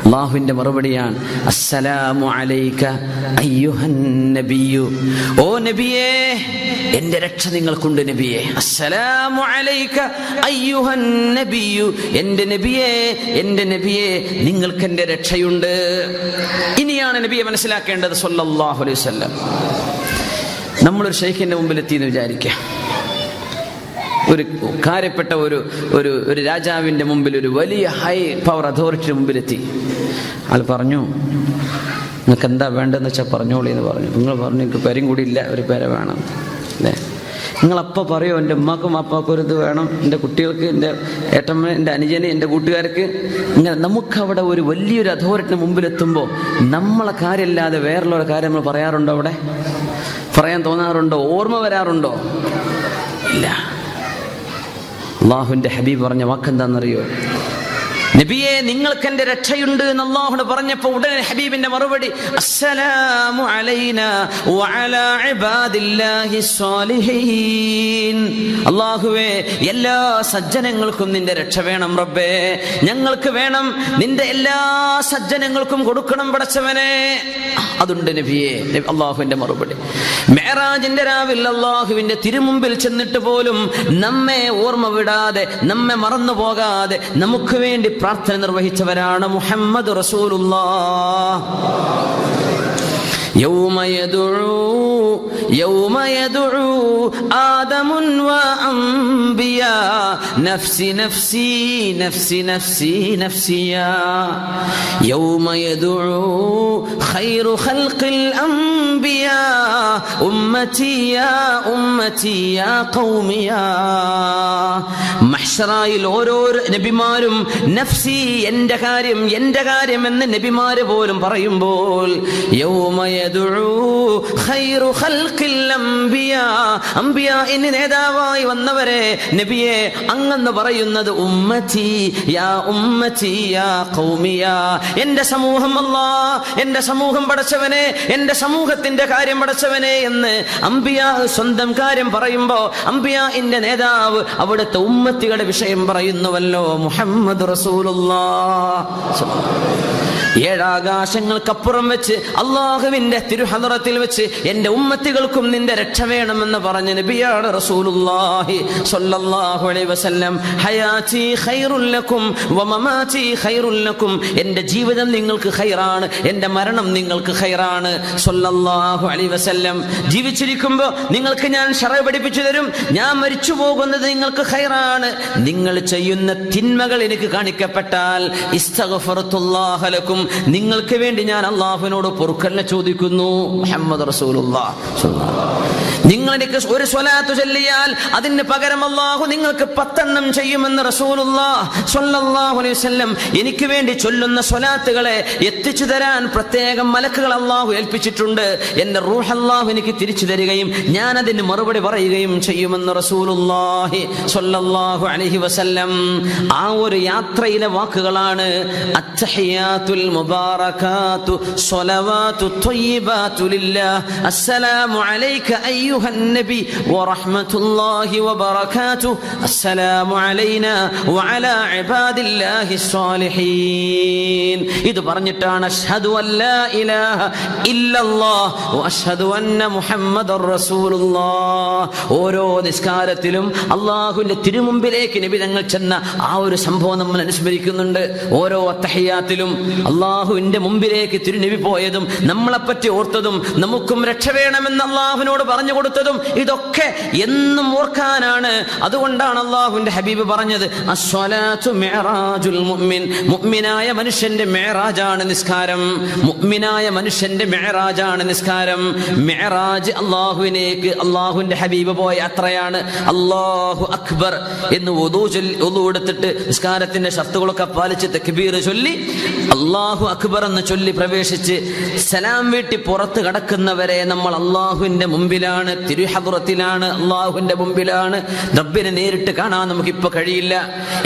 അല്ലാഹുവിന്റെ മറുപടിയാണ് അസ്സലാമു അലൈക അയ്യുഹൻ നബിയു. ഓ നബിയേ, എന്റെ രക്ഷ നിങ്ങൾക്കുണ്ട് നബിയേ. അസ്സലാമു അലൈക അയ്യുഹൻ നബിയു, എന്റെ നബിയേ, എന്റെ നബിയേ, നിങ്ങൾക്ക് എന്റെ രക്ഷയുണ്ട്. ഇനിയാണ് നബിയെ മനസ്സിലാക്കേണ്ടത് സ്വല്ലല്ലാഹു അലൈഹി വസല്ലം. നമ്മളൊരു ശൈഖിന്റെ മുമ്പിൽ എത്തിയെന്ന് വിചാരിക്കുക. ഒരു കാര്യപ്പെട്ട ഒരു രാജാവിന്റെ മുമ്പിൽ, ഒരു വലിയ ഹൈ പവർ അതോറിറ്റിയുടെ മുമ്പിലെത്തി. ആൾ പറഞ്ഞു, നിങ്ങൾക്ക് എന്താ വേണ്ടതെന്ന് വെച്ചാൽ പറഞ്ഞോളി എന്ന് പറഞ്ഞു. നിങ്ങൾ പറഞ്ഞു, എനിക്ക് പേരും കൂടി ഇല്ല, ഒരു പേര വേണം അല്ലേ? നിങ്ങളപ്പോൾ പറയോ, എൻ്റെ ഉമ്മാക്കും അപ്പാക്കും ഒരു ഇത് വേണം, എൻ്റെ കുട്ടികൾക്ക്, എൻ്റെ ഏട്ടമ്മ, എൻ്റെ അനുജന്, എൻ്റെ കൂട്ടുകാർക്ക്. ഇങ്ങനെ നമുക്കവിടെ ഒരു വലിയൊരു അതോറിറ്റിന് മുമ്പിലെത്തുമ്പോൾ നമ്മളെ കാര്യമില്ലാതെ വേറുള്ള കാര്യം നമ്മൾ പറയാറുണ്ടോ? അവിടെ പറയാൻ തോന്നാറുണ്ടോ? ഓർമ്മ വരാറുണ്ടോ? ഇല്ല. അല്ലാഹുവിന്റെ ഹബീബ് പറഞ്ഞ വാക്കെന്താണെന്നറിയോ? നബിയെ, നിങ്ങൾക്ക് എന്റെ രക്ഷയുണ്ട് എന്ന് അല്ലാഹു പറഞ്ഞപ്പോൾ ഉടനെ ഹബീബിന്റെ മറുപടി അസ്സലാമു അലൈനാ വഅലാ ഇബാദില്ലാഹി സ്വാലിഹീൻ. അല്ലാഹുവേ, എല്ലാ സജ്ജനങ്ങൾക്കും നിന്റെ രക്ഷ വേണം റബ്ബേ, ഞങ്ങൾക്ക് വേണം, നിന്റെ എല്ലാ സജ്ജനങ്ങൾക്കും കൊടുക്കണം പടച്ചവനെ. അതുണ്ട് നബിയെ. അല്ലാഹുവിന്റെ മറുപടി. മിഅ്റാജിന്റെ രാവിൽ അല്ലാഹുവിന്റെ തിരുമുമ്പിൽ ചെന്നിട്ട് പോലും നമ്മെ ഓർമ്മ വിടാതെ, നമ്മെ മറന്നു പോകാതെ നമുക്ക് വേണ്ടി പ്രാർത്ഥന നിർവഹിച്ചവരാണ് മുഹമ്മദ് റസൂലുള്ളാഹ്. യൗമ യദ്ഉ يوم يدعو آدم وأنبياء نفسي نفسي نفسي نفسي نفسي يوم يدعو خير خلق الأنبياء أمتي يا أمتي يا قومي يا മഹ്ശറായിൽ ഓരോ നബിമാരും നഫ്സി എൻ്റെ കാര്യം എന്ന് നബിമാര് പോലും പറയുമ്പോൾ യൗമ യദ്ഉ ഖൈറു ഖൽഖിൽ അംബിയാ ഇന്ന് നേതാവായി വന്നവരെ നബിയെ അങ്ങെന്ന് പറയുന്നത് ഉമ്മത്തി യാ ഖൗമിയാ എൻ്റെ സമൂഹം അല്ലാഹ് എൻ്റെ സമൂഹം പടച്ചവനെ എൻ്റെ സമൂഹത്തിന്റെ കാര്യം പടച്ചവനെ എന്ന് അംബിയാ സ്വന്തം കാര്യം പറയുമ്പോൾ അംബിയാഇന്റെ നേതാവ് അവിടുത്തെ ഉമ്മത്തികളുടെ വിഷയം പറയുന്നുവല്ലോ മുഹമ്മദ് റസൂലുള്ളാഹ്. ഏഴാകാശങ്ങൾക്കപ്പുറം വെച്ച് അള്ളാഹുവിന്റെ തിരുഹദറത്തിൽ വെച്ച് എൻ്റെ ഉമ്മത്തികൾക്കും നിന്റെ രക്ഷ വേണമെന്ന് പറഞ്ഞ നബിയാണ് റസൂലുള്ളാഹി സ്വല്ലല്ലാഹു അലൈഹി വസല്ലം. ഹയാതി ഖൈറുൽ ലക്കും വമമാതി ഖൈറുൽ ലക്കും, എൻ്റെ ജീവിതം നിങ്ങൾക്ക് ഖൈറാണ്, എൻ്റെ മരണം നിങ്ങൾക്ക് ഖൈറാണ് സ്വല്ലല്ലാഹു അലൈഹി വസല്ലം. ജീവിച്ചിരിക്കുമ്പോൾ നിങ്ങൾക്ക് ഞാൻ ശറഅ് പഠിപ്പിച്ചു തരും, ഞാൻ മരിച്ചു പോകുന്നത് നിങ്ങൾക്ക് ഖൈറാണ്. നിങ്ങൾ ചെയ്യുന്ന തിന്മകൾ എനിക്ക് കാണിക്കപ്പെട്ടാൽ ഇസ്തഗ്ഫറുല്ലാഹ ലക്കും, നിങ്ങൾക്ക് വേണ്ടി ഞാൻ അള്ളാഹുവിനോട് പൊറുക്കലിനെ ചോദിക്കുന്നു. മുഹമ്മദ് റസൂലുള്ളാഹ്. നിങ്ങൾ എനിക്ക് ഒരു സ്വലാത്ത് ചൊല്ലിയാൽ അതിന് പകരം അള്ളാഹു നിങ്ങൾക്ക് 10 എണ്ണം ചെയ്യുമെന്ന് റസൂലുള്ളാഹ് സ്വല്ലല്ലാഹു അലൈഹി വസല്ലം. എനിക്ക് വേണ്ടി ചൊല്ലുന്ന സ്വലാത്തുകളെ എത്തിച്ചു തരാൻ പ്രത്യേകം മലക്കുകൾ അള്ളാഹു ഏൽപ്പിച്ചിട്ടുണ്ട്. എന്റെ റൂഹ് അള്ളാഹു എനിക്ക് തിരിച്ചു തരികയും ഞാൻ അതിന് മറുപടി പറയുകയും ചെയ്യുമെന്ന് റസൂലുള്ളാഹി സ്വല്ലല്ലാഹു അലൈഹി വസല്ലം. ആ ഒരു യാത്രയിലെ വാക്കുകളാണ് അത്തഹിയാത്തുൽ മുബാറകാതു സ്വലവാതു ത്വയ്യിബാതു ലില്ലാഹ് അസ്സലാമു അലൈക അയ്യുഹൻ നബി വറഹ്മത്തുള്ളാഹി വബറകാതുഹു അസ്സലാമു അലൈനാ വഅലാ ഇബാദില്ലാഹി സ്വാലിഹീൻ. ഇത് പറഞ്ഞിട്ടാണ് അഷ്ഹദു അല്ലാ ഇലാഹ ഇല്ലല്ലാഹ് വഅഷ്ഹദു അന്ന മുഹമ്മദർ റസൂലുള്ളാഹ്. ഓരോ നിസ്കാരത്തിലും അല്ലാഹുവിന്റെ തിരുമുമ്പിലേക്ക് നബി തങ്ങൾ ചെന്ന ആ ഒരു സംഭവം നമ്മൾ അനുസ്മരിക്കുന്നുണ്ട്. ഓരോ അത്തഹിയാത്തിലും അല്ലാഹുവിന്റെ മുമ്പിലേക്ക് തിരുനബി പോയതും നമ്മളെപ്പറ്റി ഓർത്തതും നമുക്കും രക്ഷ വേണമെന്ന് അല്ലാഹുവിനോട് പറഞ്ഞു കൊടുത്തതും ഇതൊക്കെ എന്നും ഓർക്കാനാണ്. അതുകൊണ്ടാണ് അല്ലാഹുവിന്റെ ഹബീബ് പറഞ്ഞത് അസ്സലാത്തു മിഅ്റാജുൽ മുഅ്മിൻ, മുഅ്മിനായ മനുഷ്യന്റെ മിഅ്റാജാണ് നിസ്കാരം. മുഅ്മിനായ മനുഷ്യന്റെ മിഅ്റാജാണ് നിസ്കാരം. മിഅ്റാജ് അല്ലാഹുവിനേക്ക് അല്ലാഹുവിന്റെ ഹബീബ് പോയ യാത്രയാണ്. അല്ലാഹു അക്ബർ എന്ന് വുദൂ എടുത്തിട്ട് നിസ്കാരത്തിന്റെ ഷർത്തുകളൊക്കെ പാലിച്ച് തക്ബീർ ചൊല്ലി അല്ലാഹു അക്ബർ എന്ന് ചൊല്ലി പ്രവേശിച്ച് സലാം വീട്ടി പുറത്ത് കടക്കുന്നവരെ നമ്മൾ അല്ലാഹുവിന്റെ മുമ്പിലാണ്, തിരുഹദറത്തിലാണ്, അല്ലാഹുവിന്റെ മുമ്പിലാണ്. റബ്ബിനെ നേരിട്ട് കാണാൻ നമുക്കിപ്പോ കഴിയില്ല,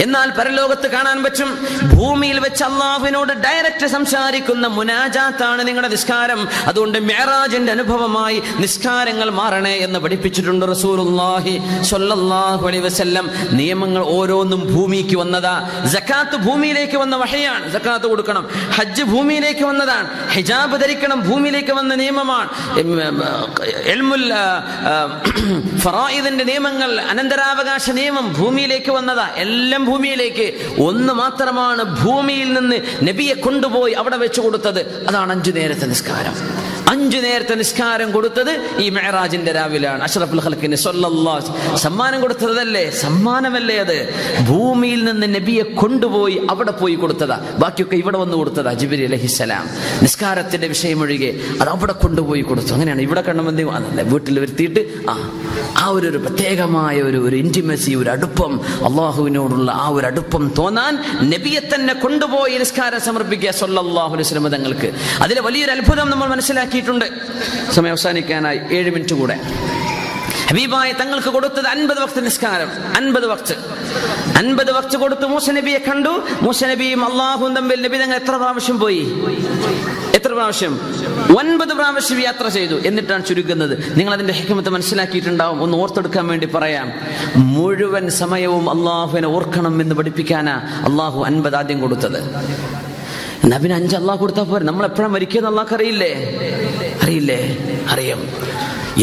എന്നാൽ പരലോകത്ത് കാണാൻ പറ്റും. ഭൂമിയിൽ വെച്ച് അല്ലാഹുവിനോട് ഡയറക്റ്റ് സംസാരിക്കുന്ന മുനാജാത്താണ് നിങ്ങളുടെ നിസ്കാരം. അതുകൊണ്ട് മിഅ്റാജിന്റെ അനുഭവമായി നിസ്കാരങ്ങൾ മാറണേ എന്ന് പഠിപ്പിച്ചിട്ടുണ്ട് റസൂലുള്ളാഹി സ്വല്ലല്ലാഹു അലൈഹി വസല്ലം. നിയമങ്ങൾ ഓരോന്നും ഭൂമിക്ക് വന്നതാ. സക്കാത്ത് ഭൂമിയിലേക്ക് വന്ന വഹയാണ്, സക്കാത്ത് കൊടുക്കണം. ഹജ്ജ് ഭൂമിയിലേക്ക് വന്നതാണ്. ഹിജാബ് ധരിക്കണം ഭൂമിയിലേക്ക് വന്ന നിയമമാണ്. ഇൽമുൽ ഫറായിദിന്റെ നിയമങ്ങൾ, അനന്തരാവകാശ നിയമം ഭൂമിയിലേക്ക് വന്നതാ. എല്ലാം ഭൂമിയിലേക്ക്. ഒന്ന് മാത്രമാണ് ഭൂമിയിൽ നിന്ന് നബിയെ കൊണ്ടുപോയി അവിടെ വെച്ച് കൊടുത്തത്. അതാണ് 5 നേരത്തെ നിസ്കാരം. 5 നേരത്തെ നിസ്കാരം കൊടുത്തത് ഈ മിഅ്റാജിന്റെ രാവിലാണ്. അഷ്റഫുൽ ഖൽഖിന് സ്വല്ലല്ലാഹു സമ്മാനം കൊടുത്തതല്ലേ, സമ്മാനമല്ലേ അത്. ഭൂമിയിൽ നിന്ന് നബിയെ കൊണ്ടുപോയി അവിടെ പോയി കൊടുത്തതാ. ബാക്കിയൊക്കെ ഇവിടെ വന്ന് കൊടുത്തതാ ജിബ്രീൽ അലൈഹിസ്സലാം. നിസ്കാരത്തിന്റെ വിഷയമൊഴികെ അത് അവിടെ കൊണ്ടുപോയി കൊടുത്തു. അങ്ങനെയാണ്. ഇവിടെ കണ്ണമെന്തി വീട്ടിൽ വരുത്തിയിട്ട് ആ ഒരു പ്രത്യേകമായ ഒരു ഇന്റിമസി, ഒരു അടുപ്പം, അള്ളാഹുവിനോടുള്ള ആ ഒരു അടുപ്പം തോന്നാൻ നബിയെ തന്നെ കൊണ്ടുപോയി നിസ്കാരം സമർപ്പിക്കുക സ്വല്ലല്ലാഹു അലൈഹി വസല്ലം തങ്ങൾക്ക്. അതിലെ വലിയൊരു അത്ഭുതം നമ്മൾ മനസ്സിലാക്കിയിട്ടുണ്ട്. സമയം അവസാനിക്കാനായി 7 മിനിറ്റ് കൂടെ. ഹബീബായ തങ്ങൾക്ക് കൊടുത്തത് 50 വക്ത് നിസ്കാരം. 50 വക്ത് കൊടുത്തു. മൂസ നബിയെ കണ്ടു. മൂസ നബിയും അള്ളാഹുവും തമ്മിൽ നബി തങ്ങൾ എത്ര പ്രാവശ്യം പോയി? എത്ര പ്രാവശ്യം? 9 പ്രാവശ്യം യാത്ര ചെയ്തു. എന്നിട്ടാണ് ചുരുക്കുന്നത്. നിങ്ങൾ അതിന്റെ ഹിക്മത്ത് മനസ്സിലാക്കിയിട്ടുണ്ടാവും. ഒന്ന് ഓർത്തെടുക്കാൻ വേണ്ടി പറയാം. മുഴുവൻ സമയവും അള്ളാഹുവിനെ ഓർക്കണം എന്ന് പഠിപ്പിക്കാനാ അള്ളാഹു 50 ആദ്യം കൊടുത്തത്. എന്നാ പിന്നെ 5 അള്ളാഹു കൊടുത്താൽ പോരെ? നമ്മൾ എപ്പോഴാണ് മരിക്കുന്നത് അള്ളാഹ് അറിയില്ലേ? അറിയാം.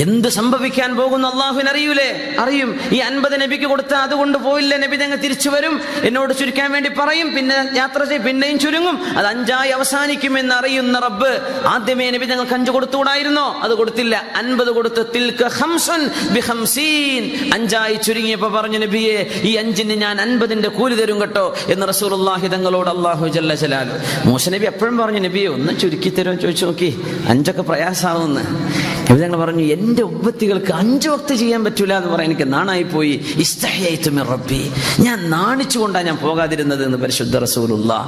എന്ത് സംഭവിക്കാൻ പോകുന്നു അള്ളാഹുവിന് അറിയൂലേ? അറിയും. ഈ 50 നബിക്ക് കൊടുത്ത അതുകൊണ്ട് പോയില്ല, നബി തങ്ങൾ തിരിച്ചു വരും, എന്നോട് ചുരുക്കാൻ വേണ്ടി പറയും, പിന്നെ യാത്ര ചെയ്യും, പിന്നെയും ചുരുങ്ങും, അത് 5 അവസാനിക്കുമെന്ന് അറിയുന്ന റബ്ബ് ആദ്യമേ നബി തങ്ങൾക്ക് 5 കൊടുത്തുകൂടായിരുന്നോ? അത് കൊടുത്തില്ല, 50 കൊടുത്ത് തിൽക ഖംസുൻ ബിഖംസീൻ, 5 ചുരുങ്ങിയപ്പോ പറഞ്ഞു, നബിയെ ഈ 5 ഞാൻ 50 കൂലി തരും കേട്ടോ എന്ന് റസൂലുള്ളാഹി തങ്ങളോട് അല്ലാഹു ജല്ല ജലാലു. മൂസ നബി എപ്പോഴും പറഞ്ഞു, നബിയെ ഒന്ന് ചുരുക്കി തരുമോ ചോദിച്ചു നോക്കി, 5 പ്രയാസാവുമെന്ന്. നബി തങ്ങൾ പറഞ്ഞു, എന്റെ ഉമ്മത്തികൾക്ക് 5 വക്ത് ചെയ്യാൻ പറ്റൂല എന്ന് പറയാൻ എനിക്ക് നാണായി പോയി. ഇസ്തഹയൈതു മിർ റബ്ബി, ഞാൻ നാണിച്ചുകൊണ്ടാണ് ഞാൻ പോകാതിരുന്നത് എന്ന് പരിശുദ്ധ റസൂലുള്ളാഹ്.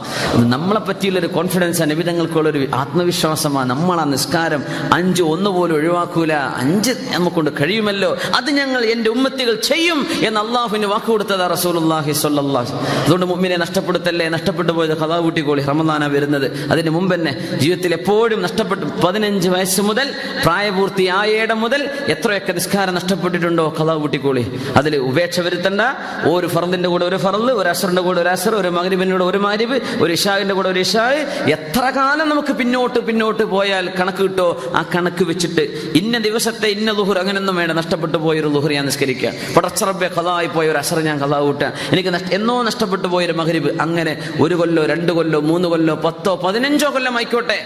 നമ്മളെ പറ്റിയുള്ളൊരു കോൺഫിഡൻസ്, നബി തങ്ങൾക്കുള്ളൊരു ആത്മവിശ്വാസമാണ്. നമ്മൾ ആ നിസ്കാരം 5 ഒന്നുപോലും ഒഴിവാക്കൂല, 5 നമുക്കൊണ്ട് കഴിയുമല്ലോ, അത് ഞങ്ങൾ എന്റെ ഉമ്മത്തികൾ ചെയ്യും എന്ന് അള്ളാഹുവിന് വാക്ക് കൊടുത്തതാ റസൂലുള്ളാഹി സ്വല്ലല്ലാഹു അലൈഹി വസല്ലം. അതുകൊണ്ട് മുഅ്മിനെ നഷ്ടപ്പെടുത്തല്ലേ, നഷ്ടപ്പെട്ടു പോയത് ഖളാ കൂട്ടിക്കോളി. റമദാനാ വരുന്നത്, അതിന് മുമ്പ് തന്നെ ജീവിതത്തിൽ എപ്പോഴും നഷ്ടപ്പെട്ടു. 15 വയസ്സ് മുതൽ പ്രായപൂർത്തിയായേടം മുതൽ എത്രയൊക്കെ നിസ്കാരം നഷ്ടപ്പെട്ടിട്ടുണ്ടോ ഖളാ കൂട്ടിക്കോളി. അതിൽ ഉപേക്ഷ വരുത്തണ്ട. ഒരു ഫർദിന്റെ കൂടെ ഒരു ഫർദ്, ഒരു അസ്റിന്റെ കൂടെ ഒരു അസ്ർ, ഒരു മഗ്രിബിന്റെ കൂടെ ഒരു മഗ്രിബ്, ഒരു ഇശാഇന്റെ കൂടെ ഒരു ഇശാഇ. എത്ര കാലം നമുക്ക് പിന്നോട്ട് പോയാൽ കണക്ക് കിട്ടോ, ആ കണക്ക് വെച്ചിട്ട് ഇന്ന ദിവസത്തെ ഇന്ന ളുഹർ അങ്ങനെയൊന്നും വേണ്ട, നഷ്ടപ്പെട്ടു പോയൊരു ളുഹർ ഞാൻ നിസ്കരിക്കുക, പടച്ച റബ്ബേ ഖളായി പോയ ഒരു അസ്ർ ഞാൻ ഖളാ കൂട്ടുക, എനിക്ക് എന്നോ നഷ്ടപ്പെട്ടു പോയൊരു മഗ്രിബ്, അങ്ങനെ 1 കൊല്ലോ 2 കൊല്ലോ 3 കൊല്ലോ 10 15 കൊല്ലം ആയിക്കോട്ടെ,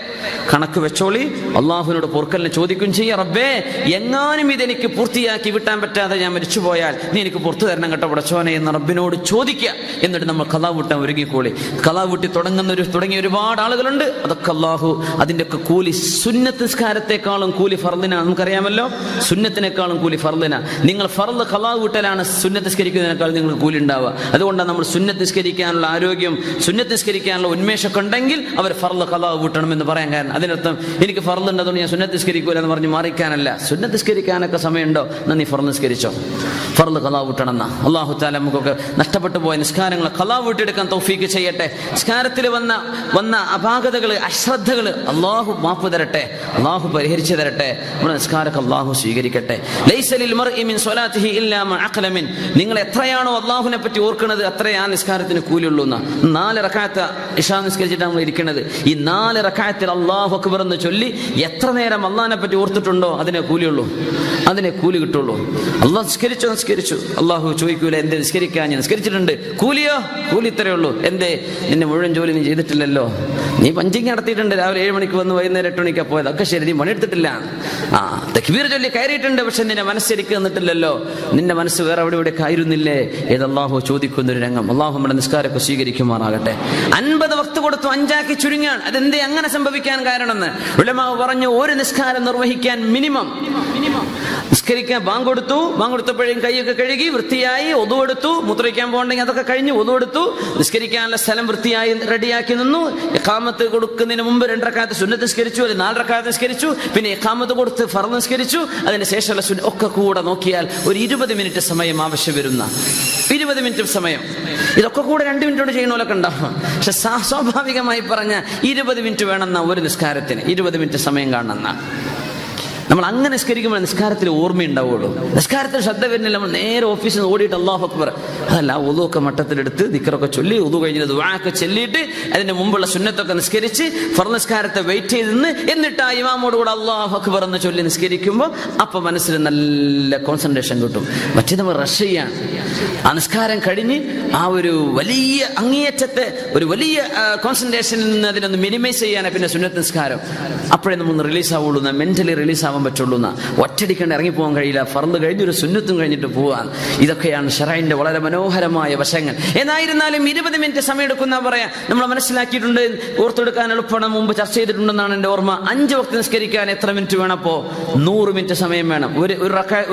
കണക്ക് വെച്ചോളി. അള്ളാഹുവിനോട് പൊറുക്കലിനെ ചോദിക്കും ചെയ്യുക, റബ്ബേ എങ്ങാനും ഇതെനിക്ക് പൂർത്തിയാക്കി വിട്ടാൻ പറ്റാതെ ഞാൻ മരിച്ചു പോയാൽ നീ എനിക്ക് പുറത്തു തരണം കേട്ടോ പടച്ചോനെ എന്ന് റബ്ബിനോട് ചോദിക്കുക. എന്നിട്ട് നമ്മൾ ഖളാ വീട്ടാൻ ഒരുങ്ങിക്കോളി. ഖളാ വീട്ടി തുടങ്ങിയ ഒരുപാട് ആളുകളുണ്ട്. അതൊക്കെ അള്ളാഹു അതിൻ്റെയൊക്കെ കൂലി സുന്നത്ത് നിസ്കാരത്തെക്കാളും കൂലി ഫർദിനാണ്. നമുക്കറിയാമല്ലോ, സുന്നത്തിനേക്കാളും കൂലി ഫർദിനാ. നിങ്ങൾ ഫർദ് ഖളാ വീട്ടലാണ് സുന്നത്ത് നിസ്കരിക്കുന്നതിനേക്കാൾ നിങ്ങൾക്ക് കൂലി ഉണ്ടാവുക. അതുകൊണ്ടാണ് നമ്മൾ സുന്നത്ത് നിസ്കരിക്കാനുള്ള ആരോഗ്യം, സുന്നത്ത് നിസ്കരിക്കാനുള്ള ഉന്മേഷമൊക്കെ ഉണ്ടെങ്കിൽ അവർ ഫർദ് ഖളാ വീട്ടണം എന്ന് പറയാൻ കാരണം. അതിനർത്ഥം എനിക്ക് ഫർദ് ഉണ്ട് അതുകൊണ്ട് ഞാൻ സുന്നത്ത് നിസ്കരിക്കൂല എന്ന് പറഞ്ഞ് മാറിക്കാനല്ല. സുന്നത്ത് നിസ്കരിക്കാനൊക്കെ സമയമുണ്ടോ, എന്നാൽ നീ ഫർദ് നിസ്കരിച്ചോ, ഫർദ് ഖളാ വീട്ടണം എന്നാ. അല്ലാഹു തആല നമുക്കൊക്കെ നഷ്ടപ്പെട്ടു പോയ നിസ്കാരങ്ങൾ ഖളാ വീട്ടെടുക്കാൻ തൗഫീക്ക് ചെയ്യട്ടെ. നിസ്കാരത്തിൽ വന്ന അപാകതകൾ, അശ്രദ്ധകൾ അല്ലാഹു മാപ്പ് തരട്ടെ, അല്ലാഹു പരിഹരിച്ചു തരട്ടെ. നമ്മുടെ നിസ്കാരമൊക്കെ അല്ലാഹു സ്വീകരിക്കട്ടെ. ലൈസ ലിൽ മർഇ മിൻ സ്വലാത്തിഹി ഇല്ലാ മാ അഖല മിൻ, നിങ്ങൾ എത്രയാണോ അല്ലാഹുവിനെ പറ്റി ഓർക്കുന്നത് അത്രയാ നിസ്കാരത്തിന് കൂലിയുള്ളൂ എന്നാ. 4 റക്അത്ത് ഇശാ നിസ്കരിച്ചിട്ടാണ് നമ്മൾ ഇരിക്കുന്നത്. ഈ 4 റക്അത്തിൽ അല്ലാഹു അക്ബർ എന്ന് ചൊല്ലി എത്ര നേരം അല്ലാഹുവിനെ പറ്റി ഓർത്തിട്ടുണ്ടോ അതിനെ കൂലിയുള്ളൂ, അതിനെ കൂലി കിട്ടുള്ളൂ. അല്ലാഹു നിസ്കരിച്ചു, അല്ലാഹു ചോദിക്കൂല എന്തേ നിസ്കരിക്കാൻ, ഞാൻ നിസ്കരിച്ചിട്ടുണ്ട്, കൂലിയോ, കൂലി ഇത്രയേ ഉള്ളൂ. എന്തേ നിന്നെ മുഴുവൻ ജോലി നീ ചെയ്തിട്ടില്ലല്ലോ, നീ പഞ്ചിങ് നടത്തിയിട്ടുണ്ട്, രാവിലെ 7 മണിക്ക് വന്ന് വൈകുന്നേരം 8 മണിക്കാണ് പോയത്, ഒക്കെ ശരി, നീ പണിയെടുത്തിട്ടില്ല. തക്ബീർ ചൊല്ലി കയറിയിട്ടുണ്ട്, പക്ഷെ നിന്റെ മനസ്സെനിക്ക് തന്നിട്ടില്ലല്ലോ, നിന്റെ മനസ്സ് വേറെ ഇവിടെ ആയിരുന്നില്ലേ ഏത് അല്ലാഹു ചോദിക്കുന്നൊരു രംഗം. അല്ലാഹു നമ്മുടെ നിസ്കാരമൊക്കെ സ്വീകരിക്കുമാറാകട്ടെ. 50 വക്ത് കൊടുത്തു 5 ചുരുങ്ങാൻ. അതെന്തേ അങ്ങനെ സംഭവിക്കാൻ കാരണമെന്ന് ഉലമാ പറഞ്ഞു. ഒരു നിസ്കാരം നിർവഹിക്കാൻ മിനിമം നിസ്കരിക്കാൻ ബാങ്ക് കൊടുത്തപ്പോഴേക്കും കൈയൊക്കെ കഴുകി വൃത്തിയായി ഒതു എടുത്തു, മൂത്രയ്ക്കാൻ പോകണ്ടെങ്കിൽ അതൊക്കെ കഴിഞ്ഞ് ഒതു എടുത്തു, നിസ്കരിക്കാനുള്ള സ്ഥലം വൃത്തിയായി റെഡിയാക്കി നിന്നു. ഇഖാമത്ത് കൊടുക്കുന്നതിന് മുമ്പ് 2 റക്അത്ത് സുന്നത്ത് നിസ്കരിച്ചു, അല്ലെങ്കിൽ 4 റക്അത്ത് നിസ്കരിച്ചു, പിന്നെ ഇഖാമത്ത് കൊടുത്ത് ഫർദ് നിസ്കരിച്ചു, അതിന് ശേഷമുള്ള ഒക്കെ കൂടെ നോക്കിയാൽ ഒരു 20 മിനിറ്റ് സമയം ആവശ്യം വരുന്ന 20 മിനിറ്റ് സമയം. ഇതൊക്കെ കൂടെ 2 മിനിറ്റ് കൊണ്ട് ചെയ്യുന്നവരൊക്കെ ഉണ്ടാവും. പക്ഷെ സ്വാഭാവികമായി പറഞ്ഞ 20 മിനിറ്റ് വേണമെന്ന ഒരു നിസ്കാരത്തിന് 20 മിനിറ്റ് സമയം കാണുന്ന. നമ്മൾ അങ്ങനെ നിസ്കരിക്കുമ്പോൾ നിസ്കാരത്തിൽ ഓർമ്മയുണ്ടാവുള്ളൂ. നിസ്കാരത്തിൽ ശ്രദ്ധ വരുന്നില്ല, നമ്മൾ നേരെ ഓഫീസിൽ നിന്ന് ഓടിയിട്ട് അല്ലാഹു അക്ബർ, അതല്ല ഒതുവൊക്കെ മട്ടത്തിലെടുത്ത് ദിക്റൊക്കെ ചൊല്ലി ഒതു കഴിഞ്ഞിട്ട് ദുആയൊക്കെ ചൊല്ലിയിട്ട് അതിന്റെ മുമ്പുള്ള സുന്നത്തൊക്കെ നിസ്കരിച്ച് ഫർദ് നിസ്കാരത്തെ വെയിറ്റ് ചെയ്ത് നിന്ന് എന്നിട്ട് ആ ഇമാമോട് കൂടെ അല്ലാഹു അക്ബർ എന്ന് ചൊല്ലി നിസ്കരിക്കുമ്പോൾ അപ്പം മനസ്സിൽ നല്ല കോൺസെൻട്രേഷൻ കിട്ടും. മറ്റേ നമ്മൾ റഷ് ചെയ്യാൻ ആ നിസ്കാരം കഴിഞ്ഞ് ആ ഒരു വലിയ അങ്ങേയറ്റത്തെ ഒരു വലിയ കോൺസെൻട്രേഷനിൽ നിന്ന് അതിനൊന്ന് മിനിമൈസ് ചെയ്യാനാണ് പിന്നെ സുന്നത്ത് നിസ്കാരം. അപ്പോഴേ നമ്മൾ റിലീസ് ആവുള്ളൂ, മെന്റലി റിലീസ് ആവാൻ പറ്റുള്ളൂ. ഒറ്റടിക്കണ്ട് ഇറങ്ങിപ്പോകാൻ കഴിയില്ല. ഫർദ് കഴിഞ്ഞ് ഒരു സുന്നത്തും കഴിഞ്ഞിട്ട് പോവാൻ. ഇതൊക്കെയാണ് ശറഈന്റെ വളരെ മനോഹരമായ വശങ്ങൾ. എന്നായിരുന്നാലും 20 മിനിറ്റ് സമയം എടുക്കുന്ന പറയാം. നമ്മൾ മനസ്സിലാക്കിയിട്ടുണ്ട്, ഓർത്തെടുക്കാൻ എളുപ്പമാണ്, മുമ്പ് ചർച്ച ചെയ്തിട്ടുണ്ടെന്നാണ് എൻ്റെ ഓർമ്മ. 5 വക്ത് നിസ്കരിക്കാൻ എത്ര മിനിറ്റ് വേണം? അപ്പോ 100 മിനിറ്റ് സമയം വേണം.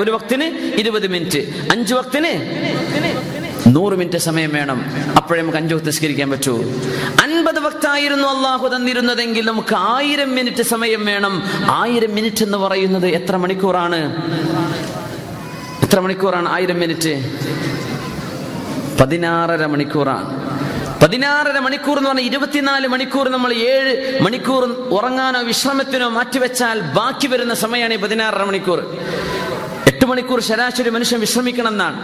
ഒരു വക്തിന് 20 മിനിറ്റ്, 5 വക്തിന് 100 മിനിറ്റ് സമയം വേണം. അപ്പോഴേ നമുക്ക് 5 വക്ത് നിസ്കരിക്കാൻ പറ്റൂ. 50 വക്തായിരുന്നു അള്ളാഹു തന്നിരുന്നതെങ്കിൽ നമുക്ക് 1000 മിനിറ്റ് സമയം വേണം. 1000 മിനിറ്റ് എന്ന് പറയുന്നത് എത്ര മണിക്കൂറാണ്? 1000 മിനിറ്റ് 16.5 മണിക്കൂറാണ്. 16.5 മണിക്കൂർ എന്ന് പറഞ്ഞാൽ 24 മണിക്കൂർ നമ്മൾ 7 മണിക്കൂർ ഉറങ്ങാനോ വിശ്രമത്തിനോ മാറ്റിവെച്ചാൽ ബാക്കി വരുന്ന സമയമാണ് 16.5 മണിക്കൂർ. 8 8 മണിക്കൂർ ശരാശരി മനുഷ്യൻ വിശ്രമിക്കണം എന്നാണ്.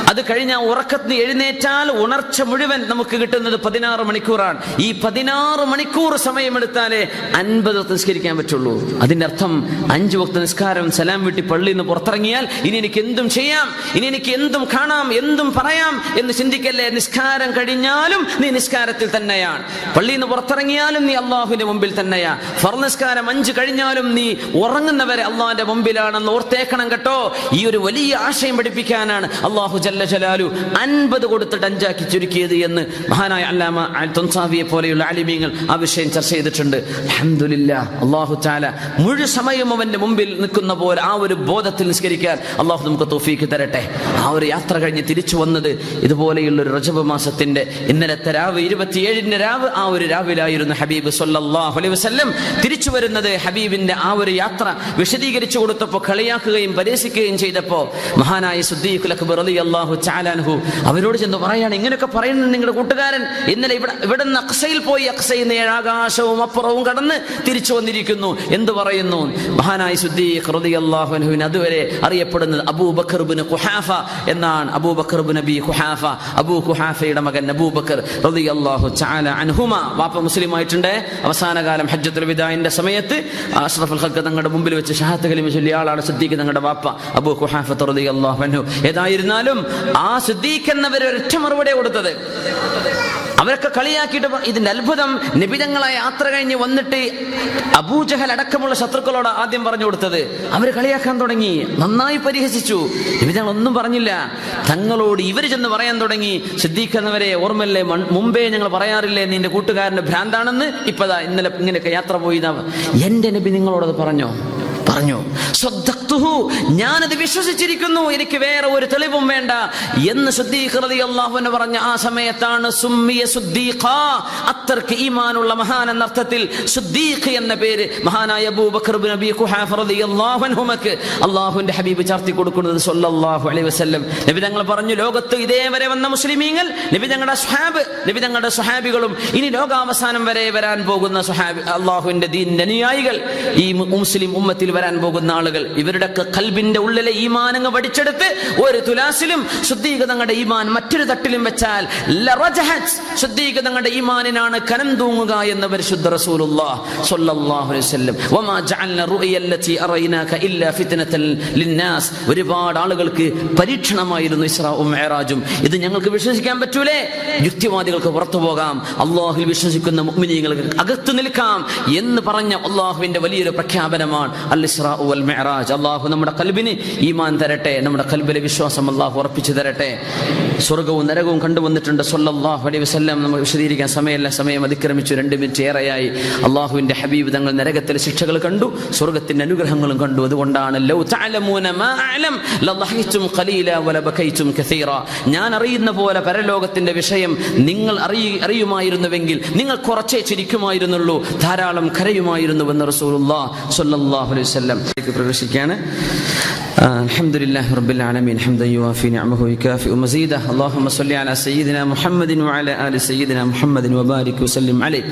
അത് കഴിഞ്ഞ ഉറക്കത്തിന് എഴുന്നേറ്റാൽ ഉണർച്ച മുഴുവൻ നമുക്ക് കിട്ടുന്നത് 16 മണിക്കൂറാണ്. ഈ 16 മണിക്കൂർ സമയമെടുത്താലേ 50 വക്ത് നിസ്കരിക്കാൻ പറ്റുള്ളൂ. അതിന്റെ അർത്ഥം 5 വക്ത് നിസ്കാരം സലാം വീട്ടി പള്ളിയിൽ നിന്ന് പുറത്തിറങ്ങിയാൽ ഇനി എനിക്ക് എന്തും ചെയ്യാം, ഇനി എനിക്ക് എന്തും കാണാം, എന്തും പറയാം എന്ന് ചിന്തിക്കല്ലേ. നിസ്കാരം കഴിഞ്ഞാലും നീ നിസ്കാരത്തിൽ തന്നെയാണ്, പള്ളിയിൽ നിന്ന് പുറത്തിറങ്ങിയാലും നീ അള്ളാഹുവിന്റെ മുമ്പിൽ തന്നെയാ. ഫർള് നിസ്കാരം 5 കഴിഞ്ഞാലും നീ ഉറങ്ങുന്നവരെ അള്ളാഹിന്റെ മുമ്പിലാണെന്ന് ഓർത്തേക്കണം കേട്ടോ. ഈ ഒരു വലിയ ആശയം പഠിപ്പിക്കാനാണ് അള്ളാഹു ജല്ല ജലാലു 50 കൊടുത്തിട്ട് 5 ആക്കി ചുരുക്കിയത് എന്ന് മഹാനായ അല്ലാമ തുൻസാവിയെ പോലെയുള്ള ആലിമീങ്ങൾ ആ വിഷയം ചർച്ച ചെയ്തിട്ടുണ്ട്. അൽഹംദുലില്ലാഹ്, അള്ളാഹു തആല മുഴു സമയം അവന്റെ മുമ്പിൽ നിൽക്കുന്ന പോലെ ആ ഒരു ബോധത്തിൽ നിസ്കരിക്കാൻ അള്ളാഹു നമുക്ക് തൗഫീഖ് തരട്ടെ. ആ ഒരു യാത്ര കഴിഞ്ഞ് തിരിച്ചു വന്നത് ഇതുപോലെയുള്ള ഒരു റജബ് മാസത്തിന്റെ ഇന്നലത്തെ രാവ് 27ന്റെ രാവ്, ആ ഒരു രാവിലായിരുന്നു ഹബീബ് സല്ലല്ലാഹു അലൈഹി വസല്ലം തിരിച്ചു വരുന്നത്. ഹബീബിന്റെ ആ ഒരു യാത്ര വിശദീകരിച്ചു കൊടുത്തപ്പോൾ കളിയാക്കുകയും പരിഹസിക്കുകയും ചെയ്തപ്പോൾ മഹാനായ സിദ്ദീഖുൽ അക്ബർ റളിയല്ലാഹു തആല അൻഹു അവരോട് ചെന്ന് പറയാണ്, ഇങ്ങനെയൊക്കെ പറയുന്നത് നിങ്ങളുടെ കൂട്ടുകാരൻ ഇന്നലെ ഇവിടെ നിന്ന് അഖ്സയിൽ പോയി, അഖ്സയിൽ നിന്ന് 7 ആകാശവും അപ്പുറവും കടന്ന് തിരിച്ചു വന്നിരിക്കുന്നു. എന്ത് പറയുന്നു? മഹാനായ സിദ്ദീഖ് റളിയല്ലാഹു അൻഹുവിന് അതുവരെ അറിയപ്പെടുന്നത് അബൂബക്കർ ഇബ്നു ഖുഹാഫ എന്നാണ്. അബൂബക്കർ ഇബ്നു നബി ഖുഹാഫ, അബൂ ഖുഹാഫയുടെ മകൻ അബൂബക്കർ റളിയല്ലാഹു തആല അൻഹുമ. വാപ്പ മുസ്ലിം ആയിട്ടുണ്ട്. അവസാന കാലം ഹജ്ജത്തുൽ വിദാഇന്റെ സമയത്ത് അഷ്റഫുൽ ഖൽഖ് തങ്ങളുടെ മുമ്പിൽ വെച്ച് ഷഹാദത്ത് കലിമ ചൊല്ലിയ ആളാണ് സിദ്ദീഖ് തങ്ങളുടെ വാപ്പ അബൂ ഖുഹാഫ റളിയല്ലാഹു അൻഹു. ഏതായിരുന്നാലും ആ സിദ്ദീഖ് എന്നവർ ഒരൊറ്റ മറുപടി കൊടുത്തത്. അവരൊക്കെ കളിയാക്കിയിട്ട് ഇതിന്റെ അത്ഭുതം നബിതങ്ങളെ യാത്ര കഴിഞ്ഞ് വന്നിട്ട് അബൂജഹൽ അടക്കമുള്ള ശത്രുക്കളോട് ആദ്യം പറഞ്ഞു കൊടുത്തത്. അവർ കളിയാക്കാൻ തുടങ്ങി, നന്നായി പരിഹസിച്ചു. നബിതങ്ങൾ ഒന്നും പറഞ്ഞില്ല. തങ്ങളോട് ഇവർ ചെന്ന് പറയാൻ തുടങ്ങി, സിദ്ദീഖ് എന്നവരെ ഓർമ്മല്ലേ, മുമ്പേ ഞങ്ങൾ പറയാറില്ലേ നിന്റെ കൂട്ടുകാരന്റെ ഭ്രാന്താണെന്ന്, ഇപ്പതാ ഇന്നലെ ഇങ്ങനെയൊക്കെ യാത്ര പോയി. എന്റെ നബി നിങ്ങളോടത് പറഞ്ഞു? ഞാനത് വിശ്വസിച്ചിരിക്കുന്നു, എനിക്ക് വേറെ ഒരു തെളിവും വേണ്ട എന്ന് സിദ്ദീഖ് റളിയല്ലാഹു അൻഹു പറഞ്ഞ ആ സമയത്താണ് സുമ്മിയ സിദ്ദീഖാ, അത്രക്ക് ഈമാനുള്ള മഹാൻ എന്ന അർത്ഥത്തിൽ സിദ്ദീഖ് എന്ന പേര് മഹാനായ അബൂബക്കർ ഇബ്നു നബി ഖുഹാഫ റളിയല്ലാഹു അൻഹുമക്ക് അല്ലാഹുവിന്റെ ഹബീബ് ചാർത്തി കൊടുക്കുന്നത് സല്ലല്ലാഹു അലൈഹി വസല്ലം. നബി തങ്ങൾ പറഞ്ഞു, ലോകത്ത് ഇതേവരെ വന്ന മുസ്ലിമീങ്ങൾ, നബി തങ്ങളുടെ സ്വഹാബ്, നബി തങ്ങളുടെ സ്വഹാബികളും ഇനി ലോകാവസാനം വരെ വരാൻ പോകുന്ന സ്വഹാബി അല്ലാഹുവിന്റെ ദീനിന്റെ അനുയായികൾ, ഈ മുസ്ലിം ഉമ്മത്തിൽ വരാൻ പോകുന്ന ആളുകൾ, ഇവരുടെയൊക്കെ ഖൽബിന്റെ ഉള്ളിലെ ഈമാൻ അങ്ങ് പഠിച്ചെടുത്ത് ഒരു തുലാസിലും സിദ്ദീഖ് തങ്ങളുടെ ഈമാൻ മറ്റൊരു തട്ടിലും വെച്ചാൽ ലറജഹത്, സിദ്ദീഖ് തങ്ങളുടെ ഈമാനിനാണ് കനം തൂങ്ങുക എന്ന് പരിശുദ്ധ റസൂലുള്ളാഹി സ്വല്ലല്ലാഹു അലൈഹി വസല്ലം. വമാ ജഅൽന റുഅയല്ലതി അറൈനാക ഇല്ലാ ഫിത്നതൻ ലിന്നാസ്. ഒരുപാട് ആളുകൾക്ക് പരീക്ഷണമായിരുന്നു ഇസ്രാഉം മിഅ്റാജും. ഇത് ഞങ്ങൾക്ക് വിശ്വസിക്കാൻ പറ്റൂലേ? യുക്തിവാദികൾക്ക് പുറത്തു പോകാം, അല്ലാഹുവിൽ വിശ്വസിക്കുന്ന മുഅ്മിനീങ്ങൾക്ക് അകത്തു നിൽക്കാം എന്ന് പറഞ്ഞ അല്ലാഹുവിന്റെ വലിയൊരു പ്രഖ്യാപനമാണ് അൽ ഇസ്റാ വൽ മിഅ്റാജ്. അല്ലാഹു നമ്മുടെ ഖൽബിന് ഈമാൻ തരട്ടെ, നമ്മുടെ ഖൽബിലെ വിശ്വാസം അല്ലാഹു ഉറപ്പിച്ചു തരട്ടെ. സ്വർഗവും നരകവും കണ്ടുവന്നിട്ടുണ്ട് സല്ലല്ലാഹു അലൈഹി വസല്ലം. നമ്മൾ വിശദീകരിക്കാൻ സമയമല്ല, സമയം അതിക്രമിച്ചു. 2 മിനിറ്റ് ഏറെയായി. അല്ലാഹുവിന്റെ ഹബീബ് തങ്ങൾ നരകത്തിലെ ശിക്ഷകൾ കണ്ടു, സ്വർഗത്തിന്റെ അനുഗ്രഹങ്ങളും കണ്ടു. അതുകൊണ്ടാണ് ലൗ തഅലമൂന മാ അഅലം ലളഹിതും ഖലീല വലബകൈതും കസീറ. ഞാൻ അറിയുന്ന പോലെ പരലോകത്തിന്റെ വിഷയം നിങ്ങൾ അറിയുമായിരുന്നുവെങ്കിൽ നിങ്ങൾ കുറച്ചേ ചിരിക്കുമായിരുന്നുള്ളൂ, ധാരാളം കരയുമായിരുന്നുവെന്ന് റസൂലുള്ളാഹി സ്വല്ലല്ലാഹു അലൈഹി വസല്ലം. പ്രവേശിക്കുകയാണ്. അൽഹംദുലില്ലാഹി റബ്ബിൽ ആലമീൻ ഹംദൻ യുവാഫി നിഅമഹു വയുകാഫിഉ മസീദഹു. അല്ലാഹുമ്മ സ്വല്ലി അലാ സയ്യിദിനാ മുഹമ്മദിൻ വഅലാ ആലി സയ്യിദിനാ മുഹമ്മദിൻ വബാരിക് വസല്ലിം അലൈഹി.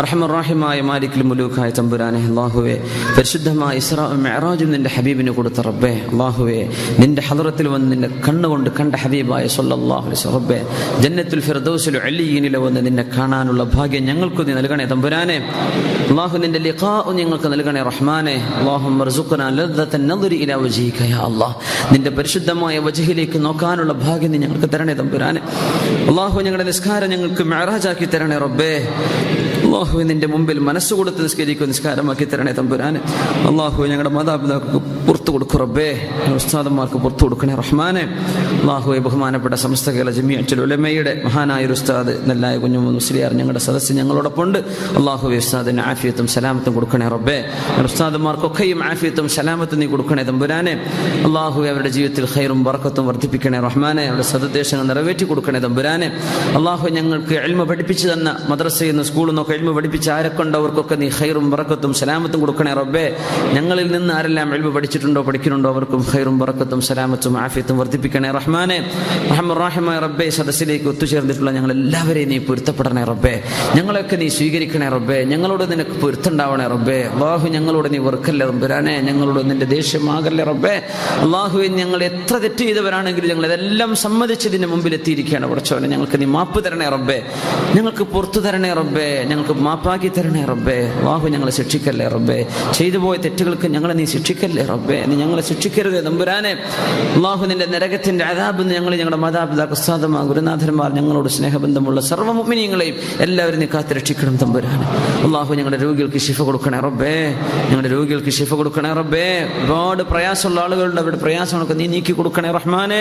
അർഹമർ റഹീമായ മാലിക്കുൽ മുലൂക്കായ തമ്പുരാനെ, അല്ലാഹുവേ പരിശുദ്ധമായ ഇസ്റാഉം മിഅ്റാജും നിന്റെ ഹബീബിന് കൊടുത്ത റബ്ബേ, അല്ലാഹുവേ നിന്റെ ഹദ്റത്തിൽ വന്ന് നിന്നെ കണ്ണുകൊണ്ട് കണ്ട ഹബീബായ സ്വല്ലല്ലാഹു അലൈഹി വസല്ലം റബ്ബേ, ജന്നത്തുൽ ഫിർദൗസിൽ അലിയിനിൽ വന്ന് നിന്നെ കാണാനുള്ള ഭാഗ്യം ഞങ്ങൾക്ക് നീ നൽകണേ തമ്പുരാനെ. അല്ലാഹു നിന്റെ ലിഖാഉ ഞങ്ങൾക്ക് നൽകണേ റഹ്മാനെ. അല്ലാഹുമ്മ ർസുഖ്നാ ലദ്ദത്തൻ നദ്രി ഇലാ വജ്ഹിക യാ അല്ലാഹ്. നിന്റെ പരിശുദ്ധമായ വജ്ഹിലേക്ക് നോക്കാനുള്ള ഭാഗ്യം നീ ഞങ്ങൾക്ക് തരണേ തമ്പുരാനെ. അല്ലാഹു ഞങ്ങളുടെ നിസ്കാരം ഞങ്ങൾക്ക് മിഅ്റാജാക്കി തരണേ റബ്ബേ. അല്ലാഹു നിന്റെ മുമ്പിൽ മനസ്സ് കൊടുത്ത് നിസ്കരിക്കുക നിസ്കാരമാക്കി തരണേ തമ്പുരാനെ. അല്ലാഹു ഞങ്ങളുടെ മാതാപിതാക്കൾക്ക് പുറത്തു കൊടുക്കും റബ്ബേ, ഉസ്താദന്മാർക്ക് പുറത്തു കൊടുക്കണേ റഹ്മാനെ. അല്ലാഹുവേ ബഹുമാനപ്പെട്ട സമസ്ത കേരള ജമിഅത്തുൽ ഉലമയുടെ മഹാനായ ഒരു ഉസ്താദ് നെല്ലായ കുഞ്ഞുമൂന്ന് മുസ്ലിയാർ ഞങ്ങളുടെ സദസ്സ് ഞങ്ങളോടൊപ്പം ഉണ്ട്. അല്ലാഹുവേ ഉസ്താദിന് ആഫിയത്തും സലാമത്തും കൊടുക്കണേ റബ്ബേ. ഉസ്താദന്മാർക്കൊക്കെയും ആഫിയത്തും സലാമത്തും നീ കൊടുക്കണേ തമ്പുരാനെ. അല്ലാഹുവേ അവരുടെ ജീവിതത്തിൽ ഖൈറും ബർക്കത്തും വർദ്ധിപ്പിക്കണേ റഹ്മാനെ. അവരുടെ സദുദ്ദേശങ്ങൾ നിറവേറ്റി കൊടുക്കണേ തമ്പുരാനെ. അല്ലാഹു ഞങ്ങൾക്ക് ഇൽമ പഠിപ്പിച്ചു തന്ന മദ്രസയിൽ നിന്ന് സ്കൂളിൽ നിന്നൊക്കെ ഇൽമു പഠിപ്പിച്ച ആരെക്കൊണ്ടോ അവർക്കൊക്കെ നീ ഖൈറും ബറക്കത്തും സലാമത്തും കൊടുക്കണേ റബ്ബേ. ഞങ്ങളിൽ നിന്ന് ആരെല്ലാം ഇൽമു പഠിച്ചിട്ടുണ്ടോ പഠിക്കുന്നുണ്ടോ അവർക്കും ഖൈറും ബറക്കത്തും സലാമത്തും ആഫിയത്തും വർദ്ധിപ്പിക്കണേ റഹ്മാനെ. റഹ്മാൻ റബ്ബേ, സദസ്സിലേക്ക് ഒത്തുചേർന്നിട്ടുള്ള ഞങ്ങൾ എല്ലാവരെയും നീ പൊരുത്തപ്പെടണേ റബ്ബേ. ഞങ്ങളെയൊക്കെ നീ സ്വീകരിക്കണേ റബ്ബേ. ഞങ്ങളോട് നിനക്ക് പൊരുത്തുണ്ടാവണേ റബ്ബേ. അള്ളാഹു ഞങ്ങളോട് നീ വെറുക്കല്ലേ റബ്ബുരാനെ, ഞങ്ങളോട് നിന്റെ ദേഷ്യമാകല്ലേ റബ്ബേ. അള്ളാഹുവെ, ഞങ്ങൾ എത്ര തെറ്റ് ചെയ്തവരാണെങ്കിലും ഞങ്ങൾ ഇതെല്ലാം സമ്മതിച്ചതിന് മുമ്പിൽ എത്തിയിരിക്കുകയാണ് പഠിച്ചവനെ. ഞങ്ങൾക്ക് നീ മാപ്പ് തരണേ റബ്ബേ, ഞങ്ങൾക്ക് പുറത്തു തരണേ റബ്ബേ, ഞങ്ങൾക്ക് മാപ്പാക്കി തരണേ റബ്ബേ. അള്ളാഹു ഞങ്ങളെ ശിക്ഷിക്കല്ലേ റബ്ബേ. ചെയ്തു പോയ തെറ്റുകൾക്ക് ഞങ്ങളെ നീ ശിക്ഷിക്കല്ലേ റബ്ബേ. നീ ഞങ്ങളെ ശിക്ഷിക്കരുത് തമ്പുരാനെ. അള്ളാഹു നിന്റെ നരകത്തിന്റെ അദാബ് ഞങ്ങൾ ഞങ്ങളുടെ മാതാപിതാക്കൾ ഉസ്താദുമാർ ഗുരുനാഥന്മാർ ഞങ്ങളോട് സ്നേഹബന്ധമുള്ള സർവ്വ മുഅ്മിനീങ്ങളെയും എല്ലാവരും നീ കാത്ത് രക്ഷിക്കണം തമ്പുരാനെ. അള്ളാഹു ഞങ്ങളുടെ രോഗികൾക്ക് ശിഫ കൊടുക്കണേ റബ്ബേ, ഞങ്ങളുടെ രോഗികൾക്ക് ശിഫ കൊടുക്കണേ റബ്ബേ. ഒരുപാട് പ്രയാസമുള്ള ആളുകളുണ്ട്, അവരുടെ പ്രയാസങ്ങളൊക്കെ നീ നീക്കി കൊടുക്കണേ റഹ്മാനെ.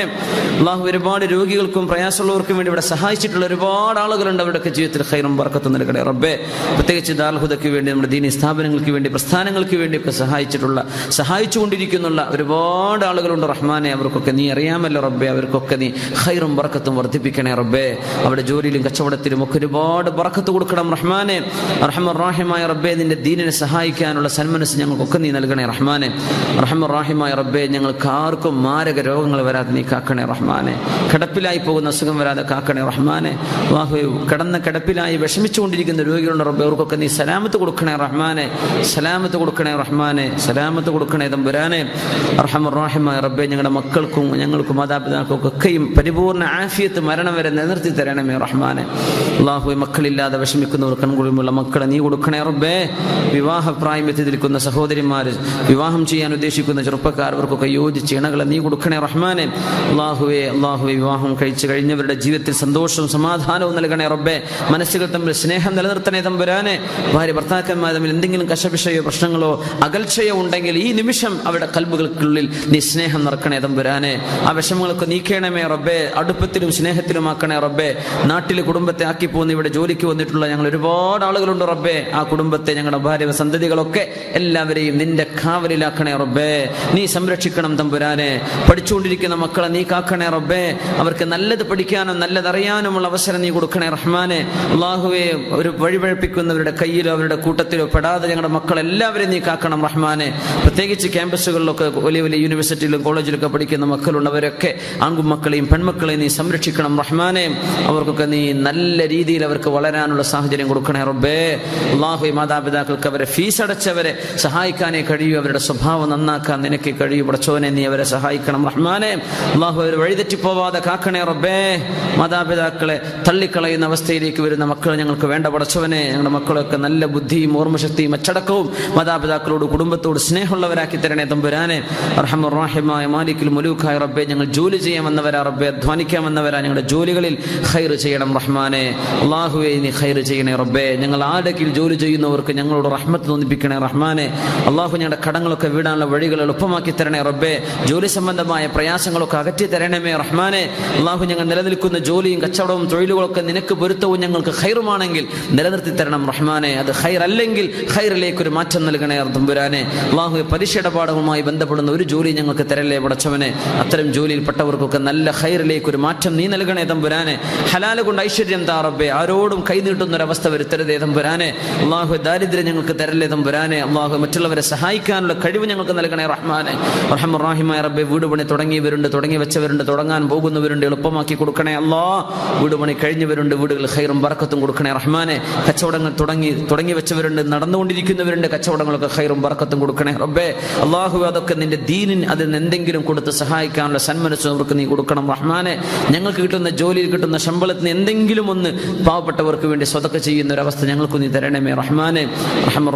അള്ളാഹു ഒരുപാട് രോഗികൾക്കും പ്രയാസമുള്ളവർക്കും വേണ്ടി ഇവിടെ സഹായിച്ചിട്ടുള്ള ഒരുപാട് ആളുകളുണ്ട്, അവരുടെയൊക്കെ ജീവിതത്തിൽ ഖൈറും ബർക്കത്തും നൽകണേ റബ്ബേ. പ്രത്യേകിച്ച് ദാൽഹുദയ്ക്ക് വേണ്ടി, നമ്മുടെ ദീനി സ്ഥാപനങ്ങൾക്ക് വേണ്ടി, പ്രസ്ഥാനങ്ങൾക്ക് വേണ്ടിയൊക്കെ സഹായിച്ചുകൊണ്ടിരിക്കുന്നുള്ള ഒരുപാട് ആളുകളുണ്ട് റഹ്മാനെ. അവർക്കൊക്കെ നീ അറിയാമല്ലോ റബ്ബേ. അവർക്കൊക്കെ നീ ഖൈറും ബർക്കത്തും വർദ്ധിപ്പിക്കണേ റബ്ബേ. അവരുടെ ജോലിയിലും കച്ചവടത്തിലും ഒക്കെ ഒരുപാട് ബർക്കത്ത് കൊടുക്കണം റഹ്മാനെ. റഹ്മാൻ റബ്ബേ, നിന്റെ ദീനിനെ സഹായിക്കാനുള്ള സന്മനസ് ഞങ്ങൾക്കൊക്കെ നീ നൽകണേ റഹ്മാനെ. റഹ്മാൻ റബ്ബേ, ഞങ്ങൾക്ക് ആർക്കും മാരക രോഗങ്ങൾ വരാതെ നീ കാക്കണേ റഹ്മാനെ. കിടപ്പിലായി പോകുന്ന അസുഖം വരാതെ കാക്കണേ റഹ്മാനെ. കിടപ്പിലായി വിഷമിച്ചുകൊണ്ടിരിക്കുന്ന രോഗികളുടെ റബ്ബേ, അവർക്കൊക്കെ നീ സലാമത്ത് കൊടുക്കണേ റഹ്മാനെ. സലാമത്ത് കൊടുക്കണേ റഹ്മാനെ, സലാമത്ത് കൊടുക്കണേ തമ്പുരാനെ. റഹ്മാൻ റബ്ബേ, ഞങ്ങളുടെ മക്കൾക്കും ഞങ്ങൾക്കും മാതാപിതാക്കൾക്കൊക്കെയും പരിപൂർണ്ണ ആഫിയത്ത് മരണം വരെ നിലനിർത്തി തരണമേ റഹ്മാനെ. അല്ലാഹുവേ, മക്കളില്ലാതെ വിഷമിക്കുന്നവർ കൺകുളിമുള്ള മക്കളെ നീ കൊടുക്കണേ റബ്ബേ. വിവാഹപ്രായം എത്തിയിരിക്കുന്ന സഹോദരിമാർ, വിവാഹം ചെയ്യാൻ ഉദ്ദേശിക്കുന്ന ചെറുപ്പക്കാർ, അവർക്കൊക്കെ യോജിച്ച് ഇണകളെ നീ കൊടുക്കണേ റഹ്മാനെ. അല്ലാഹുവേ, വിവാഹം കഴിച്ചു കഴിഞ്ഞവരുടെ ജീവിതത്തിൽ സന്തോഷവും സമാധാനവും നൽകണേ റബ്ബേ. മനസ്സുകൾ തമ്മിൽ സ്നേഹം നിലനിർത്തണേ തമ്പുരാനെ. ഭാര്യ ഭർത്താക്കന്മാർ തമ്മിൽ എന്തെങ്കിലും കശപിശയോ പ്രശ്നങ്ങളോ അകൽച്ചയോ ഉണ്ടെങ്കിൽ ഈ നിമിഷം അവരുടെ കൽബുകൾക്കുള്ളിൽ നീ സ്നേഹം നിറക്കണേ തമ്പുരാനെ. ആ വിഷമങ്ങളൊക്കെ നീക്കണമേ റബ്ബേ. അടുപ്പത്തിലും സ്നേഹത്തിലും ആക്കണേ റബ്ബേ. നാട്ടിൽ കുടുംബത്തെ ആക്കി പോകുന്ന ഇവിടെ ജോലിക്ക് വന്നിട്ടുള്ള ഞങ്ങൾ ഒരുപാട് ആളുകളുണ്ട് റബ്ബേ. ആ കുടുംബത്തെ, ഞങ്ങളുടെ ഭാര്യ സന്തതികളൊക്കെ എല്ലാവരെയും നിന്റെ കാവലിലാക്കണേ റബ്ബേ. നീ സംരക്ഷിക്കണം തമ്പുരാനെ. പഠിച്ചുകൊണ്ടിരിക്കുന്ന മക്കളെ നീ കാക്കണേ റബ്ബേ. അവർക്ക് നല്ലത് പഠിക്കാനും നല്ലതറിയാനുമുള്ള അവസരം നീ കൊടുക്കണേ റഹ്മാനെ. അല്ലാഹുവേ, ഒരു വഴിപഴപ്പിക്കുന്നവരുടെ കയ്യിലോ അവരുടെ കൂട്ടത്തിലോ പെടാതെ ഞങ്ങളുടെ മക്കളെല്ലാവരെയും നീ കാക്കണം റഹ്മാനെ. പ്രത്യേകിച്ച് ക്യാമ്പസുകളിലൊക്കെ വലിയ വലിയ യൂണിവേഴ്സിറ്റിയിലും കോളേജിലൊക്കെ പഠിക്കുന്ന മക്കളുള്ളവരൊക്കെ ആൺമക്കളെയും പെൺമക്കളെയും നീ സംരക്ഷിക്കണം റഹ്മാനെ. അവർക്കൊക്കെ നീ നല്ല രീതിയിൽ അവർക്ക് വളരാനുള്ള സാഹചര്യം കൊടുക്കണേ റബ്ബേ. അല്ലാഹുവേ, മാതാപിതാക്കൾക്ക് അവരെ ഫീസ് അടച്ചവരെ സഹായിക്കാനേ കഴിയൂ. അവരുടെ സ്വഭാവം നന്നാക്കാൻ നിനക്ക് കഴിയൂ പടച്ചോനെ. നീ അവരെ സഹായിക്കണം റഹ്മാനെ. അല്ലാഹു, അവർ വഴിതെറ്റിപ്പോവാതെ കാക്കണേ റബ്ബേ. മാതാപിതാക്കളെ തള്ളിക്കളയുന്ന അവസ്ഥയിലേക്ക് വരുന്ന മക്കൾ ഞങ്ങൾക്ക് വേണ്ട പടച്ചവനെ. ഞങ്ങളുടെ മക്കളൊക്കെ നല്ല ബുദ്ധിയും ഓർമ്മശക്തിയും അച്ചടക്കവും മാതാപിതാക്കളോട് കുടുംബത്തോട് സ്നേഹമുള്ളവരാക്കി തരണേ തമ്പുരാനെ. റഹ്മാൻ മാലിക്കുൽ മുലൂക്കായ റബ്ബേ, ഞങ്ങൾ ജോലി ചെയ്യാൻ വന്നവരാ റബ്ബേ, അധ്വാനിക്കാൻ വന്നവരാ. ഞങ്ങളുടെ ജോലികളിൽ ഖൈർ ചെയ്യണം റഹ്മാനെ. അല്ലാഹുവേ, നീ ഖൈർ ചെയ്യണേ റബ്ബേ. ഞങ്ങൾ ആരുടെ കീഴിൽ ജോലി ചെയ്യുന്നവർക്ക് ഞങ്ങളോട് റഹ്മത്ത് തോന്നിപ്പിക്കണേ റഹ്മാനെ. അല്ലാഹു, ഞങ്ങളുടെ കടങ്ങളൊക്കെ വീടാനുള്ള വഴികൾ എളുപ്പമാക്കി തരണേ റബ്ബേ. ജോലി സംബന്ധമായ പ്രയാസങ്ങളൊക്കെ അകറ്റി തരണമേ റഹ്മാനെ. അല്ലാഹു, ഞങ്ങൾ നിലനിൽക്കുന്ന ജോലിയും കച്ചവടവും തൊഴിലുകളൊക്കെ നിനക്ക് പൊരുത്തവും ഞങ്ങൾക്ക് ഖൈറുമാണെങ്കിൽ നിലനിർത്തി തരണം റഹ്മാനെ. അത് ഖൈർ അല്ലെങ്കിൽ ഖൈറിലേക്ക് ഒരു മാറ്റം നൽകണേ തമ്പുരാനെ. അല്ലാഹു, പലിശയിടപാടുകളുമായി ബന്ധപ്പെടുന്ന ഒരു ജോലി ഞങ്ങൾക്ക് തരല്ലേ പടച്ചവനെ. അത്തരം ജോലിയിൽപ്പെട്ടവർക്കൊക്കെ നല്ല ഖൈറിലേക്ക് ഒരു മാറ്റം നീ നൽകണേ തമ്പുരാനെ. ഹലാല് കൊണ്ട് ഐശ്വര്യം താ റബ്ബേ. ആരോടും കൈനീട്ടുന്നൊരവസ്ഥ വരുത്തരുതേ തമ്പുരാനെ. അല്ലാഹു, ദാരിദ്ര്യം ഞങ്ങൾക്ക് തരല്ലേ തമ്പുരാനെ. അല്ലാഹു, മറ്റുള്ളവരെ സഹായിക്കാനുള്ള കഴിവ് ഞങ്ങൾക്ക് നൽകണേ റഹ്മാനെ. റഹ്മാൻ റബ്ബേ, വീട് പണി തുടങ്ങിയവരുണ്ട്, തുടങ്ങി വെച്ചവരുണ്ട്, തുടങ്ങാൻ പോകുന്നവരുണ്ട്, എളുപ്പമാക്കി കൊടുക്കണേ അല്ലാ. വീട് പണി കഴിഞ്ഞവരുണ്ട്, വീടുകൾ ഖൈറും ബർക്കത്തും കൊടുക്കണേ റഹ്മാനെ. കച്ചവടങ്ങൾ തുടങ്ങി വെച്ചവരുണ്ട്, നടന്നുകൊണ്ടിരിക്കുന്നവരുണ്ട്, കച്ചവടങ്ങളൊക്കെ ഖൈറും ബർക്കത്തും കൊടുക്കണേ റബ്ബേ. അല്ലാഹു, അതൊക്കെ നിന്റെ ദീനിന് അതിന് എന്തെങ്കിലും കൊടുത്ത് സഹായിക്കാനുള്ള സന്മനസ് അവർക്ക് നീ കൊടുക്കണം റഹ്മാനെ. ഞങ്ങൾക്ക് കിട്ടുന്ന ജോലിയിൽ കിട്ടുന്ന ശമ്പളത്തിന് എന്തെങ്കിലും ഒന്ന് പാവപ്പെട്ടവർക്ക് വേണ്ടി സ്വതക്ക ചെയ്യുന്ന ഒരവസ്ഥ ഞങ്ങൾക്ക് നീ തരണമേ റഹ്മാനെ.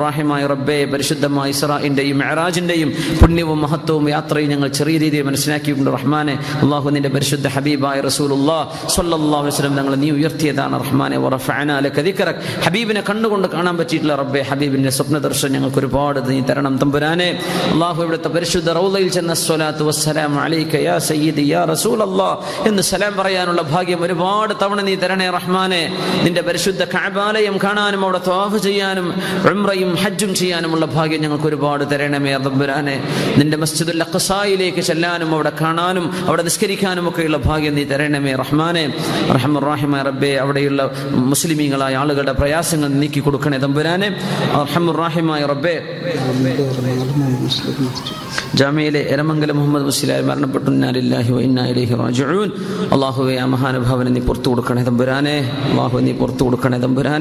റഹ്മാൻ റബ്ബേ, പരിശുദ്ധമായ ഇസ്രാഇന്റെയും മിഅ്റാജിന്റെയും പുണ്യവും മഹത്വവും യാത്രയും ഞങ്ങൾ ചെറിയ രീതിയിൽ മനസ്സിലാക്കിയിട്ടുണ്ട് റഹ്മാനെ. അല്ലാഹു, നിന്റെ പരിശുദ്ധ ഹബീബായ റസൂലുള്ളാഹി സ്വല്ലല്ലാഹു അലൈഹി വസല്ലം ഞങ്ങൾ നീ ഉയർത്തിയതാണ് റഹ്മാനെ. വറഫഅനാ ലക ദിക്റക, ഹബീബിനെ കണ്ടുകൊണ്ട് കാണാൻ പറ്റിയിട്ടില്ല റബ്ബേ. ഹബീബിന്റെ സ്വപ്ന ദർശനം ഞങ്ങൾക്ക് ഒരുപാട് നീ തരണം തമ്പുരാനെ. അല്ലാഹു, ഇവിടുത്തെ പരിശുദ്ധ റൗളയിൽ ചെന്ന സ്വലാത്തു വസ്സലാമു അലൈക യാ സയ്യിദി യാ റസൂലല്ലാഹ് എന്ന് സലാം പറയാനുള്ള ഭാഗ്യം ഒരുപാട് തവണ നീ തരണേ റഹ്മാനെ. നിന്റെ പരിശുദ്ധ കഅബാലയം കാണാനും അവിടെ തവാഫ് ചെയ്യാനും ഉംറയും ഹജ്ജും ചെയ്യാനുമുള്ള ഭാഗ്യം ഞങ്ങൾക്ക് ഒരുപാട് തരണമേ തമ്പുരാനെ. നിന്റെ മസ്ജിദുൽ അഖ്സായിലേക്ക് ചെല്ലാനും അവിടെ കാണാനും അവിടെ നിസ്കരിക്കാനും ഒക്കെയുള്ള ഭാഗ്യം നീ തരണമേ റഹ്മാനെ. റഹ്മാൻ റബ്ബേ, അവിടെയുള്ള മുസ്ലിമീങ്ങളായ ആളുകളുടെ പ്രയാസം പ്രയാസങ്ങൾ നീക്കി കൊടുക്കണേ തമ്പുരാനെ. അർഹമുർ റഹീമായ റബ്ബേ, ജാമ്യയിലെ എരമംഗലം മുഹമ്മദ് മുസ്ലിയാർ മരണപ്പെട്ടു. ഇന്നാ ലില്ലാഹി വ ഇന്നാ ഇലൈഹി റാജിഊൻ. അല്ലാഹുവേ, ആ മഹാനുഭാവനെ നീ പുറത്തു കൊടുക്കണേ തമ്പുരാനെ. അല്ലാഹു നീ പുറത്തു കൊടുക്കണേ തമ്പുരാനെ.